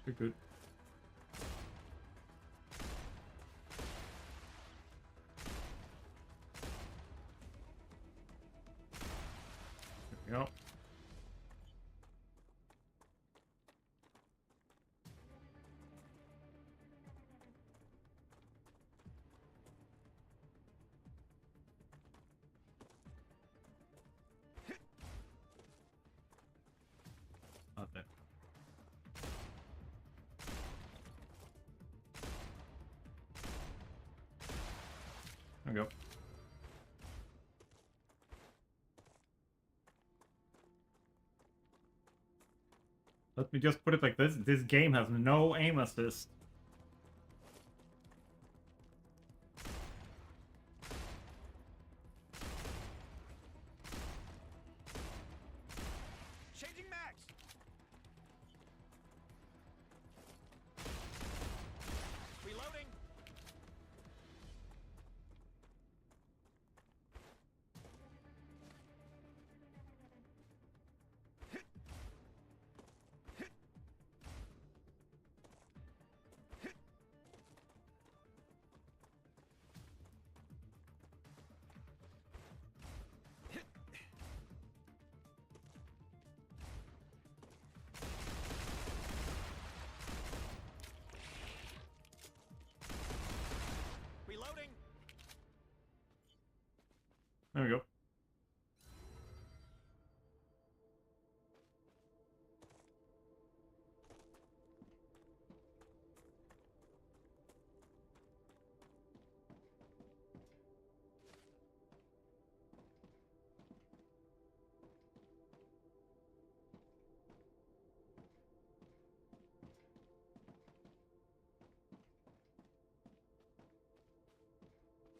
You're good. There we go. Not there. There we go. Let me just put it like this. This game has no aim assist. Changing mags. Reloading. Reloading. There we go.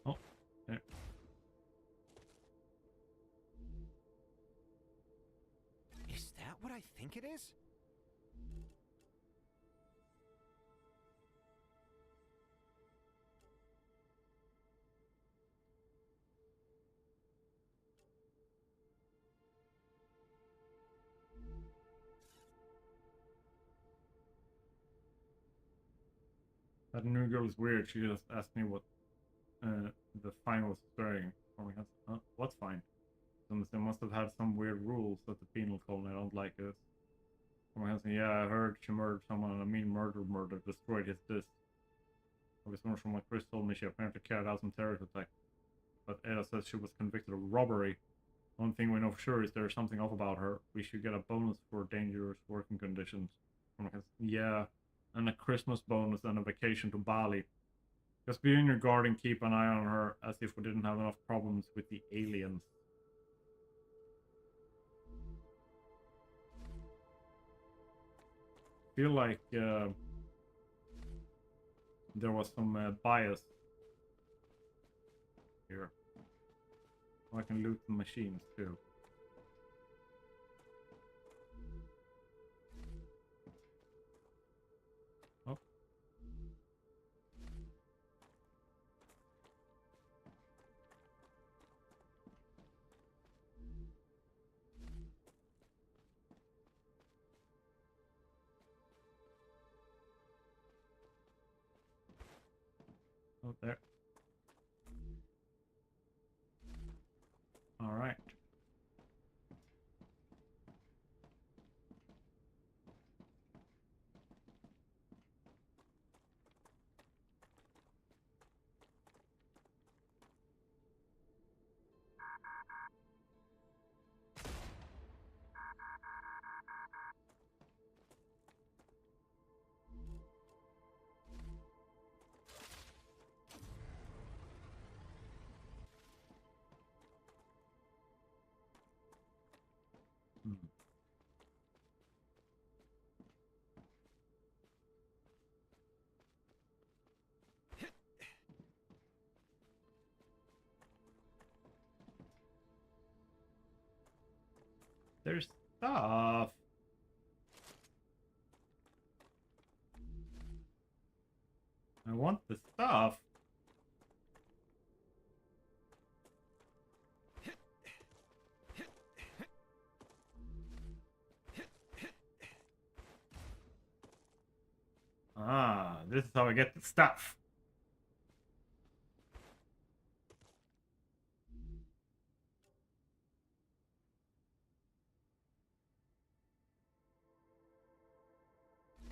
Oh, there. Is that what I think it is? That new girl is weird. She just asked me what the fine was saying. Oh my god. What's fine? They must have had some weird rules at the penal colony. I don't like this. Oh my husband, yeah, I heard she murdered someone and I mean murder, destroyed his disc. Someone from what Chris told me, she apparently carried out some terrorist attack. But Ada says she was convicted of robbery. One thing we know for sure is there's something off about her. We should get a bonus for dangerous working conditions. Oh my husband, yeah, and a Christmas bonus and a vacation to Bali. Just be on your guard and keep an eye on her, as if we didn't have enough problems with the aliens. Feel like there was some bias here. Oh, I can loot the machines too. Oh. Oh, there. All right. Hmm. There's stuff. I want the stuff. Ah, this is how I get the stuff.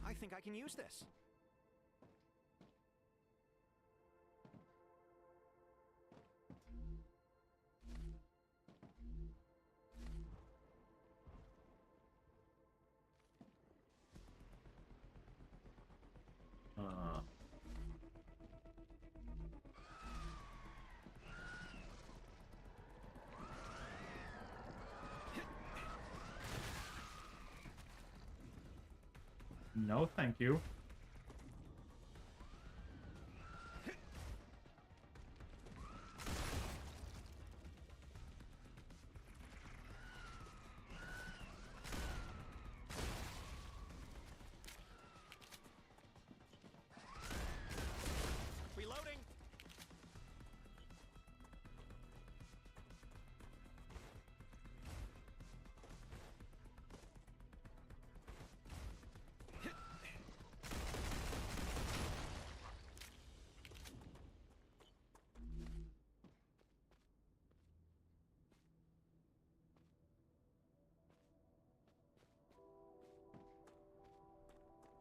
I think I can use this. Uh, no, thank you. Reloading.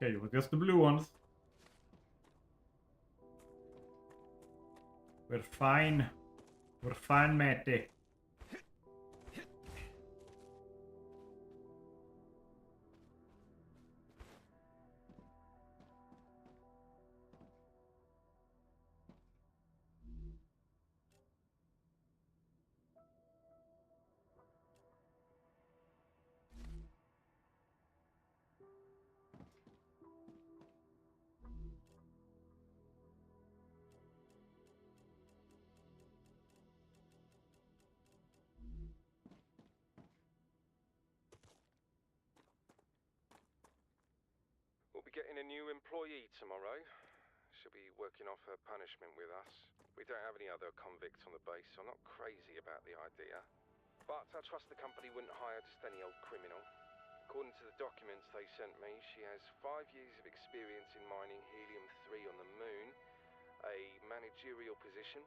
Okay, well, just the blue ones. We're fine. We're fine, matey. We'll be getting a new employee tomorrow. She'll be working off her punishment with us. We don't have any other convicts on the base, so I'm not crazy about the idea. But I trust the company wouldn't hire just any old criminal. According to the documents they sent me, she has 5 years of experience in mining helium-3 on the moon, a managerial position,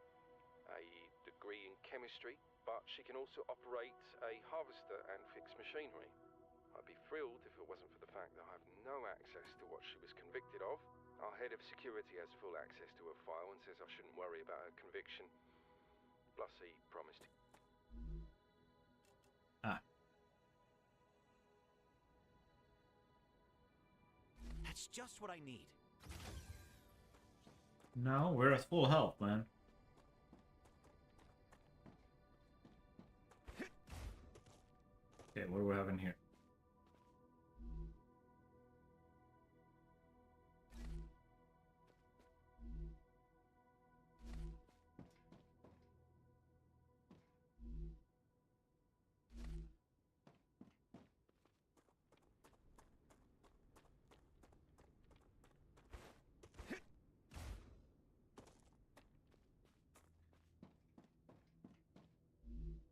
a degree in chemistry, but she can also operate a harvester and fix machinery. I'd be thrilled if it wasn't for the fact that I have no access to what she was convicted of. Our head of security has full access to her file and says I shouldn't worry about her conviction. Plus he promised. Ah. That's just what I need. No, we're at full health, man. Okay, what do we have in here?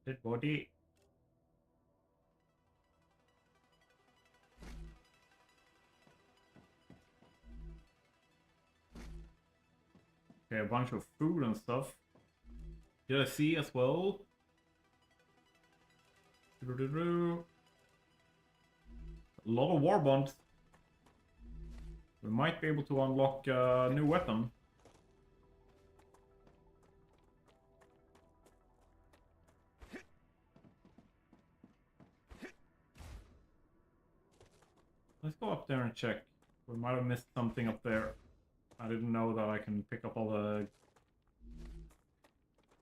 Dead body. Okay, a bunch of food and stuff. Did I see as well? A lot of war bombs. We might be able to unlock a new weapon. Let's go up there and check. We might have missed something up there. I didn't know that I can pick up all the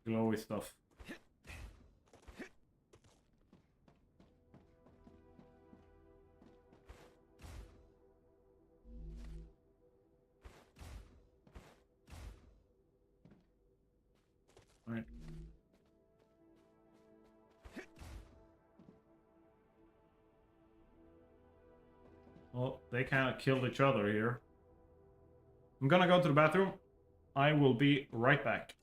glowy stuff. Right. Well, they kind of killed each other here. I'm gonna go to the bathroom. I will be right back.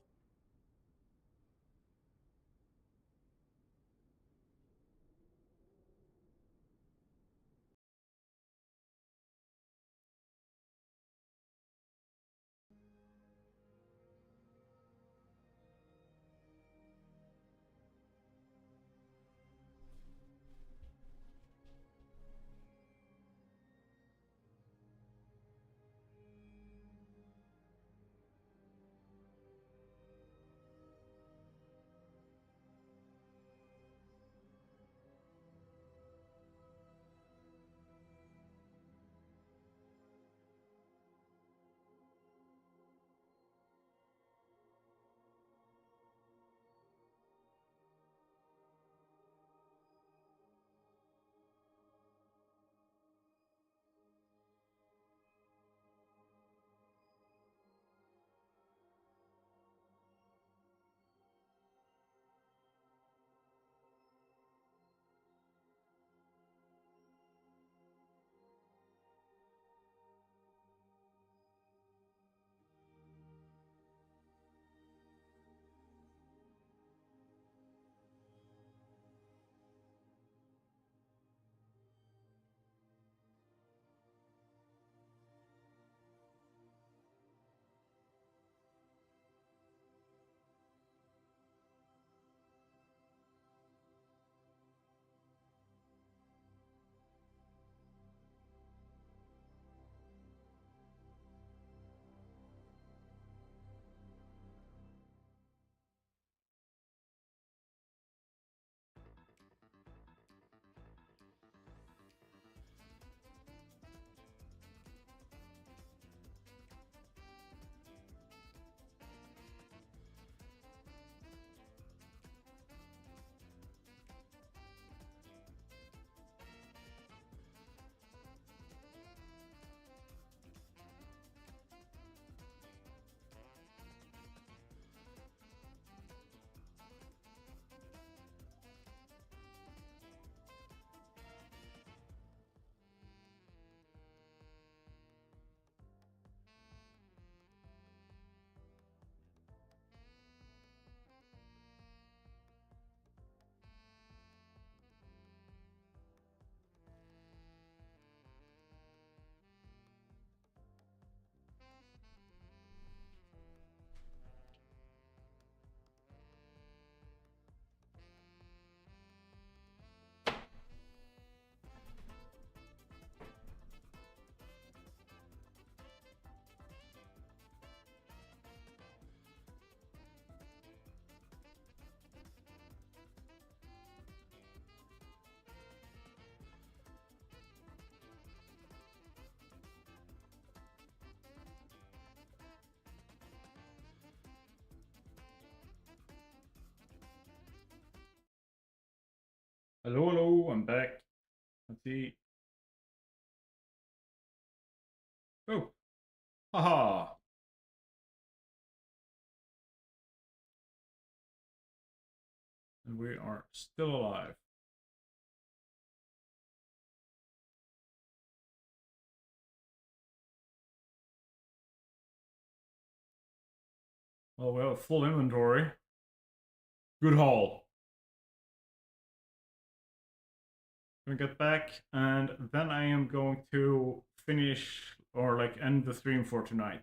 Hello, hello, I'm back. Let's see. Oh, haha. And we are still alive. Well, we have a full inventory. Good haul. Gonna get back, and then I am going to finish or like end the stream for tonight.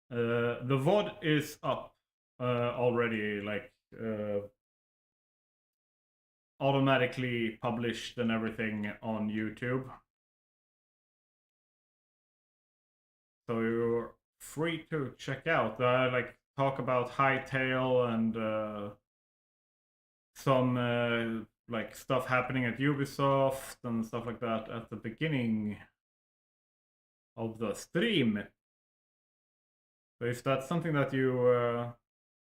The VOD is up already, like automatically published and everything on YouTube. So you're free to check out. Like talk about Hytale and some like stuff happening at Ubisoft and stuff like that at the beginning of the stream. So if that's something that you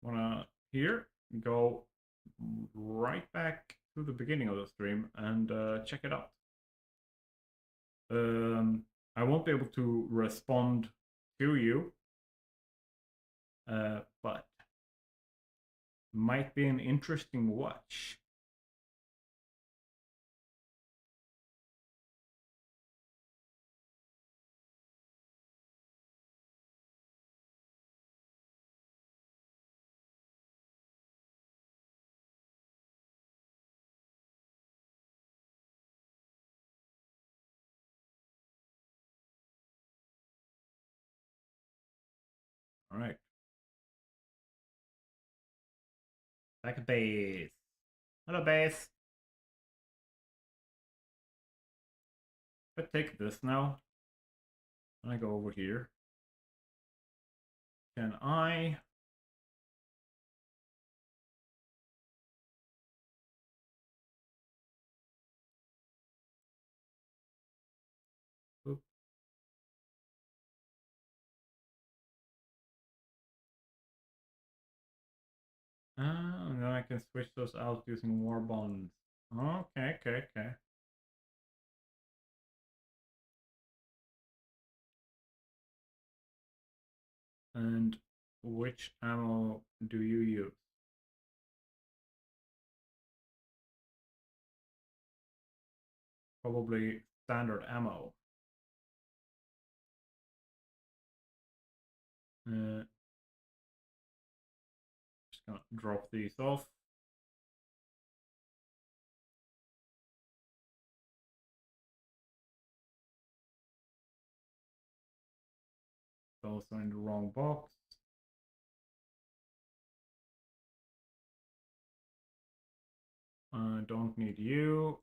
wanna hear, go right back to the beginning of the stream and check it out. I won't be able to respond to you, but might be an interesting watch. All right. Back at base. Hello, base. If I take this now, and I go over here, can I? Oop. And then I can switch those out using war bonds. Okay. And which ammo do you use? Probably standard ammo. Just gonna drop these off. Those are in the wrong box. I don't need you.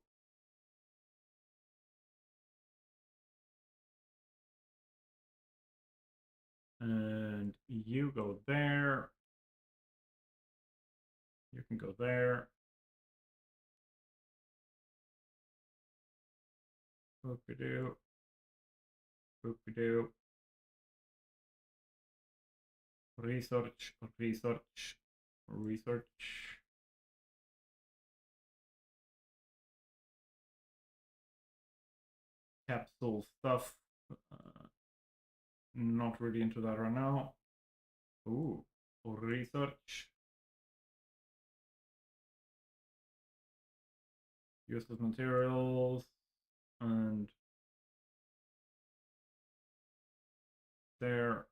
And you go there. You can go there. Boop-a-doo. Boop-a-doo. Research. Capsule stuff. Not really into that right now. Ooh, research. Useless materials and there.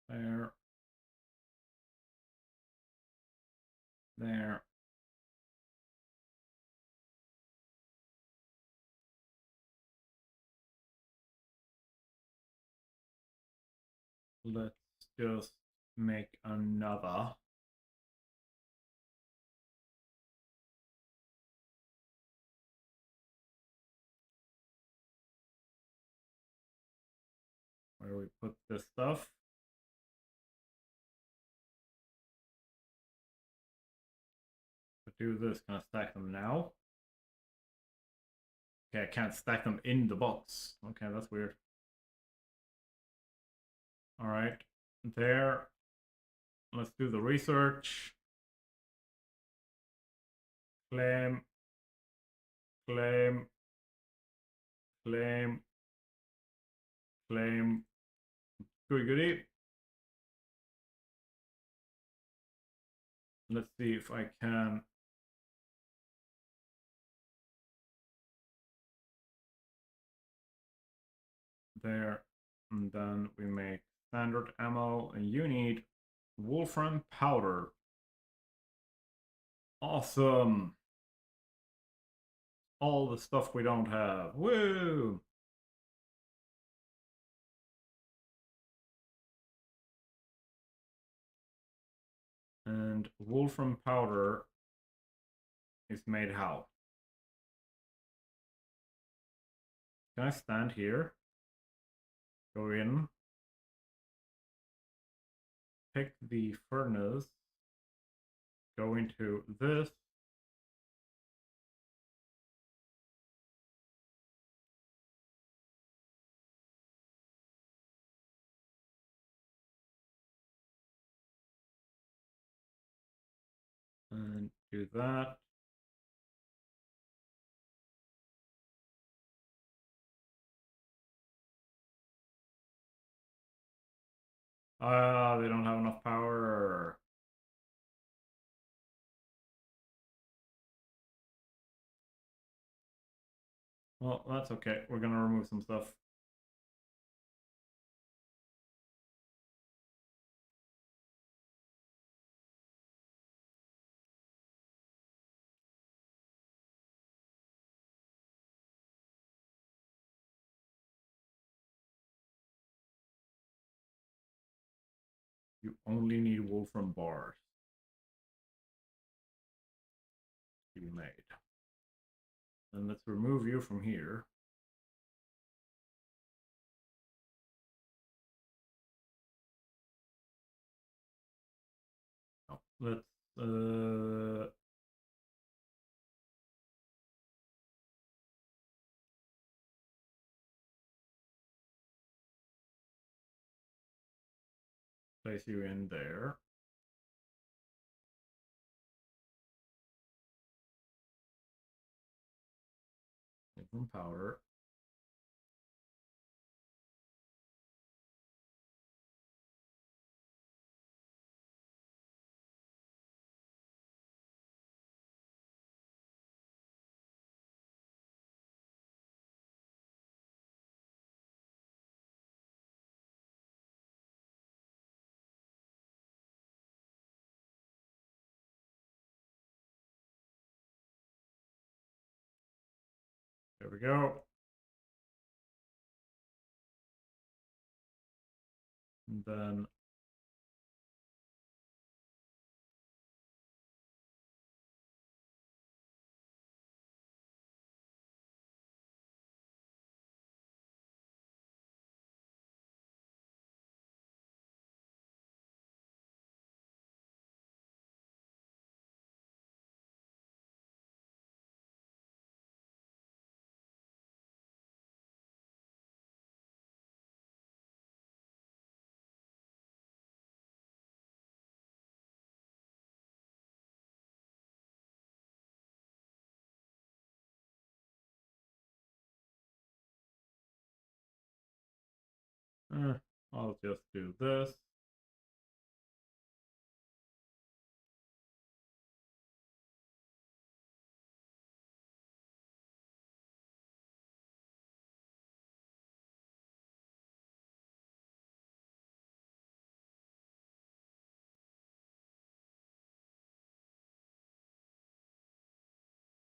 There. There. Let's just make another. Where we put this stuff. do this. Can I stack them now? Okay, I can't stack them in the box. Okay, that's weird. Alright, there. Let's do the research. Claim. Claim. Claim. Claim. Goody goody. Let's see if I can. There. And then we make standard ammo. And you need wolfram powder. Awesome. All the stuff we don't have. Woo! And wolfram powder is made how? Can I stand here? Go in. Pick the furnace. Go into this. And do that. Ah, they don't have enough power. Well, that's okay. We're gonna remove some stuff. You only need wolfram bars to be made. Then let's remove you from here. Oh, let's place you in there. Wolfram powder. There we go. And then I'll just do this.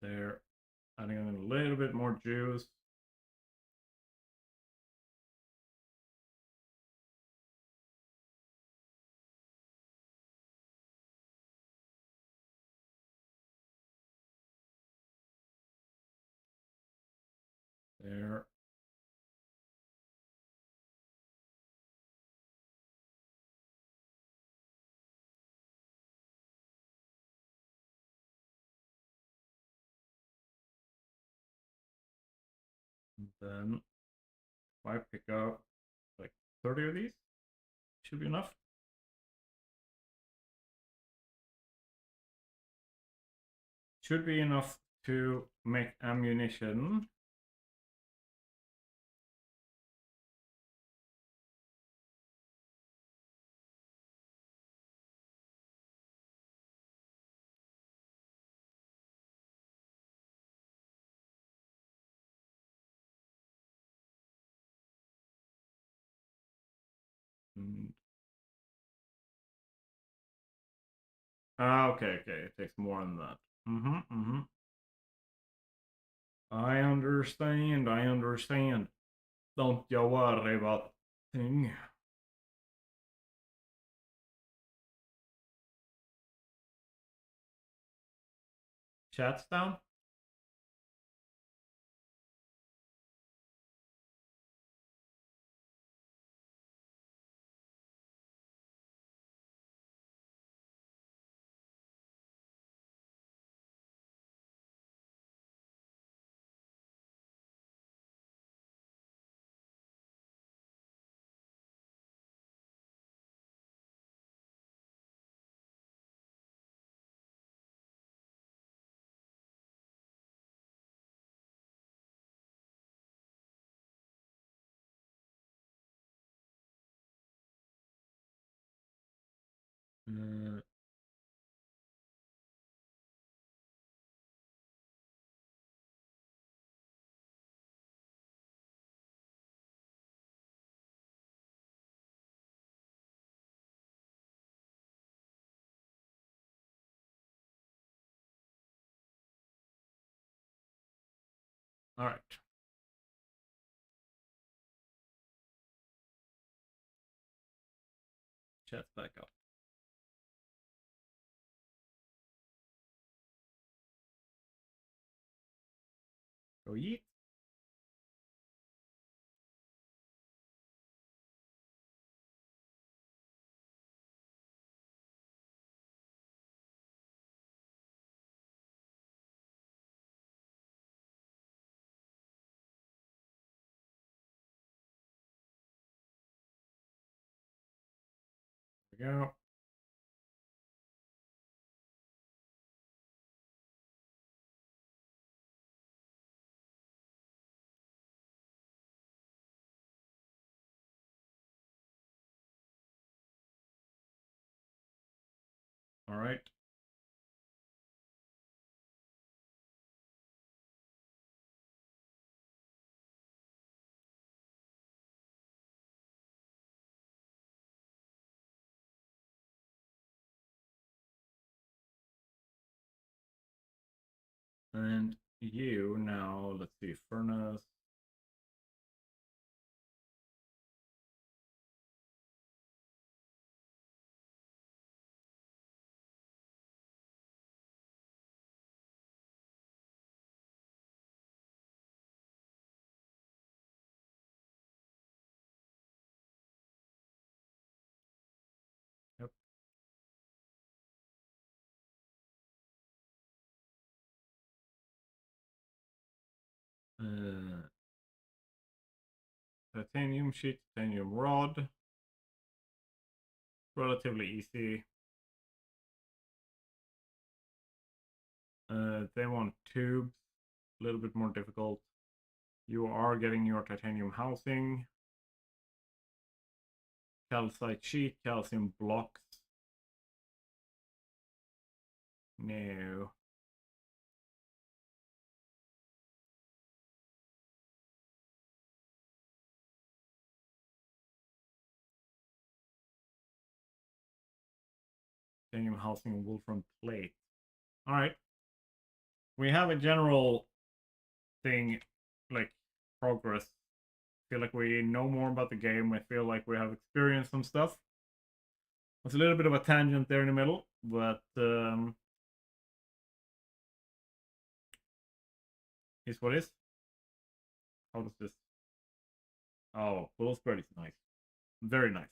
There. Adding in a little bit more juice. There. And then if I pick up like 30 of these, should be enough. Should be enough to make ammunition. Okay, it takes more than that. I understand. Don't you worry about thing. Chat's down? All right. Chat's back up. Go yeet. There we go. All right. And you now, let's see, furnace. Yep. Titanium sheet, titanium rod. Relatively easy. They want tubes, a little bit more difficult. You are getting your titanium housing. Calcite sheet, calcium blocks. No. Titanium housing and wolfram plate. Alright. We have a general thing, like progress. I feel like we know more about the game. I feel like we have experienced some stuff. It's a little bit of a tangent there in the middle, but is what is. How does this? Oh, full spread is nice. Very nice.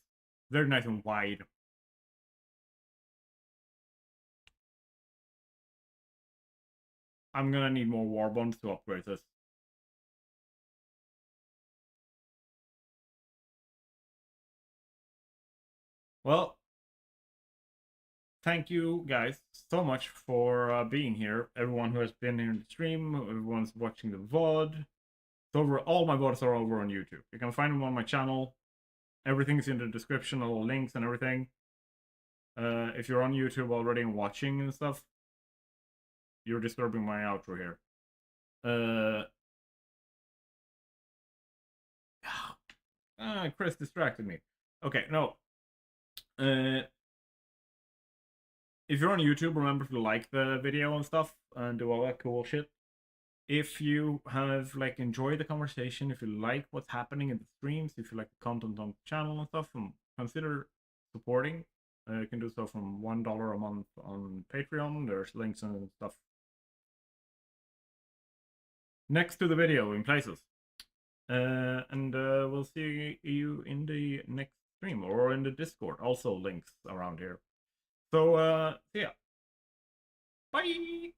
Very nice and wide. I'm gonna need more war bonds to upgrade this. Well, thank you guys so much for being here. Everyone who has been here in the stream, everyone's watching the VOD. It's over. All my VODs are over on YouTube. You can find them on my channel. Everything's in the description, all the links and everything. If you're on YouTube already and watching and stuff, you're disturbing my outro here. Chris distracted me. Okay, no. If you're on YouTube, remember to like the video and stuff and do all that cool shit. If you have like enjoyed the conversation, if you like what's happening in the streams, if you like the content on the channel and stuff, consider supporting. You can do so from $1 a month on Patreon. There's links and stuff next to the video in places. And we'll see you in the next stream or in the Discord. Also links around here. So, see ya. Bye!